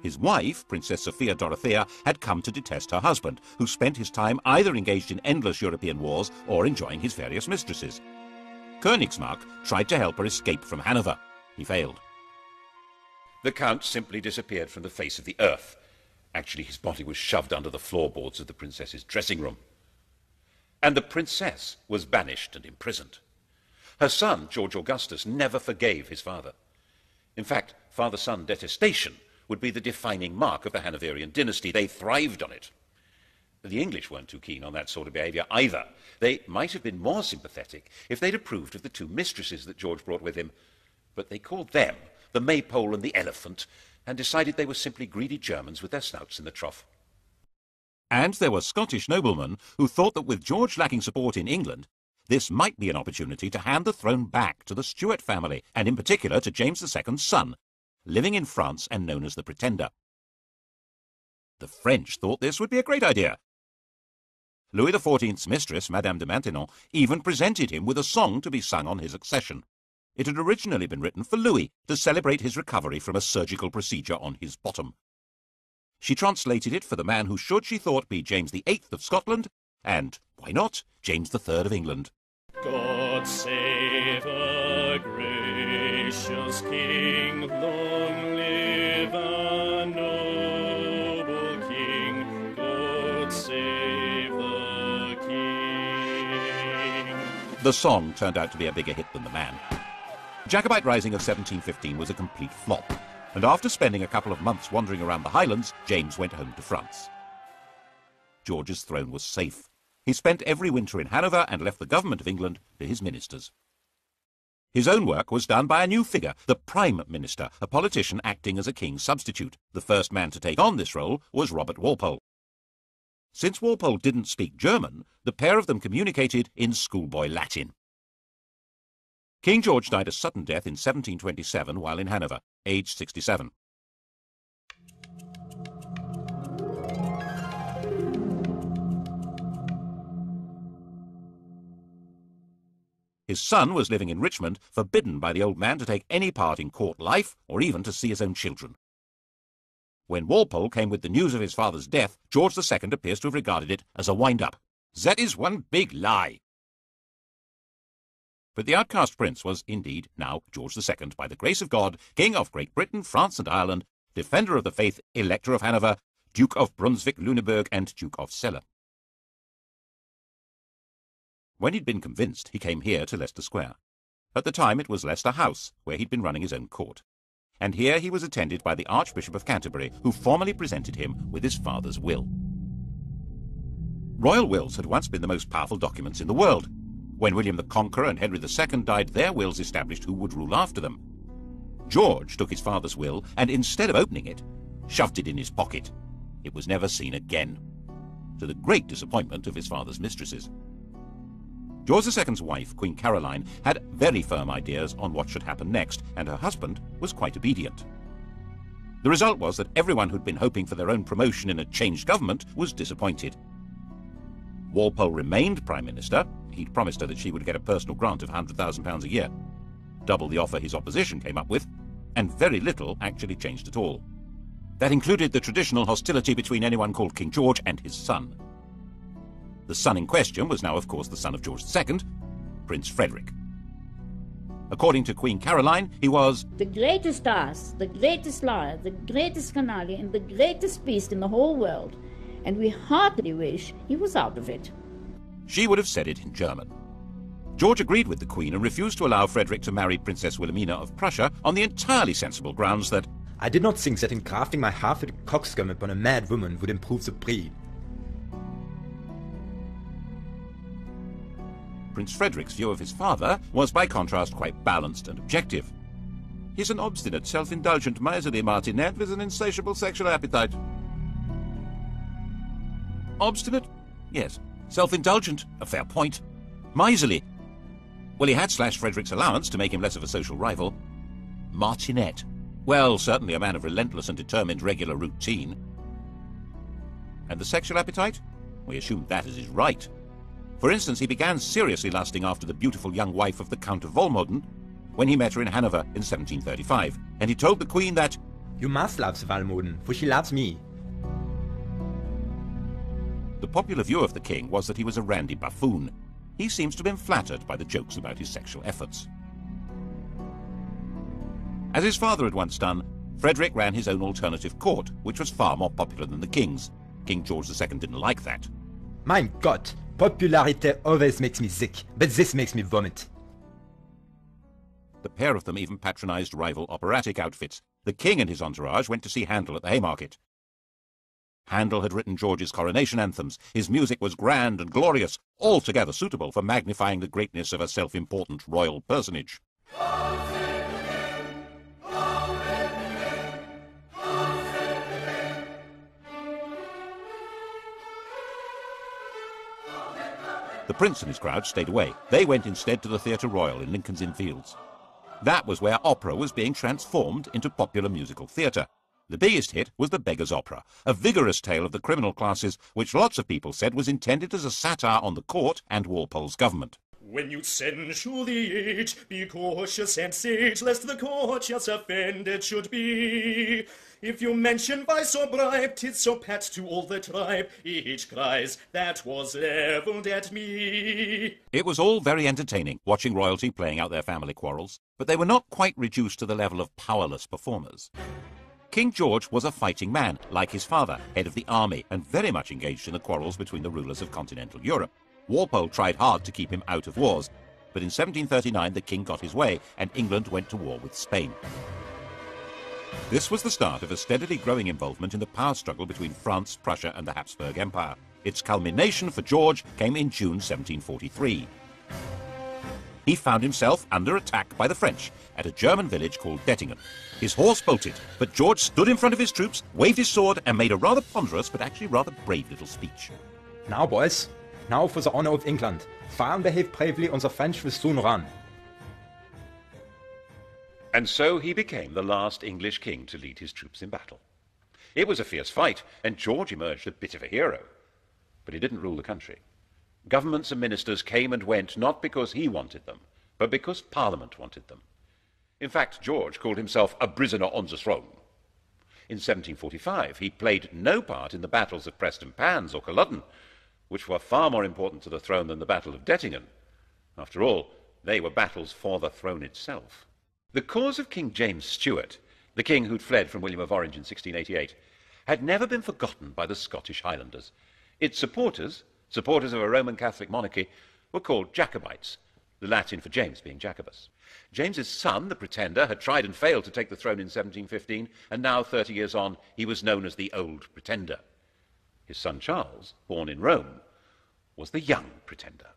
S2: His wife, Princess Sophia Dorothea, had come to detest her husband, who spent his time either engaged in endless European wars or enjoying his various mistresses. Königsmarck tried to help her escape from Hanover. He failed. The Count simply disappeared from the face of the earth. Actually, his body was shoved under the floorboards of the princess's dressing room. And the princess was banished and imprisoned. Her son, George Augustus, never forgave his father. In fact, father-son detestation would be the defining mark of the Hanoverian dynasty. They thrived on it. The English weren't too keen on that sort of behaviour either. They might have been more sympathetic if they'd approved of the two mistresses that George brought with him, but they called them the Maypole and the Elephant, and decided they were simply greedy Germans with their snouts in the trough. And there were Scottish noblemen who thought that with George lacking support in England, this might be an opportunity to hand the throne back to the Stuart family, and in particular to James II's son, living in France and known as the Pretender. The French thought this would be a great idea. Louis XIV's mistress, Madame de Maintenon, even presented him with a song to be sung on his accession. It had originally been written for Louis to celebrate his recovery from a surgical procedure on his bottom. She translated it for the man who should, she thought, be James VIII of Scotland, and, why not, James III of England.
S8: God save a gracious King, long live a noble King, God save the King.
S2: The song turned out to be a bigger hit than the man. The Jacobite Rising of 1715 was a complete flop, and after spending a couple of months wandering around the Highlands, James went home to France. George's throne was safe. He spent every winter in Hanover and left the government of England to his ministers. His own work was done by a new figure, the Prime Minister, a politician acting as a king's substitute. The first man to take on this role was Robert Walpole. Since Walpole didn't speak German, the pair of them communicated in schoolboy Latin. King George died a sudden death in 1727 while in Hanover, aged 67. His son was living in Richmond, forbidden by the old man to take any part in court life or even to see his own children. When Walpole came with the news of his father's death, George II appears to have regarded it as a wind-up. That is one big lie. But the outcast prince was indeed now George II, by the grace of God, King of Great Britain, France and Ireland, Defender of the Faith, Elector of Hanover, Duke of Brunswick-Lüneburg and Duke of Celle. When he'd been convinced, he came here to Leicester Square. At the time it was Leicester House, where he'd been running his own court. And here he was attended by the Archbishop of Canterbury, who formally presented him with his father's will. Royal wills had once been the most powerful documents in the world. When William the Conqueror and Henry II died, their wills established who would rule after them. George took his father's will and, instead of opening it, shoved it in his pocket. It was never seen again, to the great disappointment of his father's mistresses. George II's wife, Queen Caroline, had very firm ideas on what should happen next, and her husband was quite obedient. The result was that everyone who'd been hoping for their own promotion in a changed government was disappointed. Walpole remained Prime Minister. He'd promised her that she would get a personal grant of £100,000 a year, double the offer his opposition came up with, and very little actually changed at all. That included the traditional hostility between anyone called King George and his son. The son in question was now, of course, the son of George II, Prince Frederick. According to Queen Caroline, he was
S9: the greatest ass, the greatest liar, the greatest canaille, and the greatest beast in the whole world, and we heartily wish he was out of it.
S2: She would have said it in German. George agreed with the Queen and refused to allow Frederick to marry Princess Wilhelmina of Prussia on the entirely sensible grounds that
S7: I did not think that engrafting my half-witted coxcomb upon a mad woman would improve the breed.
S2: Prince Frederick's view of his father was, by contrast, quite balanced and objective. He's an obstinate, self-indulgent, miserly martinet with an insatiable sexual appetite. Obstinate? Yes. Self-indulgent? A fair point. Miserly? Well, he had slashed Frederick's allowance to make him less of a social rival. Martinet? Well, certainly a man of relentless and determined regular routine. And the sexual appetite? We assumed that as his right. For instance, he began seriously lusting after the beautiful young wife of the Count of Walmoden when he met her in Hanover in 1735, and he told the Queen that
S7: You must love the Walmoden, for she loves me.
S2: The popular view of the king was that he was a randy buffoon. He seems to have been flattered by the jokes about his sexual efforts. As his father had once done, Frederick ran his own alternative court, which was far more popular than the king's. King George II didn't like that.
S7: Mein Gott, popularity always makes me sick, but this makes me vomit.
S2: The pair of them even patronized rival operatic outfits. The king and his entourage went to see Handel at the Haymarket. Handel had written George's coronation anthems. His music was grand and glorious, altogether suitable for magnifying the greatness of a self-important royal personage. The prince and his crowd stayed away. They went instead to the Theatre Royal in Lincoln's Inn Fields. That was where opera was being transformed into popular musical theatre. The biggest hit was The Beggar's Opera, a vigorous tale of the criminal classes, which lots of people said was intended as a satire on the court and Walpole's government.
S8: When you censure the age, be cautious and sage, lest the courtiers offended should be. If you mention vice or bribe, 'tis so pat to all the tribe, each cries, that was levelled at me.
S2: It was all very entertaining, watching royalty playing out their family quarrels, but they were not quite reduced to the level of powerless performers. King George was a fighting man, like his father, head of the army, and very much engaged in the quarrels between the rulers of continental Europe. Walpole tried hard to keep him out of wars, but in 1739 the king got his way, and England went to war with Spain. This was the start of a steadily growing involvement in the power struggle between France, Prussia, and the Habsburg Empire. Its culmination for George came in June 1743. He found himself under attack by the French at a German village called Dettingen. His horse bolted, but George stood in front of his troops, waved his sword, and made a rather ponderous but actually rather brave little speech.
S7: Now, boys, now for the honor of England. Fire and behave bravely, and the French will soon run.
S2: And so he became the last English king to lead his troops in battle. It was a fierce fight, and George emerged a bit of a hero. But he didn't rule the country. Governments and ministers came and went not because he wanted them, but because Parliament wanted them. In fact, George called himself a prisoner on the throne. In 1745, he played no part in the battles of Prestonpans or Culloden, which were far more important to the throne than the Battle of Dettingen. After all, they were battles for the throne itself. The cause of King James Stuart, the king who'd fled from William of Orange in 1688, had never been forgotten by the Scottish Highlanders. Its supporters of a Roman Catholic monarchy, were called Jacobites, the Latin for James being Jacobus. James's son, the Pretender, had tried and failed to take the throne in 1715, and now, 30 years on, he was known as the Old Pretender. His son Charles, born in Rome, was the Young Pretender.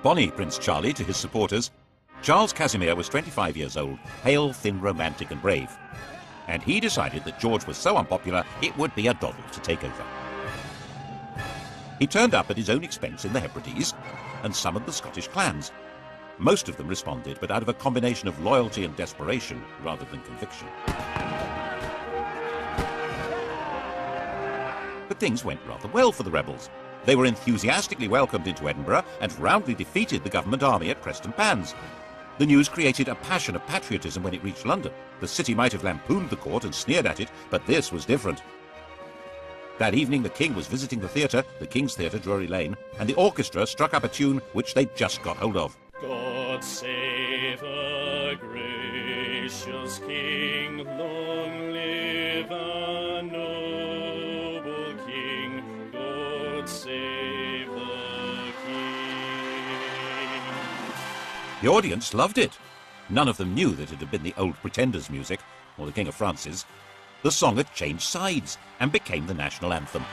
S2: Bonnie Prince Charlie to his supporters, Charles Casimir was 25 years old, pale, thin, romantic and brave. And he decided that George was so unpopular it would be a doddle to take over. He turned up at his own expense in the Hebrides and summoned the Scottish clans. Most of them responded, but out of a combination of loyalty and desperation rather than conviction. But things went rather well for the rebels. They were enthusiastically welcomed into Edinburgh and roundly defeated the government army at Prestonpans. The news created a passion of patriotism when it reached London. The city might have lampooned the court and sneered at it, but this was different. That evening the king was visiting the theatre, the King's Theatre, Drury Lane, and the orchestra struck up a tune which they'd just got hold of.
S8: God save a gracious king, long live a noble king, God save the king.
S2: The audience loved it. None of them knew that it had been the Old Pretender's music, or the King of France's. The song had changed sides and became the national anthem.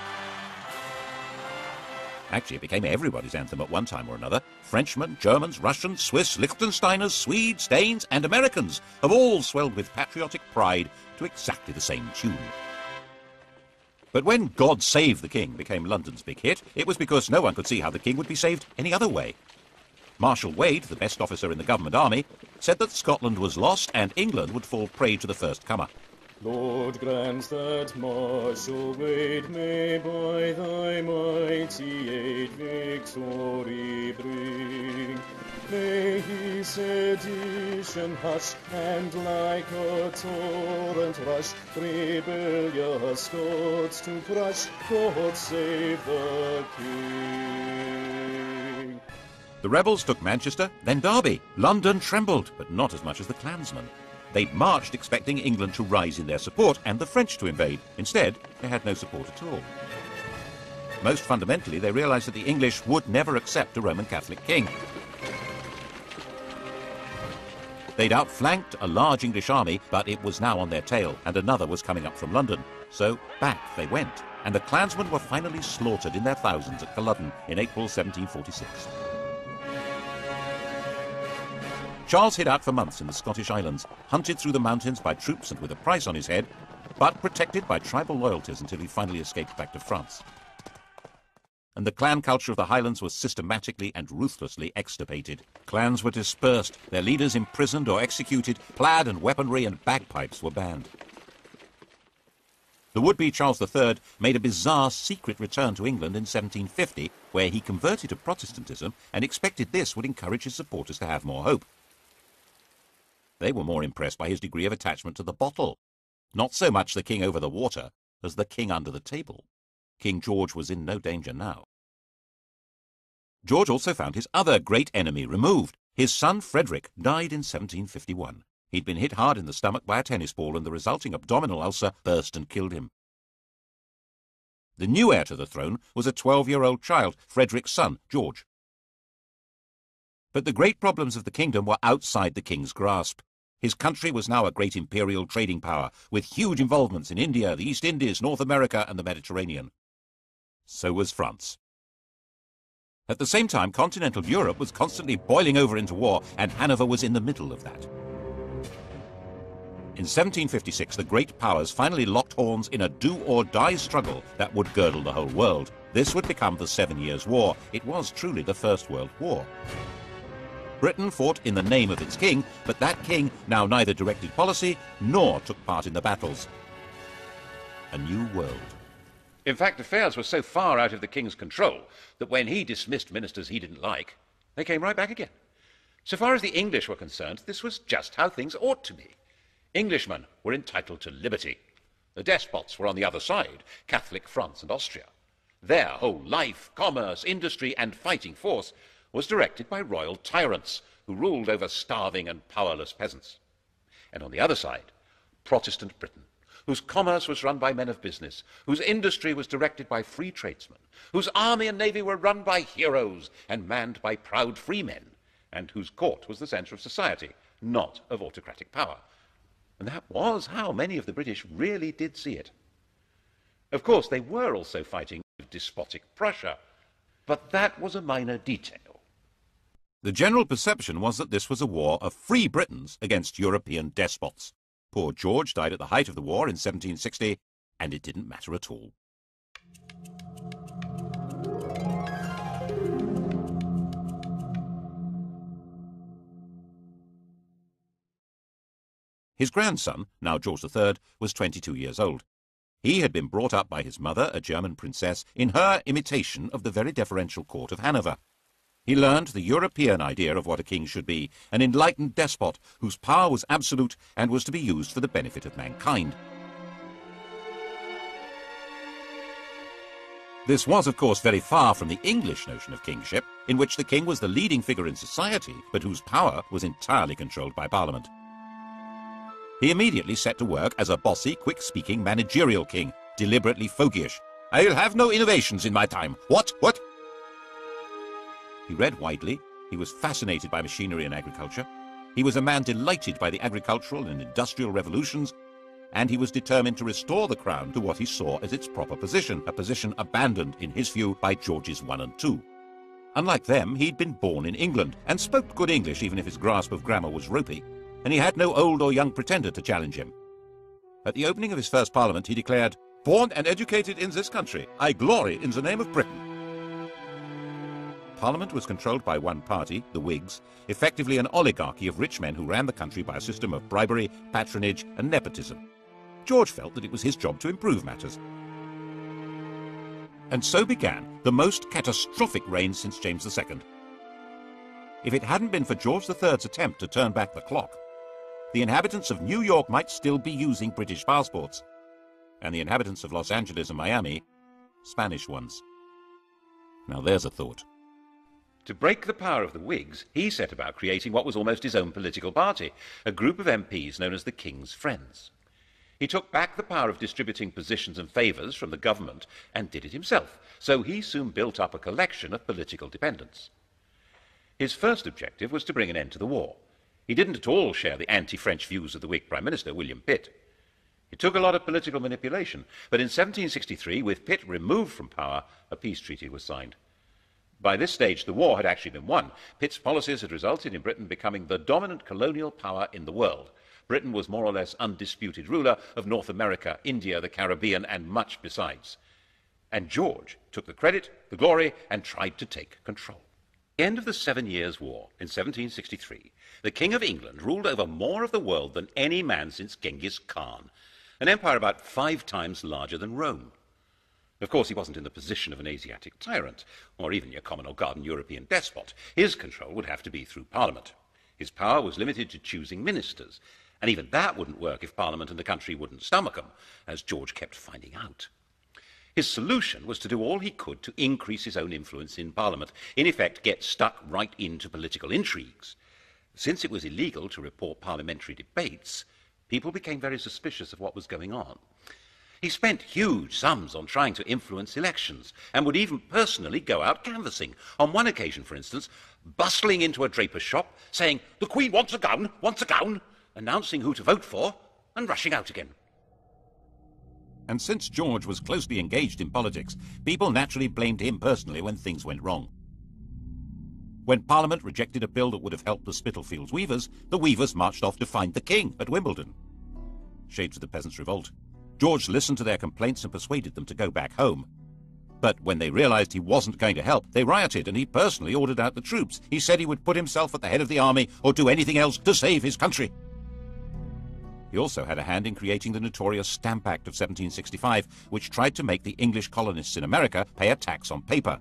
S2: Actually, it became everybody's anthem at one time or another. Frenchmen, Germans, Russians, Swiss, Liechtensteiners, Swedes, Danes and Americans have all swelled with patriotic pride to exactly the same tune. But when God Save the King became London's big hit, it was because no one could see how the king would be saved any other way. Marshal Wade, the best officer in the government army, said that Scotland was lost and England would fall prey to the first comer.
S8: Lord, grant that Marshal Wade may by thy mighty aid victory bring. May his sedition hush, and like a torrent rush, rebellious Scots to crush. God save the King.
S2: The rebels took Manchester, then Derby. London trembled, but not as much as the clansmen. They'd marched expecting England to rise in their support and the French to invade. Instead, they had no support at all. Most fundamentally, they realised that the English would never accept a Roman Catholic king. They'd outflanked a large English army, but it was now on their tail, and another was coming up from London. So back they went, and the clansmen were finally slaughtered in their thousands at Culloden in April 1746. Charles hid out for months in the Scottish Islands, hunted through the mountains by troops and with a price on his head, but protected by tribal loyalties until he finally escaped back to France. And the clan culture of the Highlands was systematically and ruthlessly extirpated. Clans were dispersed, their leaders imprisoned or executed, plaid and weaponry and bagpipes were banned. The would-be Charles III made a bizarre secret return to England in 1750, where he converted to Protestantism and expected this would encourage his supporters to have more hope. They were more impressed by his degree of attachment to the bottle. Not so much the king over the water as the king under the table. King George was in no danger now. George also found his other great enemy removed. His son Frederick died in 1751. He'd been hit hard in the stomach by a tennis ball, and the resulting abdominal ulcer burst and killed him. The new heir to the throne was a 12-year-old child, Frederick's son, George. But the great problems of the kingdom were outside the king's grasp. His country was now a great imperial trading power, with huge involvements in India, the East Indies, North America, and the Mediterranean. So was France. At the same time, continental Europe was constantly boiling over into war, and Hanover was in the middle of that. In 1756, the great powers finally locked horns in a do-or-die struggle that would girdle the whole world. This would become the 7 Years' War. It was truly the First World War. Britain fought in the name of its king, but that king now neither directed policy nor took part in the battles. A new world. In fact, affairs were so far out of the king's control that when he dismissed ministers he didn't like, they came right back again. So far as the English were concerned, this was just how things ought to be. Englishmen were entitled to liberty. The despots were on the other side, Catholic France and Austria. Their whole life, commerce, industry, and fighting force was directed by royal tyrants who ruled over starving and powerless peasants. And on the other side, Protestant Britain, whose commerce was run by men of business, whose industry was directed by free tradesmen, whose army and navy were run by heroes and manned by proud free men, and whose court was the centre of society, not of autocratic power. And that was how many of the British really did see it. Of course, they were also fighting despotic Prussia, but that was a minor detail. The general perception was that this was a war of free Britons against European despots. Poor George died at the height of the war in 1760, and it didn't matter at all. His grandson, now George III, was 22 years old. He had been brought up by his mother, a German princess, in her imitation of the very deferential court of Hanover. He learned the European idea of what a king should be, an enlightened despot whose power was absolute and was to be used for the benefit of mankind. This was, of course, very far from the English notion of kingship, in which the king was the leading figure in society, but whose power was entirely controlled by Parliament. He immediately set to work as a bossy, quick-speaking managerial king, deliberately fogyish. "I'll have no innovations in my time. What? He read widely. He was fascinated by machinery and agriculture. He was a man delighted by the agricultural and industrial revolutions, and he was determined to restore the crown to what he saw as its proper position, a position abandoned, in his view, by Georges I and II. Unlike them, he'd been born in England, and spoke good English even if his grasp of grammar was ropey, and he had no old or young pretender to challenge him. At the opening of his first parliament, he declared, "Born and educated in this country, I glory in the name of Britain." Parliament was controlled by one party, the Whigs, effectively an oligarchy of rich men who ran the country by a system of bribery, patronage, and nepotism. George felt that it was his job to improve matters. And so began the most catastrophic reign since James II. If it hadn't been for George III's attempt to turn back the clock, the inhabitants of New York might still be using British passports, and the inhabitants of Los Angeles and Miami, Spanish ones. Now there's a thought. To break the power of the Whigs, he set about creating what was almost his own political party, a group of MPs known as the King's Friends. He took back the power of distributing positions and favours from the government and did it himself, so he soon built up a collection of political dependents. His first objective was to bring an end to the war. He didn't at all share the anti-French views of the Whig Prime Minister, William Pitt. It took a lot of political manipulation, but in 1763, with Pitt removed from power, a peace treaty was signed. By this stage, the war had actually been won. Pitt's policies had resulted in Britain becoming the dominant colonial power in the world. Britain was more or less undisputed ruler of North America, India, the Caribbean, and much besides. And George took the credit, the glory, and tried to take control. At the end of the 7 Years' War, in 1763, the King of England ruled over more of the world than any man since Genghis Khan. an empire about 5 times larger than Rome. Of course, he wasn't in the position of an Asiatic tyrant, or even your common or garden European despot. His control would have to be through Parliament. His power was limited to choosing ministers, and even that wouldn't work if Parliament and the country wouldn't stomach him, as George kept finding out. His solution was to do all he could to increase his own influence in Parliament, in effect get stuck right into political intrigues. Since it was illegal to report parliamentary debates, people became very suspicious of what was going on. He spent huge sums on trying to influence elections and would even personally go out canvassing. On one occasion, for instance, bustling into a draper's shop, saying, "The Queen wants a gown," announcing who to vote for, and rushing out again.
S1: And since George was closely engaged in politics, people naturally blamed him personally when things went wrong. When Parliament rejected a bill that would have helped the Spitalfields weavers, the weavers marched off to find the king at Wimbledon. Shades of the Peasants' Revolt. George listened to their complaints and persuaded them to go back home. But when they realized he wasn't going to help, they rioted, and he personally ordered out the troops. He said he would put himself at the head of the army or do anything else to save his country. He also had a hand in creating the notorious Stamp Act of 1765, which tried to make the English colonists in America pay a tax on paper.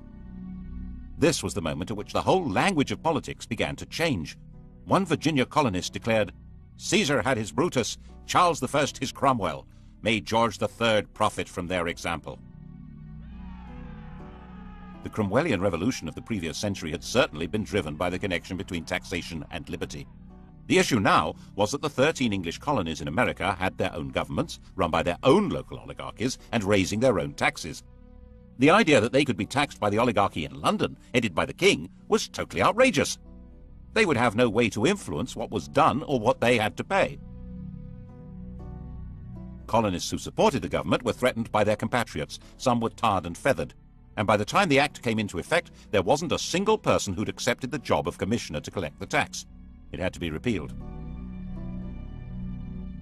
S1: This was the moment at which the whole language of politics began to change. One Virginia colonist declared, "Caesar had his Brutus, Charles I his Cromwell. May George III profit from their example." The Cromwellian revolution of the previous century had certainly been driven by the connection between taxation and liberty. The issue now was that the 13 English colonies in America had their own governments, run by their own local oligarchies, and raising their own taxes. The idea that they could be taxed by the oligarchy in London, headed by the king, was totally outrageous. They would have no way to influence what was done or what they had to pay. Colonists who supported the government were threatened by their compatriots. Some were tarred and feathered. And by the time the act came into effect, there wasn't a single person who'd accepted the job of commissioner to collect the tax. It had to be repealed.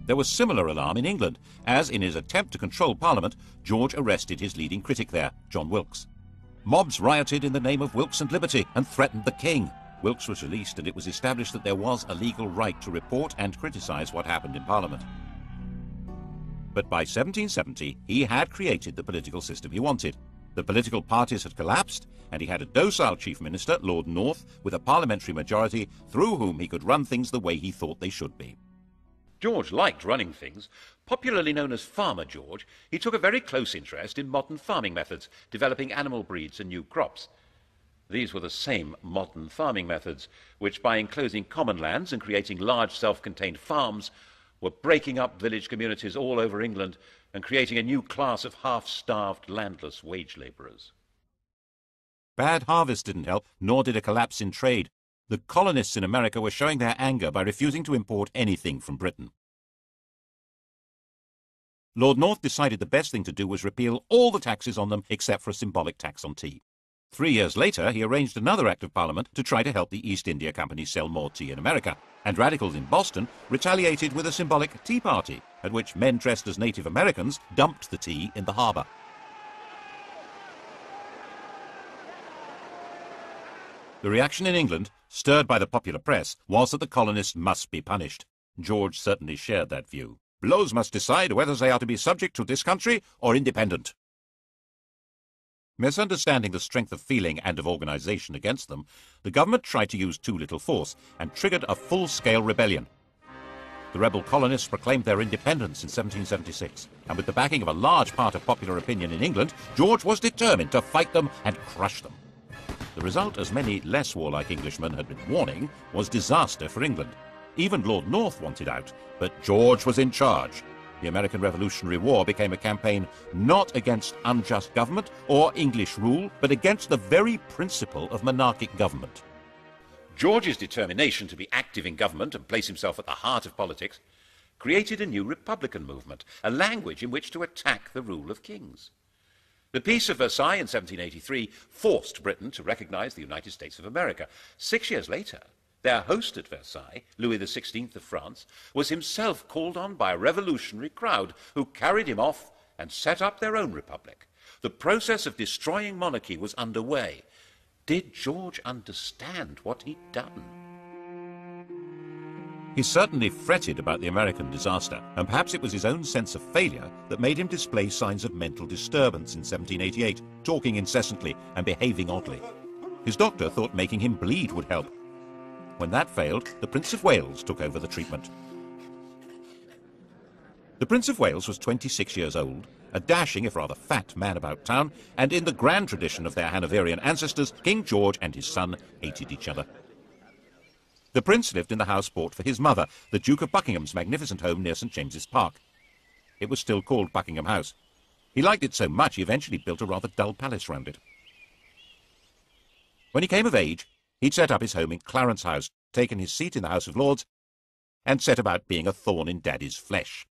S1: There was similar alarm in England, as in his attempt to control Parliament, George arrested his leading critic there, John Wilkes. Mobs rioted in the name of Wilkes and liberty and threatened the king. Wilkes was released, and it was established that there was a legal right to report and criticize what happened in Parliament. But by 1770, he had created the political system he wanted. The political parties had collapsed, and he had a docile chief minister, Lord North, with a parliamentary majority through whom he could run things the way he thought they should be. George liked running things. Popularly known as Farmer George, he took a very close interest in modern farming methods, developing animal breeds and new crops. These were the same modern farming methods which, by enclosing common lands and creating large self-contained farms, were breaking up village communities all over England and creating a new class of half-starved, landless wage labourers. Bad harvests didn't help, nor did a collapse in trade. The colonists in America were showing their anger by refusing to import anything from Britain. Lord North decided the best thing to do was repeal all the taxes on them except for a symbolic tax on tea. 3 years later, he arranged another act of Parliament to try to help the East India Company sell more tea in America, and radicals in Boston retaliated with a symbolic tea party, at which men dressed as Native Americans dumped the tea in the harbour. The reaction in England, stirred by the popular press, was that the colonists must be punished. George certainly shared that view. Blows must decide whether they are to be subject to this country or independent. Misunderstanding the strength of feeling and of organisation against them, the government tried to use too little force and triggered a full-scale rebellion. The rebel colonists proclaimed their independence in 1776, and with the backing of a large part of popular opinion in England, George was determined to fight them and crush them. The result, as many less warlike Englishmen had been warning, was disaster for England. Even Lord North wanted out, but George was in charge. The American Revolutionary War became a campaign not against unjust government or English rule, but against the very principle of monarchic government. George's determination to be active in government and place himself at the heart of politics created a new republican movement, a language in which to attack the rule of kings. The Peace of Versailles in 1783 forced Britain to recognize the United States of America. 6 years later, their host at Versailles, Louis XVI of France, was himself called on by a revolutionary crowd who carried him off and set up their own republic. The process of destroying monarchy was underway. Did George understand what he'd done?
S2: He certainly fretted about the American disaster, and perhaps it was his own sense of failure that made him display signs of mental disturbance in 1788, talking incessantly and behaving oddly. His doctor thought making him bleed would help. When that failed, the Prince of Wales took over the treatment. The Prince of Wales was 26 years old, a dashing if rather fat man about town, and in the grand tradition of their Hanoverian ancestors, King George and his son hated each other. The prince lived in the house bought for his mother, the Duke of Buckingham's magnificent home near St. James's Park. It was still called Buckingham House. He liked it so much he eventually built a rather dull palace round it. When he came of age, he'd set up his home in Clarence House, taken his seat in the House of Lords, and set about being a thorn in Daddy's flesh,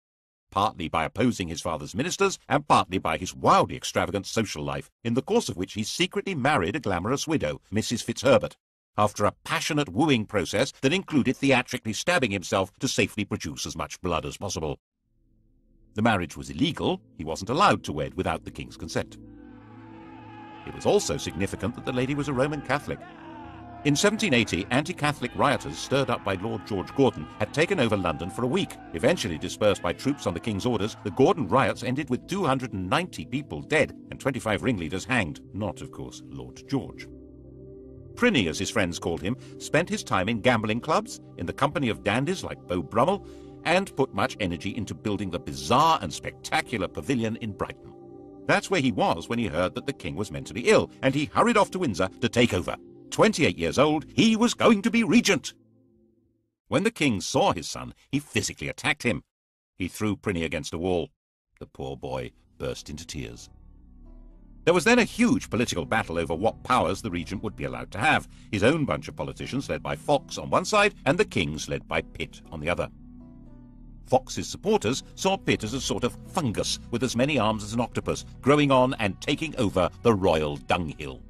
S2: partly by opposing his father's ministers and partly by his wildly extravagant social life, in the course of which he secretly married a glamorous widow, Mrs. Fitzherbert, after a passionate wooing process that included theatrically stabbing himself to safely produce as much blood as possible. The marriage was illegal. He wasn't allowed to wed without the king's consent. It was also significant that the lady was a Roman Catholic. In 1780, anti-Catholic rioters stirred up by Lord George Gordon had taken over London for a week. Eventually dispersed by troops on the king's orders, the Gordon riots ended with 290 people dead and 25 ringleaders hanged. Not, of course, Lord George. Prinny, as his friends called him, spent his time in gambling clubs, in the company of dandies like Beau Brummel, and put much energy into building the bizarre and spectacular pavilion in Brighton. That's where he was when he heard that the king was mentally ill, and he hurried off to Windsor to take over. 28 years old, he was going to be regent. When the king saw his son, he physically attacked him. He threw Prinny against a wall. The poor boy burst into tears. There was then a huge political battle over what powers the regent would be allowed to have, his own bunch of politicians led by Fox on one side and the king's led by Pitt on the other. Fox's supporters saw Pitt as a sort of fungus with as many arms as an octopus, growing on and taking over the royal dunghill.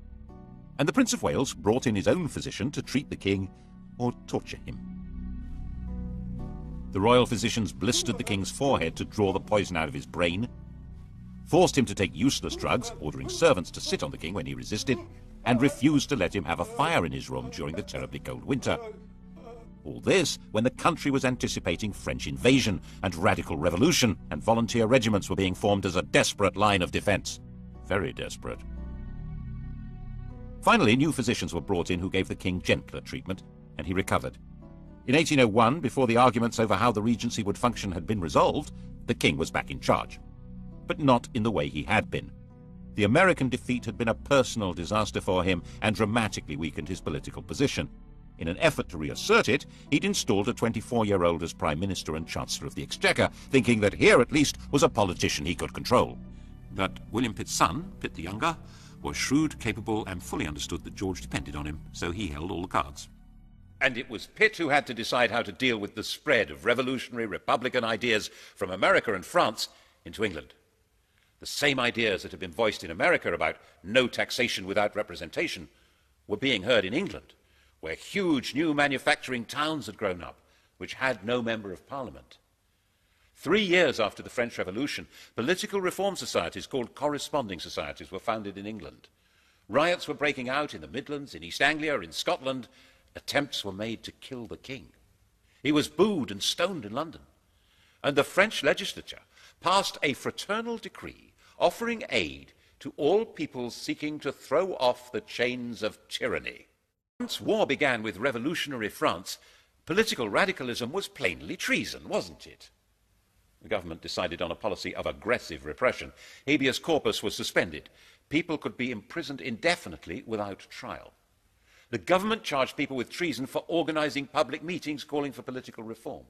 S2: And the Prince of Wales brought in his own physician to treat the king or torture him. The royal physicians blistered the king's forehead to draw the poison out of his brain, forced him to take useless drugs, ordering servants to sit on the king when he resisted, and refused to let him have a fire in his room during the terribly cold winter. All this when the country was anticipating French invasion and radical revolution, and volunteer regiments were being formed as a desperate line of defence. Very desperate. Finally, new physicians were brought in who gave the king gentler treatment, and he recovered. In 1801, before the arguments over how the regency would function had been resolved, the king was back in charge. But not in the way he had been. The American defeat had been a personal disaster for him and dramatically weakened his political position. In an effort to reassert it, he'd installed a 24-year-old as Prime Minister and Chancellor of the Exchequer, thinking that here at least was a politician he could control. But William Pitt's son, Pitt the Younger, was shrewd, capable, and fully understood that George depended on him, so he held all the cards. And it was Pitt who had to decide how to deal with the spread of revolutionary Republican ideas from America and France into England. The same ideas that had been voiced in America about no taxation without representation were being heard in England, where huge new manufacturing towns had grown up, which had no member of Parliament. 3 years after the French Revolution, political reform societies called corresponding societies were founded in England. Riots were breaking out in the Midlands, in East Anglia, in Scotland. Attempts were made to kill the king. He was booed and stoned in London. And the French legislature passed a fraternal decree offering aid to all peoples seeking to throw off the chains of tyranny. Once war began with revolutionary France, political radicalism was plainly treason, wasn't it? The government decided on a policy of aggressive repression. Habeas corpus was suspended. People could be imprisoned indefinitely without trial. The government charged people with treason for organising public meetings calling for political reform.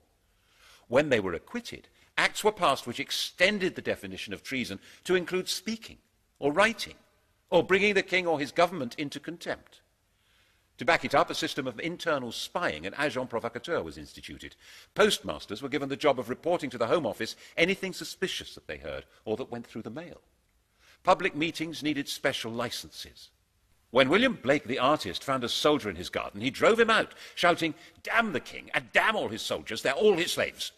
S2: When they were acquitted, acts were passed which extended the definition of treason to include speaking or writing or bringing the king or his government into contempt. To back it up, a system of internal spying and agent provocateur was instituted. Postmasters were given the job of reporting to the Home Office anything suspicious that they heard or that went through the mail. Public meetings needed special licenses. When William Blake the artist found a soldier in his garden, he drove him out, shouting, "Damn the king and damn all his soldiers, they're all his slaves."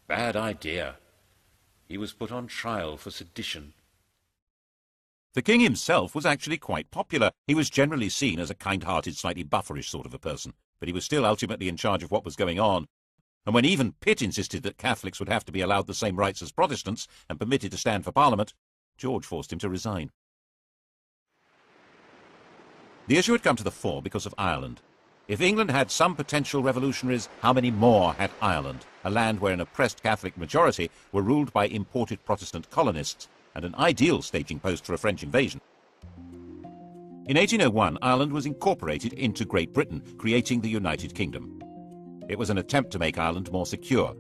S2: Bad idea. He was put on trial for sedition. The king himself was actually quite popular. He was generally seen as a kind-hearted, slightly bufferish sort of a person, but he was still ultimately in charge of what was going on.
S1: And when even Pitt insisted that Catholics would have to be allowed the same rights as Protestants and permitted to stand for Parliament, George forced him to resign. The issue had come to the fore because of Ireland. If England had some potential revolutionaries, how many more had Ireland, a land where an oppressed Catholic majority were ruled by imported Protestant colonists, and an ideal staging post for a French invasion? In 1801, Ireland was incorporated into Great Britain, creating the United Kingdom. It was an attempt to make Ireland more secure.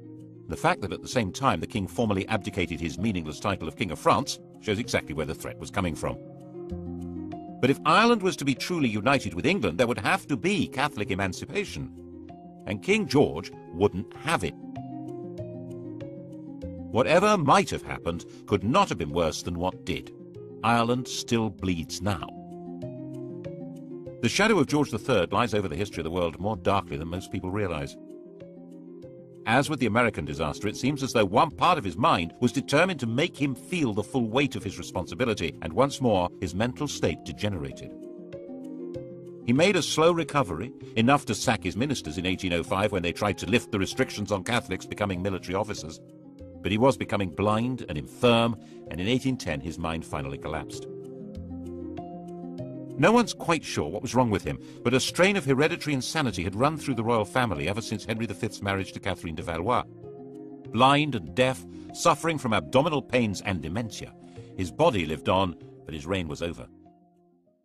S1: The fact that at the same time the king formally abdicated his meaningless title of King of France shows exactly where the threat was coming from. But if Ireland was to be truly united with England, there would have to be Catholic emancipation. And King George wouldn't have it. Whatever might have happened could not have been worse than what did. Ireland still bleeds now. The shadow of George III lies over the history of the world more darkly than most people realize. As with the American disaster, it seems as though one part of his mind was determined to make him feel the full weight of his responsibility, and once more his mental state degenerated. He made a slow recovery, enough to sack his ministers in 1805 when they tried to lift the restrictions on Catholics becoming military officers. But he was becoming blind and infirm, and in 1810 his mind finally collapsed. No one's quite sure what was wrong with him, but a strain of hereditary insanity had run through the royal family ever since Henry V's marriage to Catherine de Valois. Blind and deaf, suffering from abdominal pains and dementia, his body lived on, but his reign was over.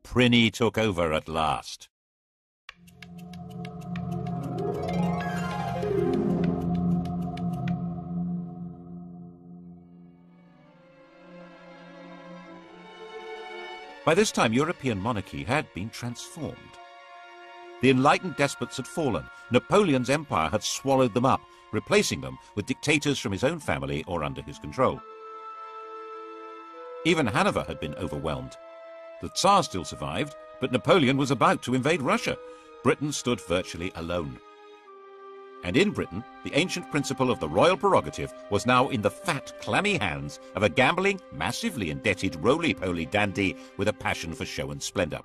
S1: Prinny took over at last. By this time, European monarchy had been transformed. The enlightened despots had fallen. Napoleon's empire had swallowed them up, replacing them with dictators from his own family or under his control. Even Hanover had been overwhelmed. The Tsar still survived, but Napoleon was about to invade Russia. Britain stood virtually alone. And in Britain, the ancient principle of the royal prerogative was now in the fat, clammy hands of a gambling, massively indebted, roly-poly dandy with a passion for show and splendour.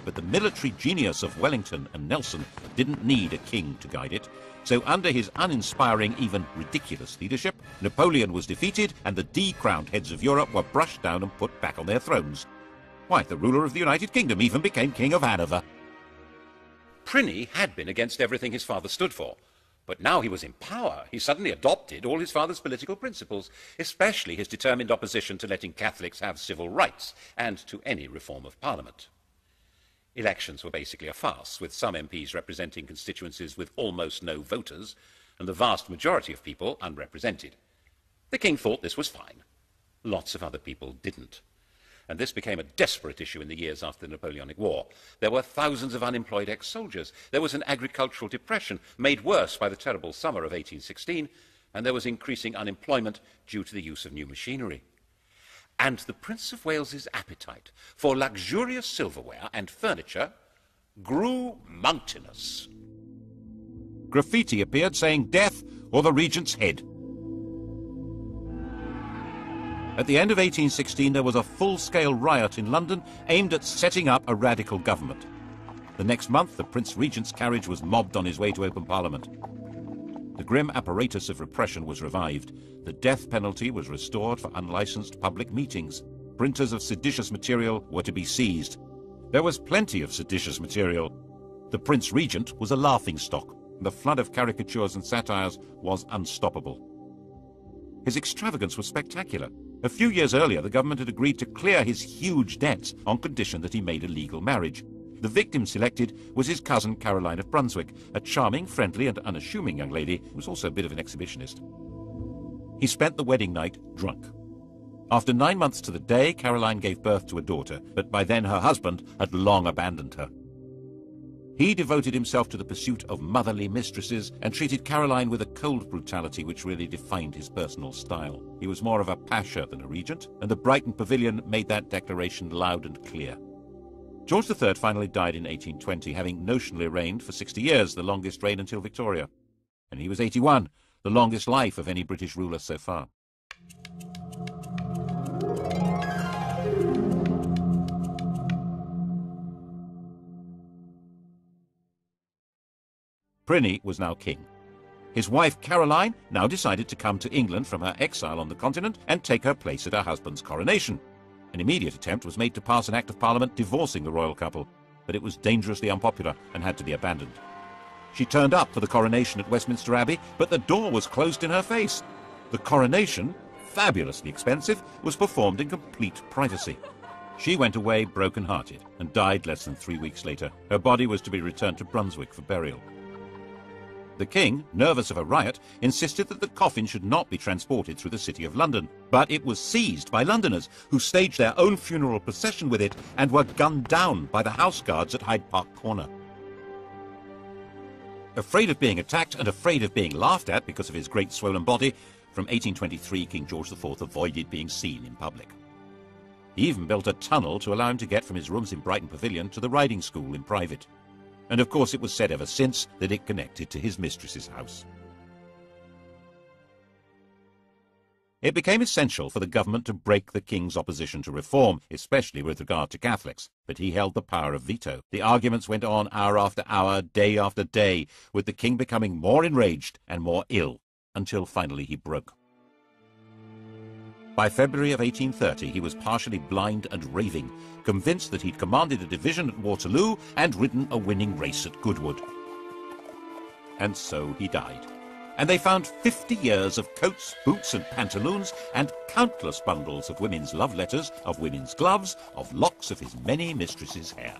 S1: But the military genius of Wellington and Nelson didn't need a king to guide it. So under his uninspiring, even ridiculous leadership, Napoleon was defeated and the decrowned heads of Europe were brushed down and put back on their thrones. Why, the ruler of the United Kingdom even became King of Hanover. Prinny had been against everything his father stood for, but now he was in power. He suddenly adopted all his father's political principles, especially his determined opposition to letting Catholics have civil rights and to any reform of Parliament. Elections were basically a farce, with some MPs representing constituencies with almost no voters, and the vast majority of people unrepresented. The king thought this was fine. Lots of other people didn't. And this became a desperate issue in the years after the Napoleonic War. There were thousands of unemployed ex-soldiers. There was an agricultural depression, made worse by the terrible summer of 1816, and there was increasing unemployment due to the use of new machinery. And the Prince of Wales's appetite for luxurious silverware and furniture grew mountainous. Graffiti appeared saying, "Death or the Regent's head." At the end of 1816, there was a full-scale riot in London aimed at setting up a radical government. The next month, the Prince Regent's carriage was mobbed on his way to open Parliament. The grim apparatus of repression was revived. The death penalty was restored for unlicensed public meetings. Printers of seditious material were to be seized. There was plenty of seditious material. The Prince Regent was a laughingstock. The flood of caricatures and satires was unstoppable. His extravagance was spectacular. A few years earlier, the government had agreed to clear his huge debts on condition that he made a legal marriage. The victim selected was his cousin Caroline of Brunswick, a charming, friendly and unassuming young lady who was also a bit of an exhibitionist. He spent the wedding night drunk. After 9 months to the day, Caroline gave birth to a daughter, but by then her husband had long abandoned her. He devoted himself to the pursuit of motherly mistresses and treated Caroline with a cold brutality which really defined his personal style. He was more of a pasha than a regent, and the Brighton Pavilion made that declaration loud and clear. George III finally died in 1820, having notionally reigned for 60 years, the longest reign until Victoria. And he was 81, the longest life of any British ruler so far.
S2: Pliny was now king. His wife Caroline now decided to come to England from her exile on the continent and take her place at her husband's coronation. An immediate attempt was made to pass an Act of Parliament divorcing the royal couple, but it was dangerously unpopular and had to be abandoned. She turned up for the coronation at Westminster Abbey, but the door was closed in her face. The coronation, fabulously expensive, was performed in complete privacy. She went away broken-hearted and died less than 3 weeks later. Her body was to be returned to Brunswick for burial. The king, nervous of a riot, insisted that the coffin should not be transported through the city of London, but it was seized by Londoners, who staged their own funeral procession with it and were gunned down by the house guards at Hyde Park Corner. Afraid of being attacked and afraid of being laughed at because of his great swollen body, from 1823 King George IV avoided being seen in public. He even built a tunnel to allow him to get from his rooms in Brighton Pavilion to the riding school in private. And of course it was said ever since that it connected to his mistress's house. It became essential for the government to break the king's opposition to reform, especially with regard to Catholics, but he held the power of veto. The arguments went on hour after hour, day after day, with the king becoming more enraged and more ill, until finally he broke. By February of 1830, he was partially blind and raving, convinced that he'd commanded a division at Waterloo and ridden a winning race at Goodwood. And so he died. And they found 50 years of coats, boots and pantaloons, and countless bundles of women's love letters, of women's gloves, of locks of his many mistresses' hair.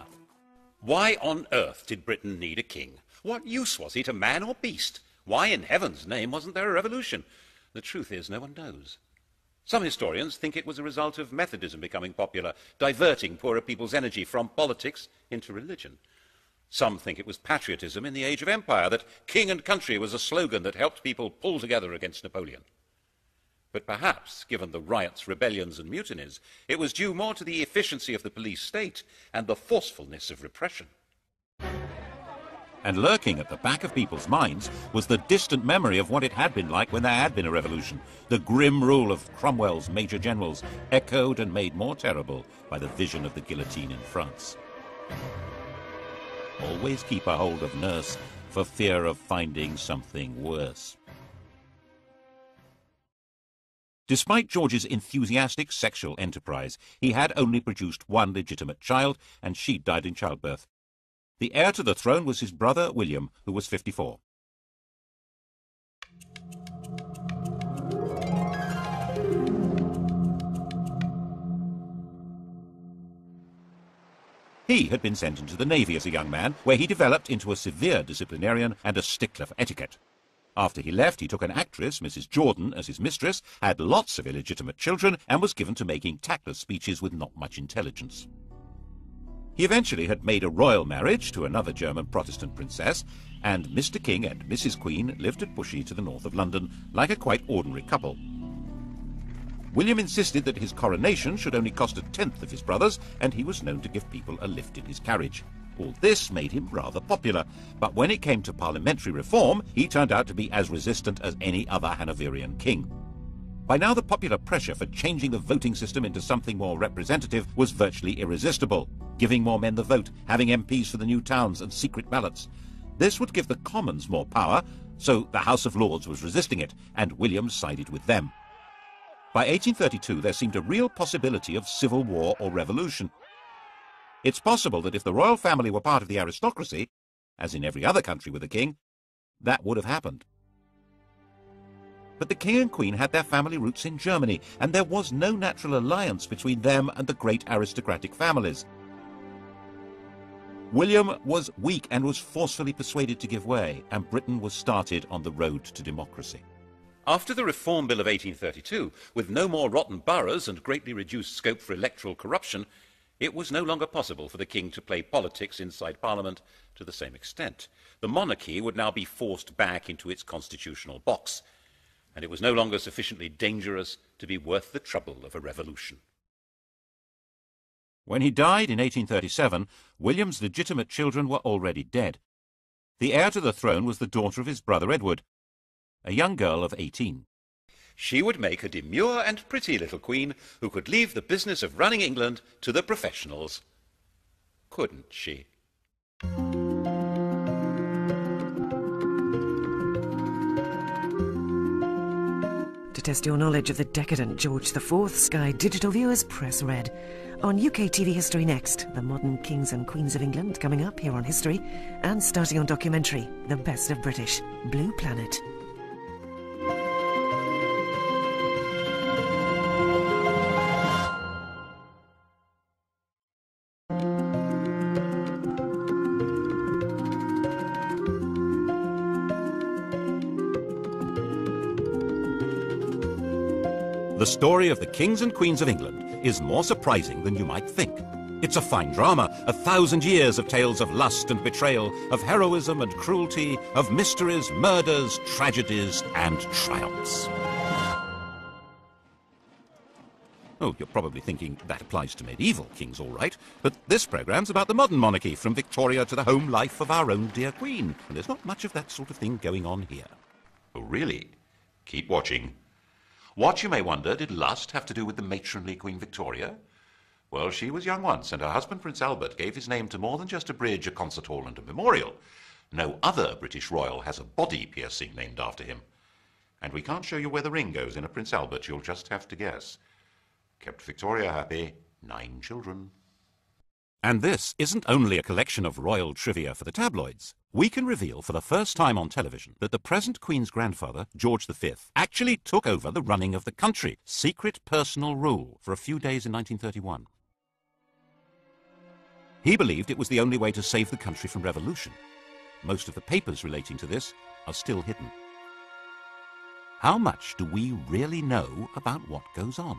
S1: Why on earth did Britain need a king? What use was he to man or beast? Why in heaven's name wasn't there a revolution? The truth is, no one knows. Some historians think it was a result of Methodism becoming popular, diverting poorer people's energy from politics into religion. Some think it was patriotism in the age of empire, that king and country was a slogan that helped people pull together against Napoleon. But perhaps, given the riots, rebellions and mutinies, it was due more to the efficiency of the police state and the forcefulness of repression.
S2: And lurking at the back of people's minds was the distant memory of what it had been like when there had been a revolution. The grim rule of Cromwell's major generals, echoed and made more terrible by the vision of the guillotine in France. Always keep a hold of nurse, for fear of finding something worse. Despite George's enthusiastic sexual enterprise, he had only produced one legitimate child, and she died in childbirth. The heir to the throne was his brother William, who was 54. He had been sent into the Navy as a young man, where he developed into a severe disciplinarian and a stickler for etiquette. After he left, he took an actress, Mrs. Jordan, as his mistress, had lots of illegitimate children, and was given to making tactless speeches with not much intelligence. He eventually had made a royal marriage to another German Protestant princess, and Mr. King and Mrs. Queen lived at Bushey to the north of London, like a quite ordinary couple. William insisted that his coronation should only cost a tenth of his brother's, and he was known to give people a lift in his carriage. All this made him rather popular, but when it came to parliamentary reform, he turned out to be as resistant as any other Hanoverian king. By now the popular pressure for changing the voting system into something more representative was virtually irresistible, giving more men the vote, having MPs for the new towns and secret ballots. This would give the Commons more power, so the House of Lords was resisting it, and William sided with them. By 1832 there seemed a real possibility of civil war or revolution. It's possible that if the royal family were part of the aristocracy, as in every other country with a king, that would have happened. But the king and queen had their family roots in Germany, and there was no natural alliance between them and the great aristocratic families. William was weak and was forcefully persuaded to give way, and Britain was started on the road to democracy.
S1: After the Reform Bill of 1832, with no more rotten boroughs and greatly reduced scope for electoral corruption, it was no longer possible for the king to play politics inside Parliament to the same extent. The monarchy would now be forced back into its constitutional box, and it was no longer sufficiently dangerous to be worth the trouble of a revolution.
S2: When he died in 1837, William's legitimate children were already dead. The heir to the throne was the daughter of his brother Edward, a young girl of 18.
S1: She would make a demure and pretty little queen who could leave the business of running England to the professionals. Couldn't she?
S4: to test your knowledge of the decadent George IV, Sky Digital viewers press red. On UK TV History next, the modern kings and queens of England coming up here on History, and starting on documentary, The Best of British, Blue Planet.
S2: The story of the kings and queens of England is more surprising than you might think. It's a fine drama, 1,000 years of tales of lust and betrayal, of heroism and cruelty, of mysteries, murders, tragedies, and triumphs. Oh, you're probably thinking that applies to medieval kings, all right, but this programme's about the modern monarchy, from Victoria to the home life of our own dear queen, and there's not much of that sort of thing going on here.
S1: Oh, really? Keep watching. What, you may wonder, did lust have to do with the matronly Queen Victoria? Well, she was young once, and her husband, Prince Albert, gave his name to more than just a bridge, a concert hall, and a memorial. No other British royal has a body piercing named after him. And we can't show you where the ring goes in a Prince Albert, you'll just have to guess. Kept Victoria happy, 9 children. And this isn't only a collection of royal trivia for the tabloids. We can reveal for the first time on television that the present Queen's grandfather, George V, actually took over the running of the country, secret personal rule, for a few days in 1931. He believed it was the only way to save the country from revolution. Most of the papers relating to this are still hidden. How much do we really know about what goes on?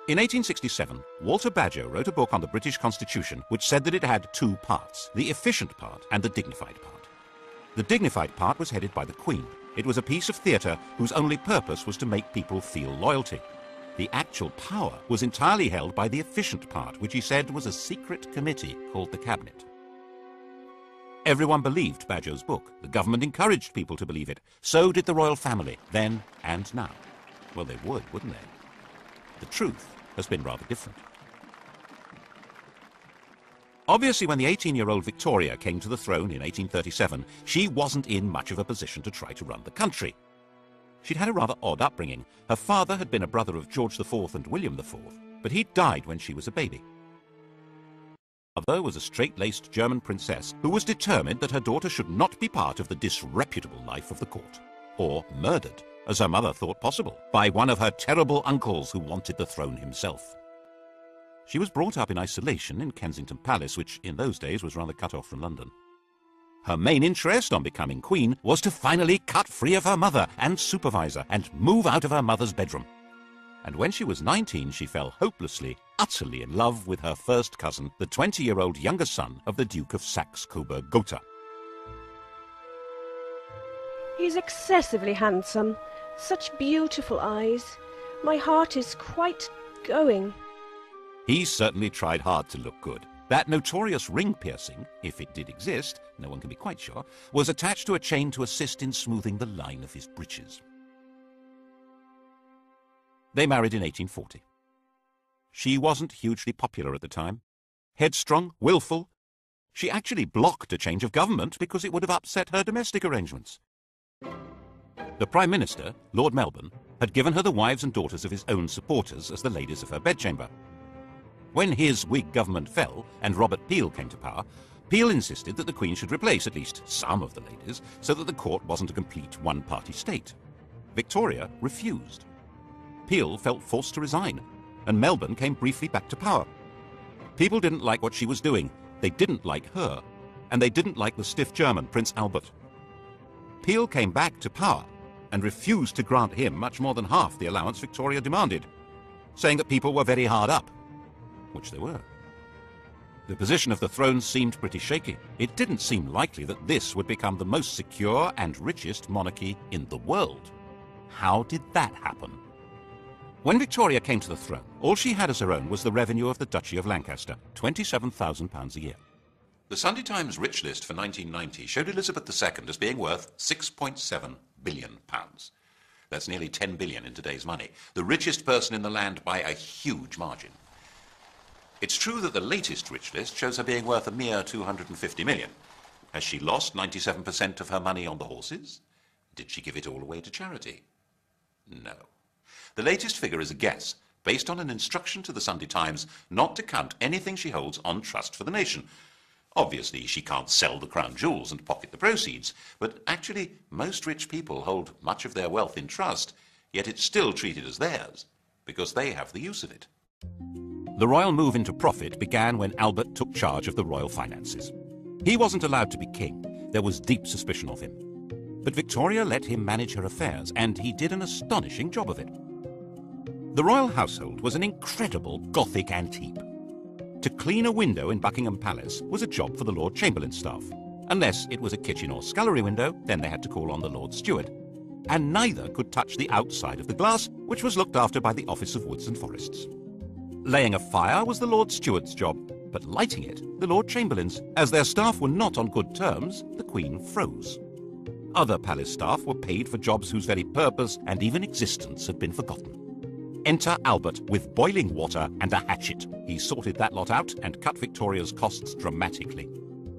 S1: In 1867, Walter Bagehot wrote a book on the British Constitution which said that it had 2 parts, the efficient part and the dignified part. The dignified part was headed by the Queen. It was a piece of theatre whose only purpose was to make people feel loyalty. The actual power was entirely held by the efficient part, which he said was a secret committee called the Cabinet. Everyone believed Bagehot's book. The government encouraged people to believe it. So did the royal family, then and now. Well, they would, wouldn't they? The truth has been rather different. Obviously, when the 18-year-old Victoria came to the throne in 1837, she wasn't in much of a position to try to run the country. She'd had a rather odd upbringing. Her father had been a brother of George IV and William IV, but he died when she was a baby. Her mother was a straight-laced German princess who was determined that her daughter should not be part of the disreputable life of the court, or murdered, as her mother thought possible, by one of her terrible uncles who wanted the throne himself. She was brought up in isolation in Kensington Palace, which in those days was rather cut off from London. Her main interest on becoming queen was to finally cut free of her mother and supervisor and move out of her mother's bedroom. And when she was 19, she fell hopelessly, utterly in love with her first cousin, the 20-year-old younger son of the Duke of Saxe-Coburg-Gotha.
S10: He's excessively handsome. Such beautiful eyes. My heart is quite going.
S2: He certainly tried hard to look good. That notorious ring piercing, if it did exist, no one can be quite sure, was attached to a chain to assist in smoothing the line of his breeches. They married in 1840. She wasn't hugely popular at the time. Headstrong, willful. She actually blocked a change of government because it would have upset her domestic arrangements. The Prime Minister, Lord Melbourne, had given her the wives and daughters of his own supporters as the ladies of her bedchamber. When his Whig government fell and Robert Peel came to power, Peel insisted that the Queen should replace at least some of the ladies so that the court wasn't a complete one-party state. Victoria refused. Peel felt forced to resign, and Melbourne came briefly back to power. People didn't like what she was doing, they didn't like her, and they didn't like the stiff German, Prince Albert. Peel came back to power and refused to grant him much more than half the allowance Victoria demanded, saying that people were very hard up, which they were. The position of the throne seemed pretty shaky. It didn't seem likely that this would become the most secure and richest monarchy in the world. How did that happen? When Victoria came to the throne, all she had as her own was the revenue of the Duchy of Lancaster, £27,000 a year. The Sunday Times Rich List for 1990 showed Elizabeth II as being worth £6.7 billion. That's nearly 10 billion in today's money. The richest person in the land by a huge margin. It's true that the latest Rich List shows her being worth a mere 250 million. Has she lost 97% of her money on the horses? Did she give it all away to charity? No. The latest figure is a guess, based on an instruction to the Sunday Times not to count anything she holds on trust for the nation. Obviously, she can't sell the crown jewels and pocket the proceeds, but actually, most rich people hold much of their wealth in trust, yet it's still treated as theirs, because they have the use of it.
S1: The royal move into profit began when Albert took charge of the royal finances. He wasn't allowed to be king. There was deep suspicion of him. But Victoria let him manage her affairs, and he did an astonishing job of it. The royal household was an incredible Gothic antique. To clean a window in Buckingham Palace was a job for the Lord Chamberlain's staff. Unless it was a kitchen or scullery window, then they had to call on the Lord Steward. And neither could touch the outside of the glass, which was looked after by the Office of Woods and Forests. Laying a fire was the Lord Steward's job, but lighting it, the Lord Chamberlain's. As their staff were not on good terms, the Queen froze. Other palace staff were paid for jobs whose very purpose and even existence had been forgotten. Enter Albert with boiling water and a hatchet. He sorted that lot out and cut Victoria's costs dramatically.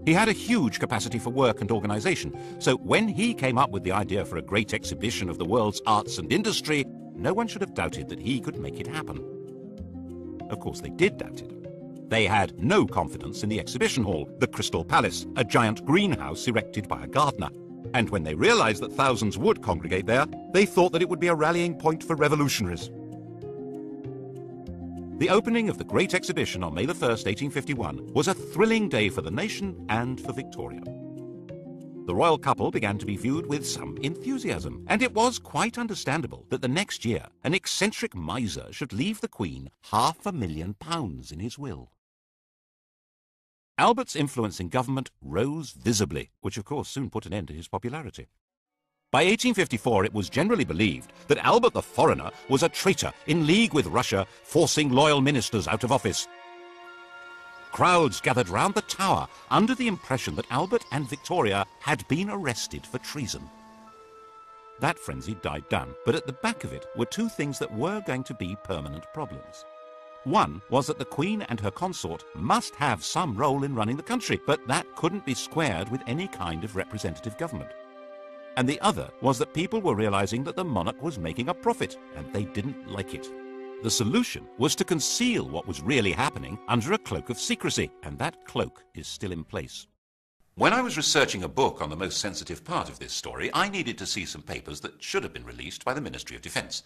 S1: He had a huge capacity for work and organisation, so when he came up with the idea for a great exhibition of the world's arts and industry, no one should have doubted that he could make it happen. Of course, they did doubt it. They had no confidence in the exhibition hall, the Crystal Palace, a giant greenhouse erected by a gardener. And when they realised that thousands would congregate there, they thought that it would be a rallying point for revolutionaries. The opening of the Great Exhibition on May the 1st, 1851, was a thrilling day for the nation and for Victoria. The royal couple began to be viewed with some enthusiasm, and it was quite understandable that the next year an eccentric miser should leave the Queen £500,000 in his will. Albert's influence in government rose visibly, which of course soon put an end to his popularity. By 1854, it was generally believed that Albert the Foreigner was a traitor in league with Russia, forcing loyal ministers out of office. Crowds gathered round the Tower under the impression that Albert and Victoria had been arrested for treason. That frenzy died down, but at the back of it were two things that were going to be permanent problems. One was that the Queen and her consort must have some role in running the country, but that couldn't be squared with any kind of representative government. And the other was that people were realizing that the monarch was making a profit, and they didn't like it. The solution was to conceal what was really happening under a cloak of secrecy, and that cloak is still in place.
S2: When I was researching a book on the most sensitive part of this story, I needed to see some papers that should have been released by the Ministry of Defence.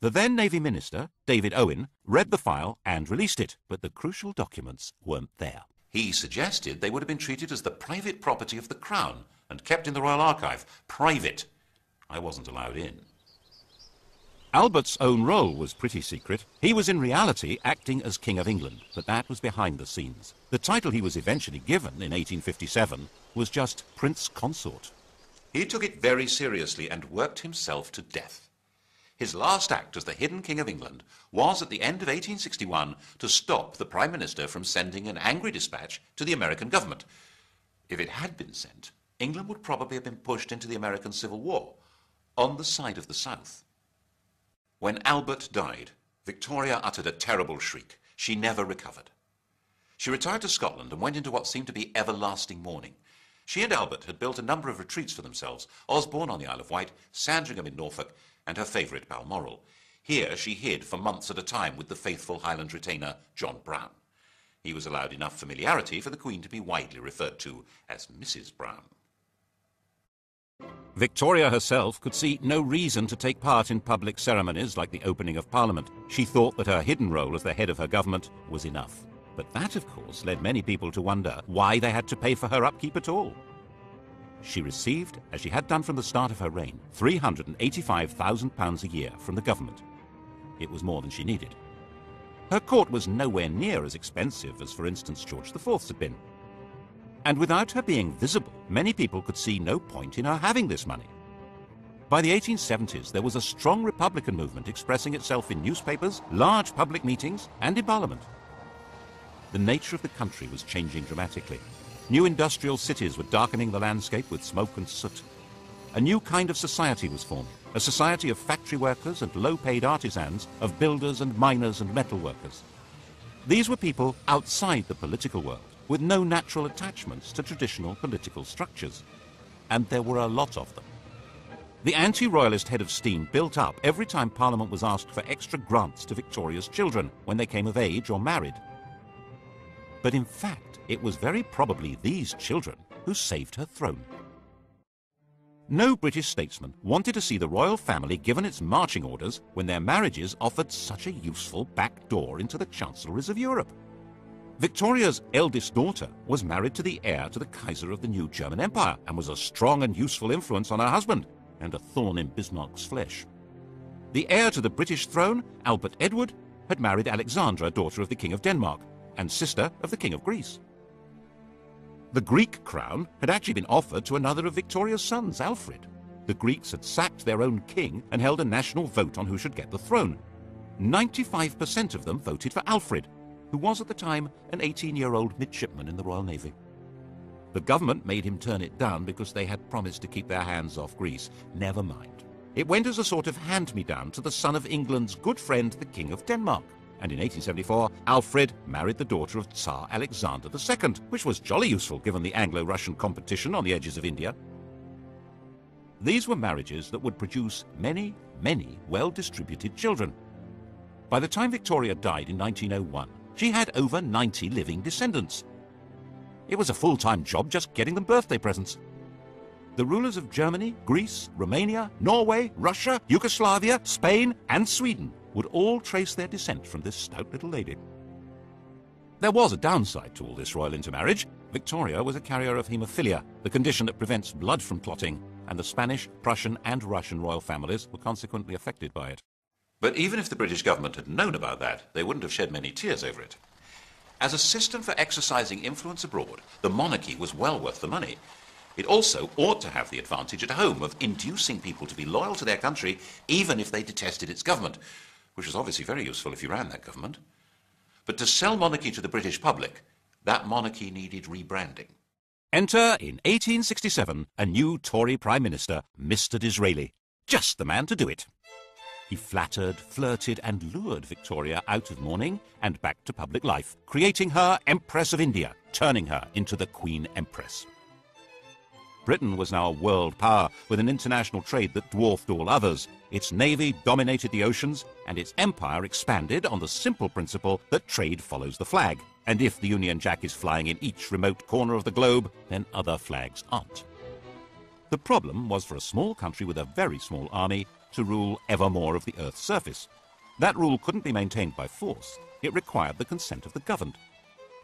S1: The then Navy Minister, David Owen, read the file and released it, but the crucial documents weren't there.
S2: He suggested they would have been treated as the private property of the Crown and kept in the Royal Archive. Private. I wasn't allowed in.
S1: Albert's own role was pretty secret. He was in reality acting as King of England, but that was behind the scenes. The title he was eventually given in 1857 was just Prince Consort.
S2: He took it very seriously and worked himself to death. His last act as the hidden King of England was at the end of 1861 to stop the Prime Minister from sending an angry dispatch to the American government. If it had been sent, England would probably have been pushed into the American Civil War, on the side of the South. When Albert died, Victoria uttered a terrible shriek. She never recovered. She retired to Scotland and went into what seemed to be everlasting mourning. She and Albert had built a number of retreats for themselves, Osborne on the Isle of Wight, Sandringham in Norfolk, and her favourite Balmoral. Here she hid for months at a time with the faithful Highland retainer John Brown. He was allowed enough familiarity for the Queen to be widely referred to as Mrs. Brown.
S1: Victoria herself could see no reason to take part in public ceremonies like the opening of Parliament. She thought that her hidden role as the head of her government was enough. But that, of course, led many people to wonder why they had to pay for her upkeep at all. She received, as she had done from the start of her reign, £385,000 a year from the government. It was more than she needed. Her court was nowhere near as expensive as, for instance, George IV's had been. And without her being visible, many people could see no point in her having this money. By the 1870s, there was a strong Republican movement expressing itself in newspapers, large public meetings, and in Parliament. The nature of the country was changing dramatically. New industrial cities were darkening the landscape with smoke and soot. A new kind of society was forming, a society of factory workers and low-paid artisans, of builders and miners and metal workers. These were people outside the political world, with no natural attachments to traditional political structures. And there were a lot of them.
S2: The anti-royalist head of steam built up every time Parliament was asked for extra grants to Victoria's children when they came of age or married. But in fact, it was very probably these children who saved her throne. No British statesman wanted to see the royal family given its marching orders when their marriages offered such a useful back door into the chancelleries of Europe. Victoria's eldest daughter was married to the heir to the Kaiser of the new German Empire and was a strong and useful influence on her husband, and a thorn in Bismarck's flesh. The heir to the British throne, Albert Edward, had married Alexandra, daughter of the King of Denmark, and sister of the King of Greece. The Greek crown had actually been offered to another of Victoria's sons, Alfred. The Greeks had sacked their own king and held a national vote on who should get the throne. 95% of them voted for Alfred, who was at the time an 18-year-old midshipman in the Royal Navy. The government made him turn it down because they had promised to keep their hands off Greece. Never mind. It went as a sort of hand-me-down to the son of England's good friend, the King of Denmark. And in 1874, Alfred married the daughter of Tsar Alexander II, which was jolly useful given the Anglo-Russian competition on the edges of India. These were marriages that would produce many, many well-distributed children. By the time Victoria died in 1901, she had over 90 living descendants. It was a full-time job just getting them birthday presents. The rulers of Germany, Greece, Romania, Norway, Russia, Yugoslavia, Spain, and Sweden would all trace their descent from this stout little lady. There was a downside to all this royal intermarriage. Victoria was a carrier of haemophilia, the condition that prevents blood from clotting, and the Spanish, Prussian, and Russian royal families were consequently affected by it. But even if the British government had known about that, they wouldn't have shed many tears over it. As a system for exercising influence abroad, the monarchy was well worth the money. It also ought to have the advantage at home of inducing people to be loyal to their country, even if they detested its government, which was obviously very useful if you ran that government. But to sell monarchy to the British public, that monarchy needed rebranding. Enter, in 1867, a new Tory Prime Minister, Mr. Disraeli. Just the man to do it. He flattered, flirted, and lured Victoria out of mourning and back to public life, creating her Empress of India, turning her into the Queen Empress. Britain was now a world power with an international trade that dwarfed all others. Its navy dominated the oceans, and its empire expanded on the simple principle that trade follows the flag. And if the Union Jack is flying in each remote corner of the globe, then other flags aren't. The problem was for a small country with a very small army to rule ever more of the Earth's surface. That rule couldn't be maintained by force. It required the consent of the governed.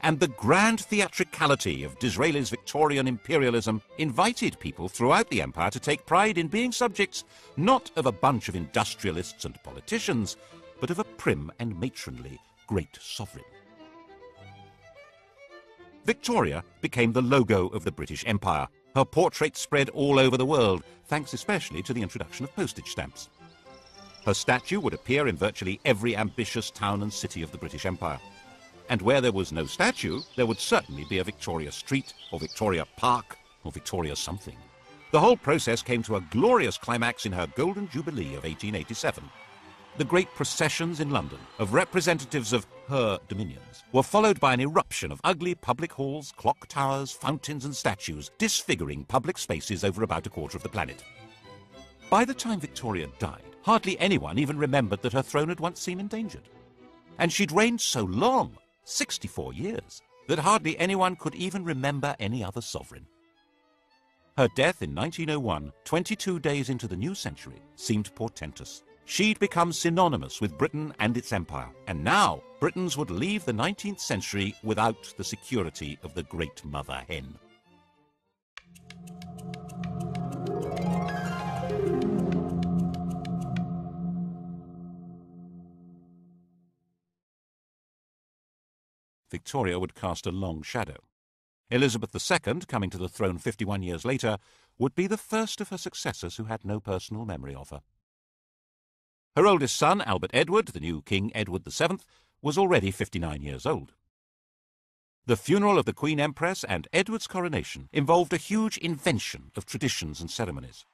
S2: And the grand theatricality of Disraeli's Victorian imperialism invited people throughout the empire to take pride in being subjects not of a bunch of industrialists and politicians, but of a prim and matronly great sovereign. Victoria became the logo of the British Empire. Her portrait spread all over the world, thanks especially to the introduction of postage stamps. Her statue would appear in virtually every ambitious town and city of the British Empire. And where there was no statue, there would certainly be a Victoria Street, or Victoria Park, or Victoria something. The whole process came to a glorious climax in her Golden Jubilee of 1887. The great processions in London of representatives of her dominions were followed by an eruption of ugly public halls, clock towers, fountains and statues, disfiguring public spaces over about a quarter of the planet. By the time Victoria died, hardly anyone even remembered that her throne had once seemed endangered. And she'd reigned so long, 64 years, that hardly anyone could even remember any other sovereign. Her death in 1901, 22 days into the new century, seemed portentous. She'd become synonymous with Britain and its empire, and now Britons would leave the 19th century without the security of the great mother hen. Victoria would cast a long shadow. Elizabeth II, coming to the throne 51 years later, would be the first of her successors who had no personal memory of her. Her oldest son, Albert Edward, the new King Edward VII, was already 59 years old. The funeral of the Queen Empress and Edward's coronation involved a huge invention of traditions and ceremonies.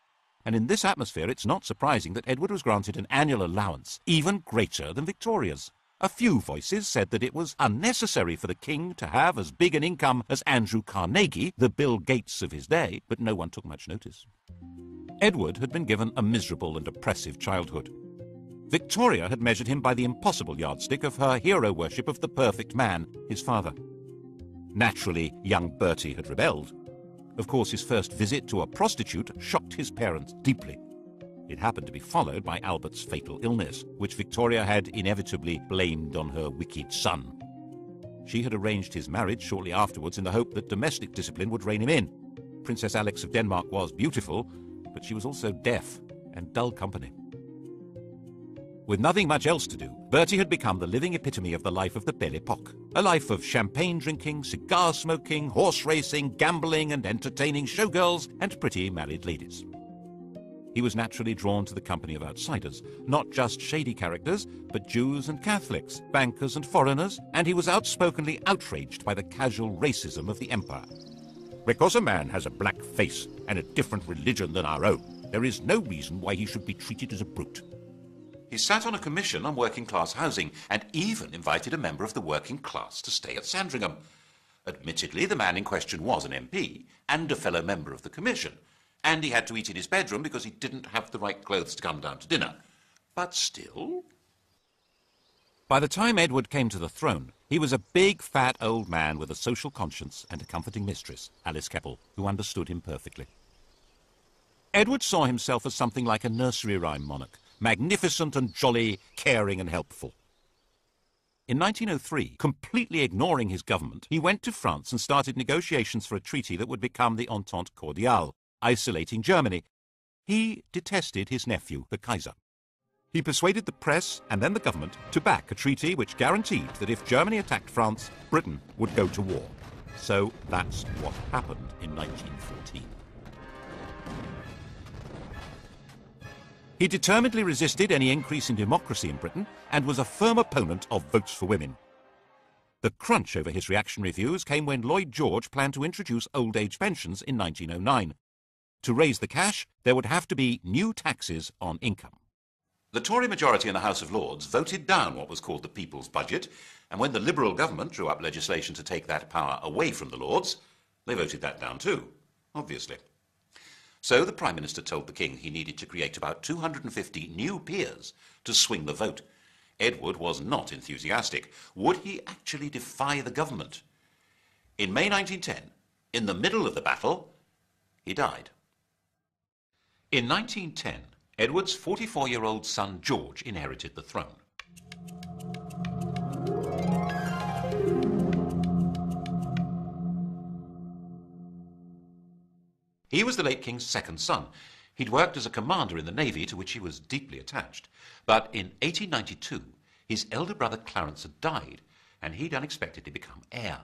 S2: And in this atmosphere, it's not surprising that Edward was granted an annual allowance even greater than Victoria's. A few voices said that it was unnecessary for the king to have as big an income as Andrew Carnegie, the Bill Gates of his day, but no one took much notice. Edward had been given a miserable and oppressive childhood. Victoria had measured him by the impossible yardstick of her hero worship of the perfect man, his father. Naturally, young Bertie had rebelled. Of course, his first visit to a prostitute shocked his parents deeply. It happened to be followed by Albert's fatal illness, which Victoria had inevitably blamed on her wicked son. She had arranged his marriage shortly afterwards in the hope that domestic discipline would rein him in. Princess Alex of Denmark was beautiful, but she was also deaf and dull company. With nothing much else to do, Bertie had become the living epitome of the life of the Belle Epoque. A life of champagne drinking, cigar smoking, horse racing, gambling and entertaining showgirls and pretty married ladies. He was naturally drawn to the company of outsiders, not just shady characters, but Jews and Catholics, bankers and foreigners, and he was outspokenly outraged by the casual racism of the empire. Because a man has a black face and a different religion than our own, there is no reason why he should be treated as a brute. He sat on a commission on working-class housing and even invited a member of the working class to stay at Sandringham. Admittedly, the man in question was an MP and a fellow member of the commission, and he had to eat in his bedroom because he didn't have the right clothes to come down to dinner. But still... By the time Edward came to the throne, he was a big, fat old man with a social conscience and a comforting mistress, Alice Keppel, who understood him perfectly. Edward saw himself as something like a nursery rhyme monarch, magnificent and jolly, caring and helpful. In 1903, completely ignoring his government, he went to France and started negotiations for a treaty that would become the Entente Cordiale, isolating Germany. He detested his nephew, the Kaiser. He persuaded the press and then the government to back a treaty which guaranteed that if Germany attacked France, Britain would go to war. So that's what happened in 1914. He determinedly resisted any increase in democracy in Britain and was a firm opponent of votes for women. The crunch over his reactionary views came when Lloyd George planned to introduce old age pensions in 1909. To raise the cash, there would have to be new taxes on income. The Tory majority in the House of Lords voted down what was called the People's Budget, and when the Liberal government drew up legislation to take that power away from the Lords, they voted that down too, obviously. So the Prime Minister told the King he needed to create about 250 new peers to swing the vote. Edward was not enthusiastic. Would he actually defy the government? In May 1910, in the middle of the battle, he died. In 1910, Edward's 44-year-old son George inherited the throne. He was the late King's second son. He'd worked as a commander in the Navy, to which he was deeply attached. But in 1892, his elder brother Clarence had died, and he'd unexpectedly become heir.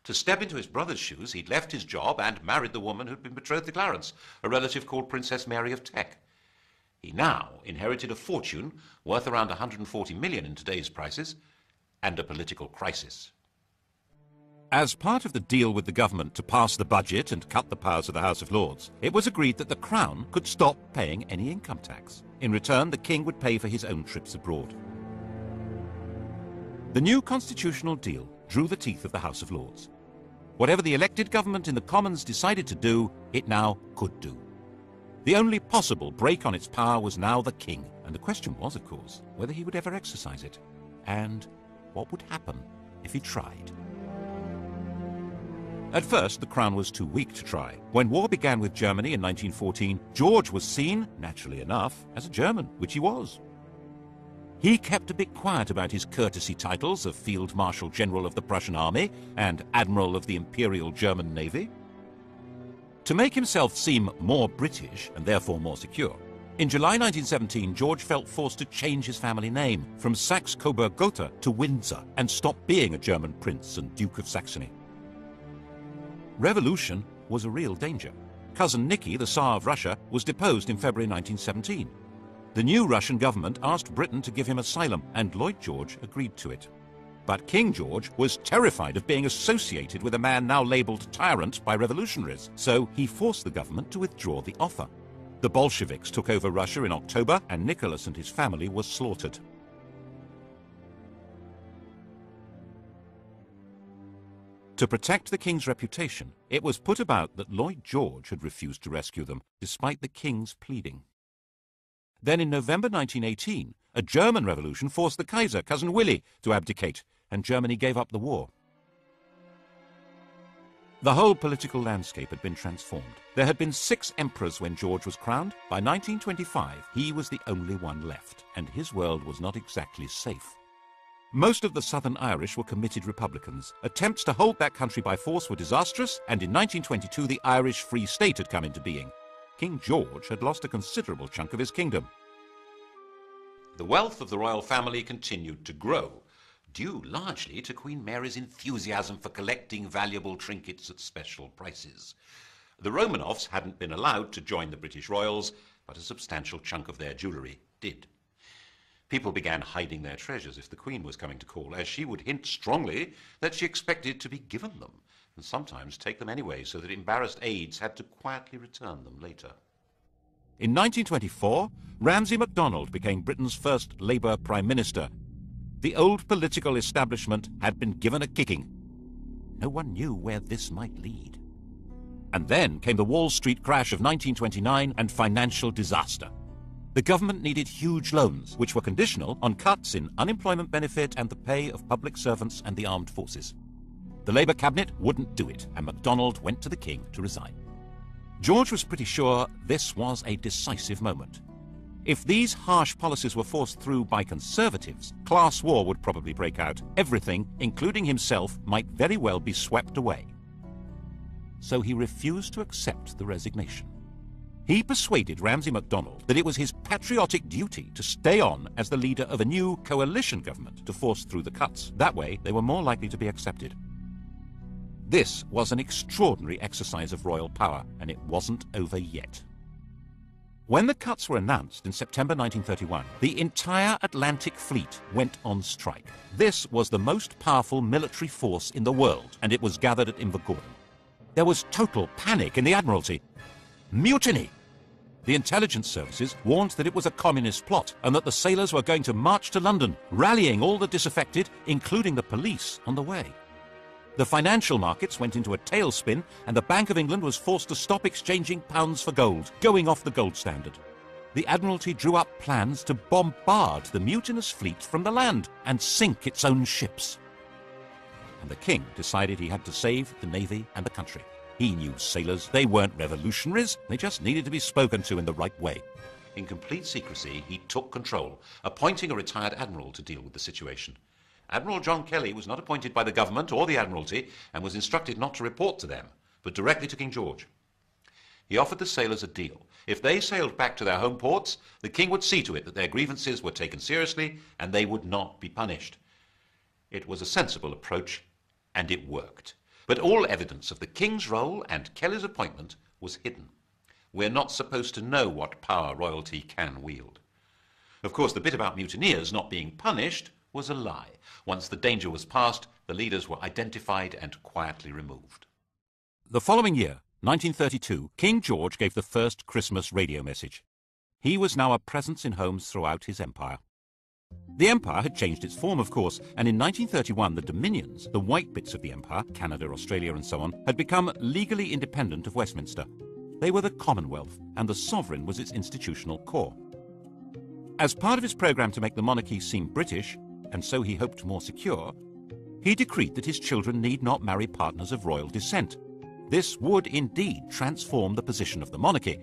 S2: To step into his brother's shoes, he'd left his job and married the woman who'd been betrothed to Clarence, a relative called Princess Mary of Teck. He now inherited a fortune worth around 140 million in today's prices, and a political crisis. As part of the deal with the government to pass the budget and cut the powers of the House of Lords, it was agreed that the Crown could stop paying any income tax. In return, the King would pay for his own trips abroad. The new constitutional deal drew the teeth of the House of Lords. Whatever the elected government in the Commons decided to do, it now could do. The only possible break on its power was now the King, and the question was, of course, whether he would ever exercise it, and what would happen if he tried. At first, the Crown was too weak to try. When war began with Germany in 1914, George was seen, naturally enough, as a German, which he was. He kept a bit quiet about his courtesy titles of Field Marshal General of the Prussian Army and Admiral of the Imperial German Navy. To make himself seem more British, and therefore more secure, in July 1917, George felt forced to change his family name from Saxe-Coburg-Gotha to Windsor and stop being a German prince and Duke of Saxony. Revolution was a real danger. Cousin Nicky, the Tsar of Russia, was deposed in February 1917. The new Russian government asked Britain to give him asylum, and Lloyd George agreed to it. But King George was terrified of being associated with a man now labelled tyrant by revolutionaries, so he forced the government to withdraw the offer. The Bolsheviks took over Russia in October, and Nicholas and his family were slaughtered. To protect the king's reputation, it was put about that Lloyd George had refused to rescue them, despite the king's pleading. Then in November 1918, a German revolution forced the Kaiser, Cousin Willie, to abdicate, and Germany gave up the war. The whole political landscape had been transformed. There had been 6 emperors when George was crowned. By 1925, he was the only one left, and his world was not exactly safe. Most of the Southern Irish were committed Republicans. Attempts to hold that country by force were disastrous, and in 1922 the Irish Free State had come into being. King George had lost a considerable chunk of his kingdom. The wealth of the royal family continued to grow, due largely to Queen Mary's enthusiasm for collecting valuable trinkets at special prices. The Romanovs hadn't been allowed to join the British royals, but a substantial chunk of their jewellery did. People began hiding their treasures if the Queen was coming to call, as she would hint strongly that she expected to be given them, and sometimes take them anyway, so that embarrassed aides had to quietly return them later. In 1924, Ramsay MacDonald became Britain's first Labour Prime Minister. The old political establishment had been given a kicking. No one knew where this might lead. And then came the Wall Street crash of 1929 and financial disaster. The government needed huge loans, which were conditional on cuts in unemployment benefit and the pay of public servants and the armed forces. The Labour cabinet wouldn't do it, and MacDonald went to the king to resign. George was pretty sure this was a decisive moment. If these harsh policies were forced through by Conservatives, class war would probably break out. Everything, including himself, might very well be swept away. So he refused to accept the resignation. He persuaded Ramsay MacDonald that it was his patriotic duty to stay on as the leader of a new coalition government to force through the cuts. That way, they were more likely to be accepted. This was an extraordinary exercise of royal power, and it wasn't over yet. When the cuts were announced in September 1931, the entire Atlantic Fleet went on strike. This was the most powerful military force in the world, and it was gathered at Invergordon. There was total panic in the Admiralty. Mutiny! The intelligence services warned that it was a communist plot and that the sailors were going to march to London, rallying all the disaffected, including the police, on the way. The financial markets went into a tailspin, and the Bank of England was forced to stop exchanging pounds for gold, going off the gold standard. The Admiralty drew up plans to bombard the mutinous fleet from the land and sink its own ships. And the king decided he had to save the navy and the country. He knew sailors. They weren't revolutionaries. They just needed to be spoken to in the right way. In complete secrecy, he took control, appointing a retired admiral to deal with the situation. Admiral John Kelly was not appointed by the government or the Admiralty and was instructed not to report to them, but directly to King George. He offered the sailors a deal. If they sailed back to their home ports, the king would see to it that their grievances were taken seriously and they would not be punished. It was a sensible approach, and it worked. But all evidence of the king's role and Kelly's appointment was hidden. We're not supposed to know what power royalty can wield. Of course, the bit about mutineers not being punished was a lie. Once the danger was past, the leaders were identified and quietly removed. The following year, 1932, King George gave the first Christmas radio message. He was now a presence in homes throughout his empire. The empire had changed its form, of course, and in 1931 the dominions, the white bits of the empire, Canada, Australia and so on, had become legally independent of Westminster. They were the Commonwealth, and the sovereign was its institutional core. As part of his programme to make the monarchy seem British, and so he hoped more secure, he decreed that his children need not marry partners of royal descent. This would indeed transform the position of the monarchy,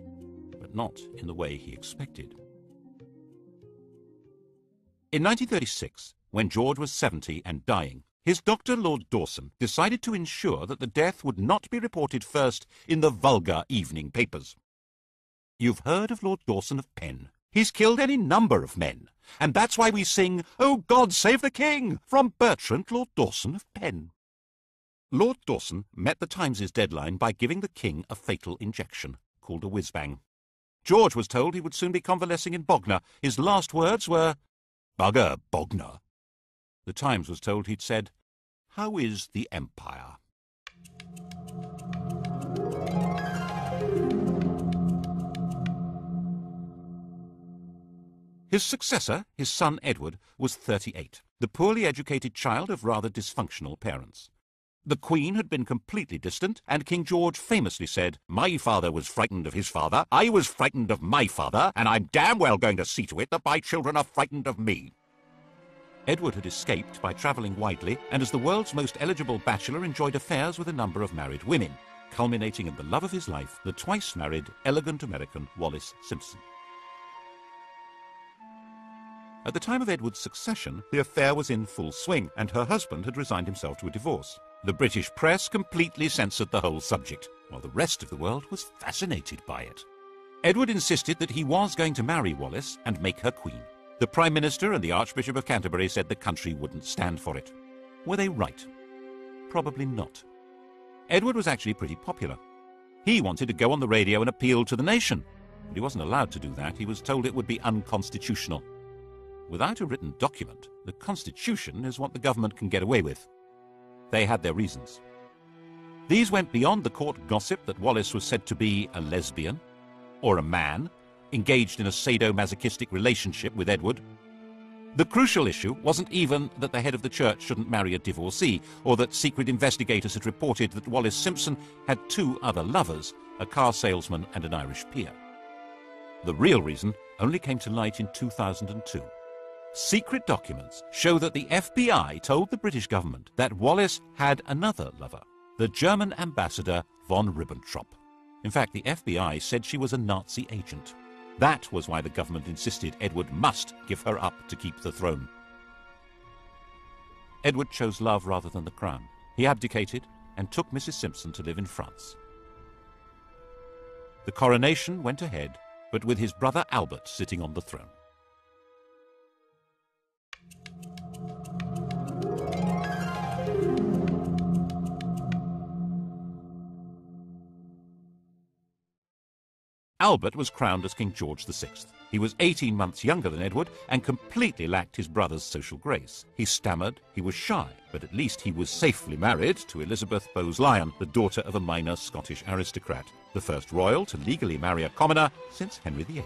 S2: but not in the way he expected. In 1936, when George was 70 and dying, his doctor, Lord Dawson, decided to ensure that the death would not be reported first in the vulgar evening papers. You've heard of Lord Dawson of Penn. He's killed any number of men, and that's why we sing, "Oh God, save the King," from Bertrand, Lord Dawson of Penn. Lord Dawson met the Times' deadline by giving the king a fatal injection, called a whiz-bang. George was told he would soon be convalescing in Bognor. His last words were, "Bugger, Bognor." The Times was told he'd said, "How is the Empire?" His successor, his son Edward, was 38, the poorly educated child of rather dysfunctional parents. The Queen had been completely distant, and King George famously said, "My father was frightened of his father, I was frightened of my father, and I'm damn well going to see to it that my children are frightened of me." Edward had escaped by travelling widely, and as the world's most eligible bachelor enjoyed affairs with a number of married women, culminating in the love of his life, the twice-married, elegant American Wallis Simpson. At the time of Edward's succession, the affair was in full swing, and her husband had resigned himself to a divorce. The British press completely censored the whole subject, while the rest of the world was fascinated by it. Edward insisted that he was going to marry Wallis and make her queen. The Prime Minister and the Archbishop of Canterbury said the country wouldn't stand for it. Were they right? Probably not. Edward was actually pretty popular. He wanted to go on the radio and appeal to the nation, but he wasn't allowed to do that. He was told it would be unconstitutional. Without a written document, the Constitution is what the government can get away with. They had their reasons. These went beyond the court gossip that Wallis was said to be a lesbian, or a man, engaged in a sadomasochistic relationship with Edward. The crucial issue wasn't even that the head of the church shouldn't marry a divorcee, or that secret investigators had reported that Wallis Simpson had 2 other lovers, a car salesman and an Irish peer. The real reason only came to light in 2002. Secret documents show that the FBI told the British government that Wallis had another lover, the German ambassador von Ribbentrop. In fact, the FBI said she was a Nazi agent. That was why the government insisted Edward must give her up to keep the throne. Edward chose love rather than the crown. He abdicated and took Mrs. Simpson to live in France. The coronation went ahead, but with his brother Albert sitting on the throne. Albert was crowned as King George VI. He was 18 months younger than Edward and completely lacked his brother's social grace. He stammered, he was shy, but at least he was safely married to Elizabeth Bowes-Lyon, the daughter of a minor Scottish aristocrat, the first royal to legally marry a commoner since Henry VIII.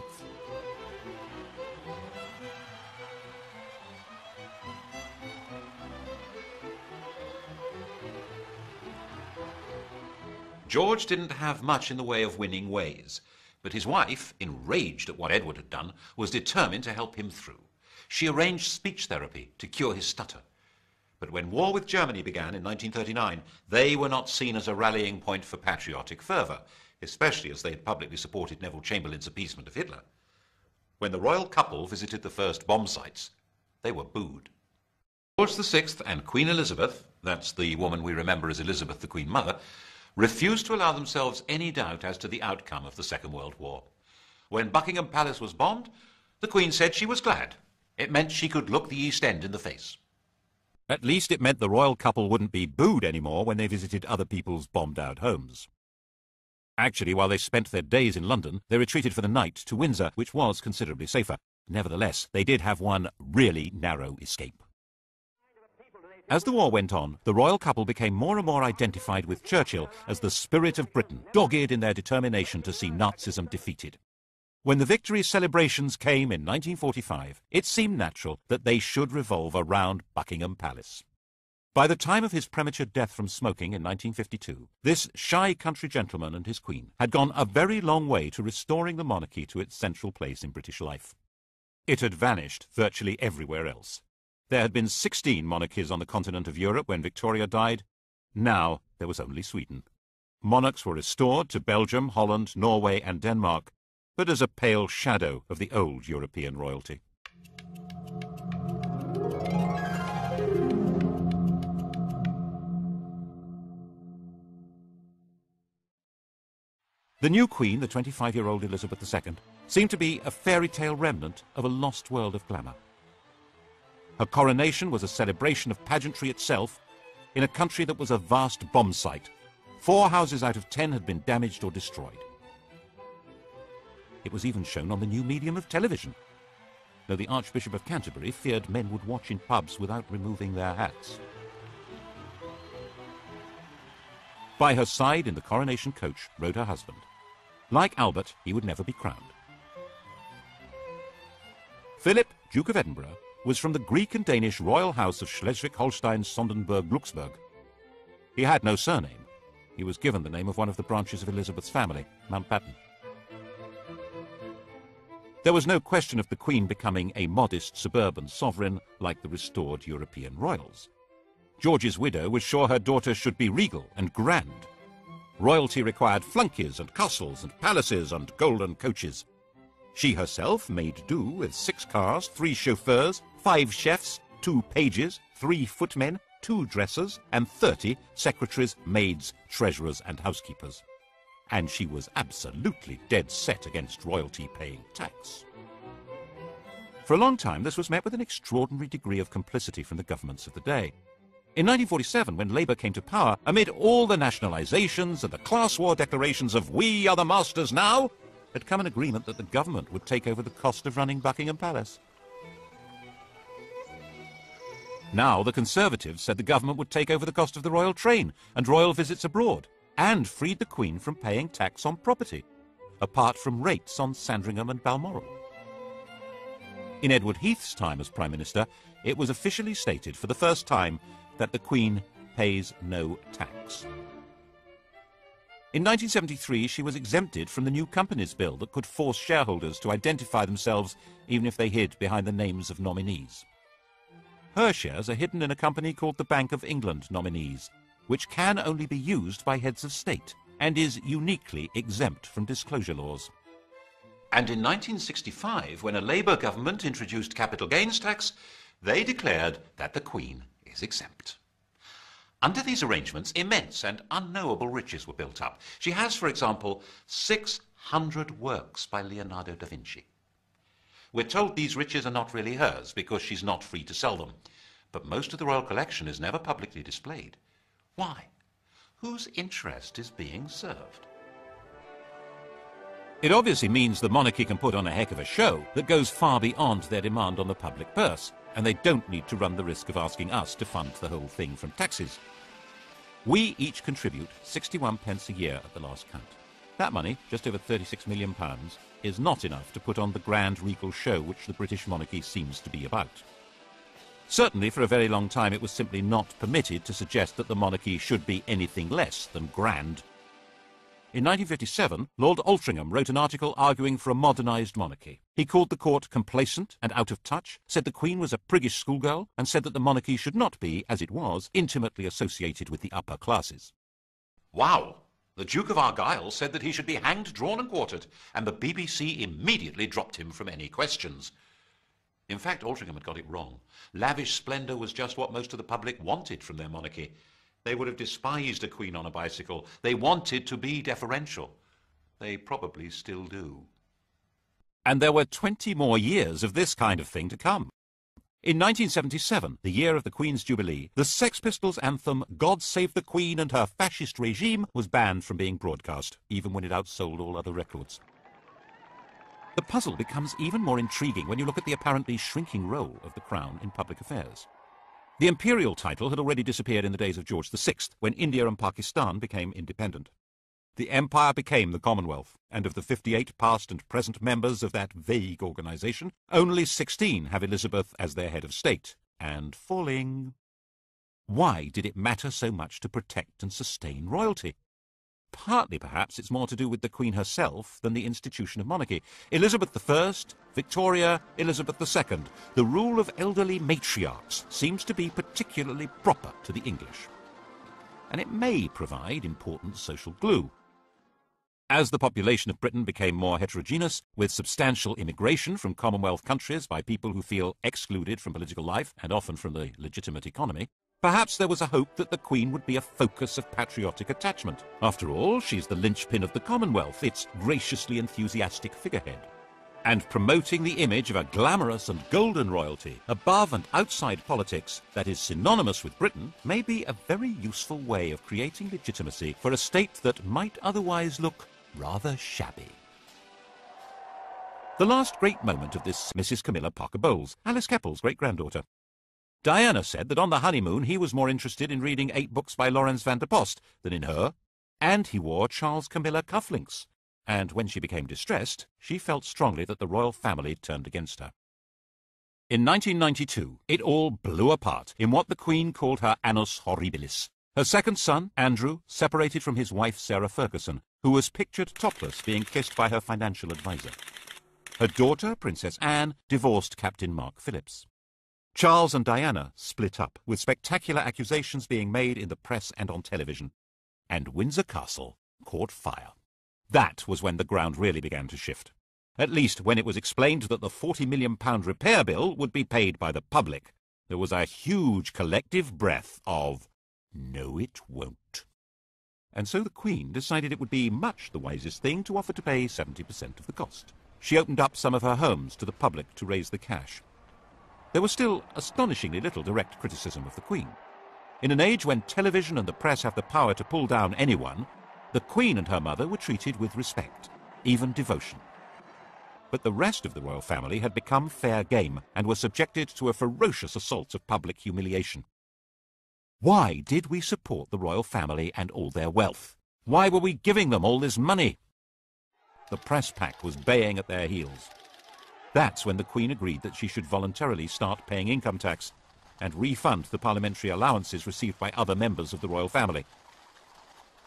S2: George didn't have much in the way of winning ways. But his wife, enraged at what Edward had done, was determined to help him through. She arranged speech therapy to cure his stutter. But when war with Germany began in 1939, they were not seen as a rallying point for patriotic fervour, especially as they had publicly supported Neville Chamberlain's appeasement of Hitler. When the royal couple visited the first bomb sites, they were booed. George VI and Queen Elizabeth, that's the woman we remember as Elizabeth the Queen Mother, refused to allow themselves any doubt as to the outcome of the Second World War. When Buckingham Palace was bombed, the Queen said she was glad. It meant she could look the East End in the face. At least it meant the royal couple wouldn't be booed anymore when they visited other people's bombed-out homes. Actually, while they spent their days in London, they retreated for the night to Windsor, which was considerably safer. Nevertheless, they did have one really narrow escape. As the war went on, the royal couple became more and more identified with Churchill as the spirit of Britain, dogged in their determination to see Nazism defeated. When the victory celebrations came in 1945, it seemed natural that they should revolve around Buckingham Palace. By the time of his premature death from smoking in 1952, this shy country gentleman and his queen had gone a very long way to restoring the monarchy to its central place in British life. It had vanished virtually everywhere else. There had been 16 monarchies on the continent of Europe when Victoria died. Now there was only Sweden. Monarchs were restored to Belgium, Holland, Norway and Denmark, but as a pale shadow of the old European royalty. The new queen, the 25-year-old Elizabeth II, seemed to be a fairy tale remnant of a lost world of glamour. Her coronation was a celebration of pageantry itself in a country that was a vast bomb site. 4 houses out of 10 had been damaged or destroyed. It was even shown on the new medium of television, though the Archbishop of Canterbury feared men would watch in pubs without removing their hats. By her side in the coronation coach rode her husband. Like Albert, he would never be crowned. Philip, Duke of Edinburgh, was from the Greek and Danish royal house of Schleswig-Holstein-Sonderburg-Glücksburg. He had no surname. He was given the name of one of the branches of Elizabeth's family, Mountbatten. There was no question of the Queen becoming a modest suburban sovereign like the restored European royals. George's widow was sure her daughter should be regal and grand. Royalty required flunkies and castles and palaces and golden coaches. She herself made do with 6 cars, 3 chauffeurs, 5 chefs, 2 pages, 3 footmen, 2 dressers, and 30 secretaries, maids, treasurers, and housekeepers. And she was absolutely dead set against royalty paying tax. For a long time, this was met with an extraordinary degree of complicity from the governments of the day. In 1947, when Labour came to power, amid all the nationalisations and the class war declarations of "we are the masters now," had come an agreement that the government would take over the cost of running Buckingham Palace. Now the Conservatives said the government would take over the cost of the royal train and royal visits abroad, and freed the Queen from paying tax on property, apart from rates on Sandringham and Balmoral. In Edward Heath's time as Prime Minister, it was officially stated for the first time that the Queen pays no tax. In 1973, she was exempted from the new Companies Bill that could force shareholders to identify themselves even if they hid behind the names of nominees. Her shares are hidden in a company called the Bank of England Nominees, which can only be used by heads of state and is uniquely exempt from disclosure laws. And in 1965, when a Labour government introduced capital gains tax, they declared that the Queen is exempt. Under these arrangements, immense and unknowable riches were built up. She has, for example, 600 works by Leonardo da Vinci. We're told these riches are not really hers because she's not free to sell them. But most of the royal collection is never publicly displayed. Why? Whose interest is being served? It obviously means the monarchy can put on a heck of a show that goes far beyond their demand on the public purse, and they don't need to run the risk of asking us to fund the whole thing from taxes. We each contribute 61 pence a year at the last count. That money, just over £36 million, is not enough to put on the grand regal show which the British monarchy seems to be about. Certainly, for a very long time, it was simply not permitted to suggest that the monarchy should be anything less than grand. In 1957, Lord Altrincham wrote an article arguing for a modernised monarchy. He called the court complacent and out of touch, said the Queen was a priggish schoolgirl, and said that the monarchy should not be, as it was, intimately associated with the upper classes. Wow! The Duke of Argyll said that he should be hanged, drawn and quartered, and the BBC immediately dropped him from any questions. In fact, Altrincham had got it wrong. Lavish splendour was just what most of the public wanted from their monarchy. They would have despised a queen on a bicycle. They wanted to be deferential. They probably still do. And there were 20 more years of this kind of thing to come. In 1977, the year of the Queen's Jubilee, the Sex Pistols' anthem "God Save the Queen and Her Fascist Regime" was banned from being broadcast, even when it outsold all other records. The puzzle becomes even more intriguing when you look at the apparently shrinking role of the Crown in public affairs. The imperial title had already disappeared in the days of George VI, when India and Pakistan became independent. The empire became the Commonwealth, and of the 58 past and present members of that vague organisation, only 16 have Elizabeth as their head of state, and falling. Why did it matter so much to protect and sustain royalty? Partly, perhaps, it's more to do with the Queen herself than the institution of monarchy. Elizabeth I, Victoria, Elizabeth II, the rule of elderly matriarchs seems to be particularly proper to the English. And it may provide important social glue. As the population of Britain became more heterogeneous, with substantial immigration from Commonwealth countries by people who feel excluded from political life and often from the legitimate economy, perhaps there was a hope that the Queen would be a focus of patriotic attachment. After all, she's the linchpin of the Commonwealth, its graciously enthusiastic figurehead. And promoting the image of a glamorous and golden royalty above and outside politics that is synonymous with Britain may be a very useful way of creating legitimacy for a state that might otherwise look rather shabby. The last great moment of this Mrs. Camilla Parker Bowles, Alice Keppel's great-granddaughter. Diana said that on the honeymoon he was more interested in reading 8 books by Lawrence van der Post than in her, and he wore Charles Camilla cufflinks. And when she became distressed, she felt strongly that the royal family turned against her. In 1992, it all blew apart in what the Queen called her annus horribilis. Her second son, Andrew, separated from his wife Sarah Ferguson, who was pictured topless being kissed by her financial advisor. Her daughter, Princess Anne, divorced Captain Mark Phillips. Charles and Diana split up, with spectacular accusations being made in the press and on television. And Windsor Castle caught fire. That was when the ground really began to shift. At least when it was explained that the £40 million repair bill would be paid by the public. There was a huge collective breath of, "No, it won't." And so the Queen decided it would be much the wisest thing to offer to pay 70% of the cost. She opened up some of her homes to the public to raise the cash. There was still astonishingly little direct criticism of the Queen. In an age when television and the press have the power to pull down anyone, the Queen and her mother were treated with respect, even devotion. But the rest of the royal family had become fair game and were subjected to a ferocious assault of public humiliation. Why did we support the royal family and all their wealth? Why were we giving them all this money? The press pack was baying at their heels. That's when the Queen agreed that she should voluntarily start paying income tax and refund the parliamentary allowances received by other members of the royal family.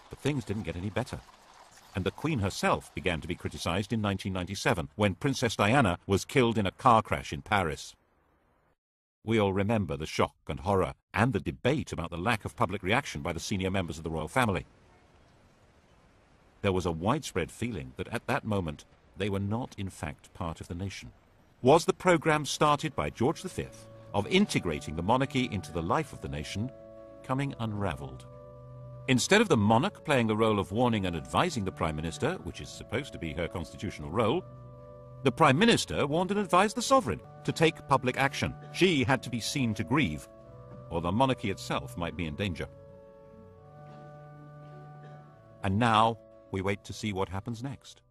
S2: But things didn't get any better. And the Queen herself began to be criticised in 1997, when Princess Diana was killed in a car crash in Paris. We all remember the shock and horror, and the debate about the lack of public reaction by the senior members of the royal family. There was a widespread feeling that at that moment they were not in fact part of the nation. Was the programme started by George V of integrating the monarchy into the life of the nation coming unravelled? Instead of the monarch playing the role of warning and advising the Prime Minister, which is supposed to be her constitutional role, the Prime Minister warned and advised the sovereign to take public action. She had to be seen to grieve, or the monarchy itself might be in danger. And now we wait to see what happens next.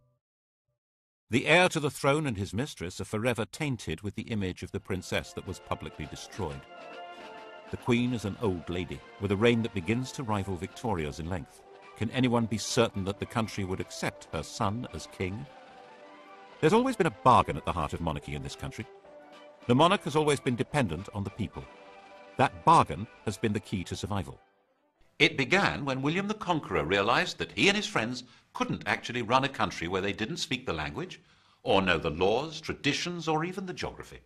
S2: The heir to the throne and his mistress are forever tainted with the image of the princess that was publicly destroyed. The Queen is an old lady, with a reign that begins to rival Victoria's in length. Can anyone be certain that the country would accept her son as king? There's always been a bargain at the heart of monarchy in this country. The monarch has always been dependent on the people. That bargain has been the key to survival. It began when William the Conqueror realised that he and his friends couldn't actually run a country where they didn't speak the language, or know the laws, traditions, or even the geography.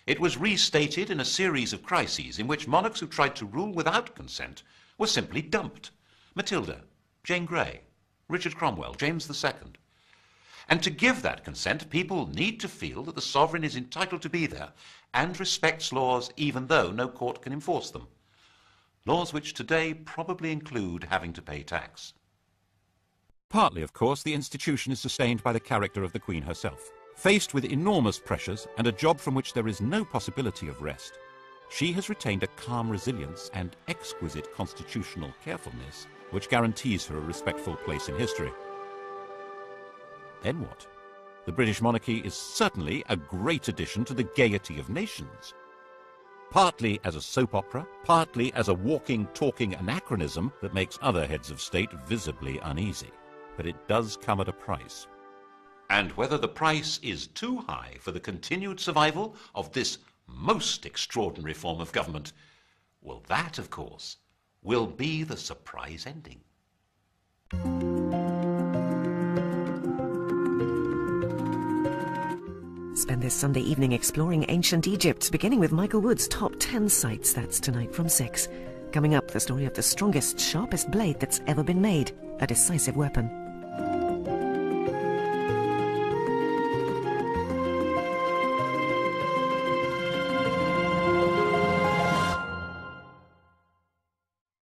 S2: It was restated in a series of crises in which monarchs who tried to rule without consent were simply dumped. Matilda, Jane Grey, Richard Cromwell, James II. And to give that consent, people need to feel that the sovereign is entitled to be there and respects laws even though no court can enforce them. Laws which today probably include having to pay tax. Partly, of course, the institution is sustained by the character of the Queen herself. Faced with enormous pressures and a job from which there is no possibility of rest, she has retained a calm resilience and exquisite constitutional carefulness which guarantees her a respectful place in history. Then what? The British monarchy is certainly a great addition to the gaiety of nations. Partly as a soap opera, partly as a walking, talking anachronism that makes other heads of state visibly uneasy. But it does come at a price. And whether the price is too high for the continued survival of this most extraordinary form of government, well, that, of course, will be the surprise ending.
S4: Spend this Sunday evening exploring ancient Egypt, beginning with Michael Wood's Top 10 Sites. That's tonight from 6. Coming up, the story of the strongest, sharpest blade that's ever been made, a decisive weapon.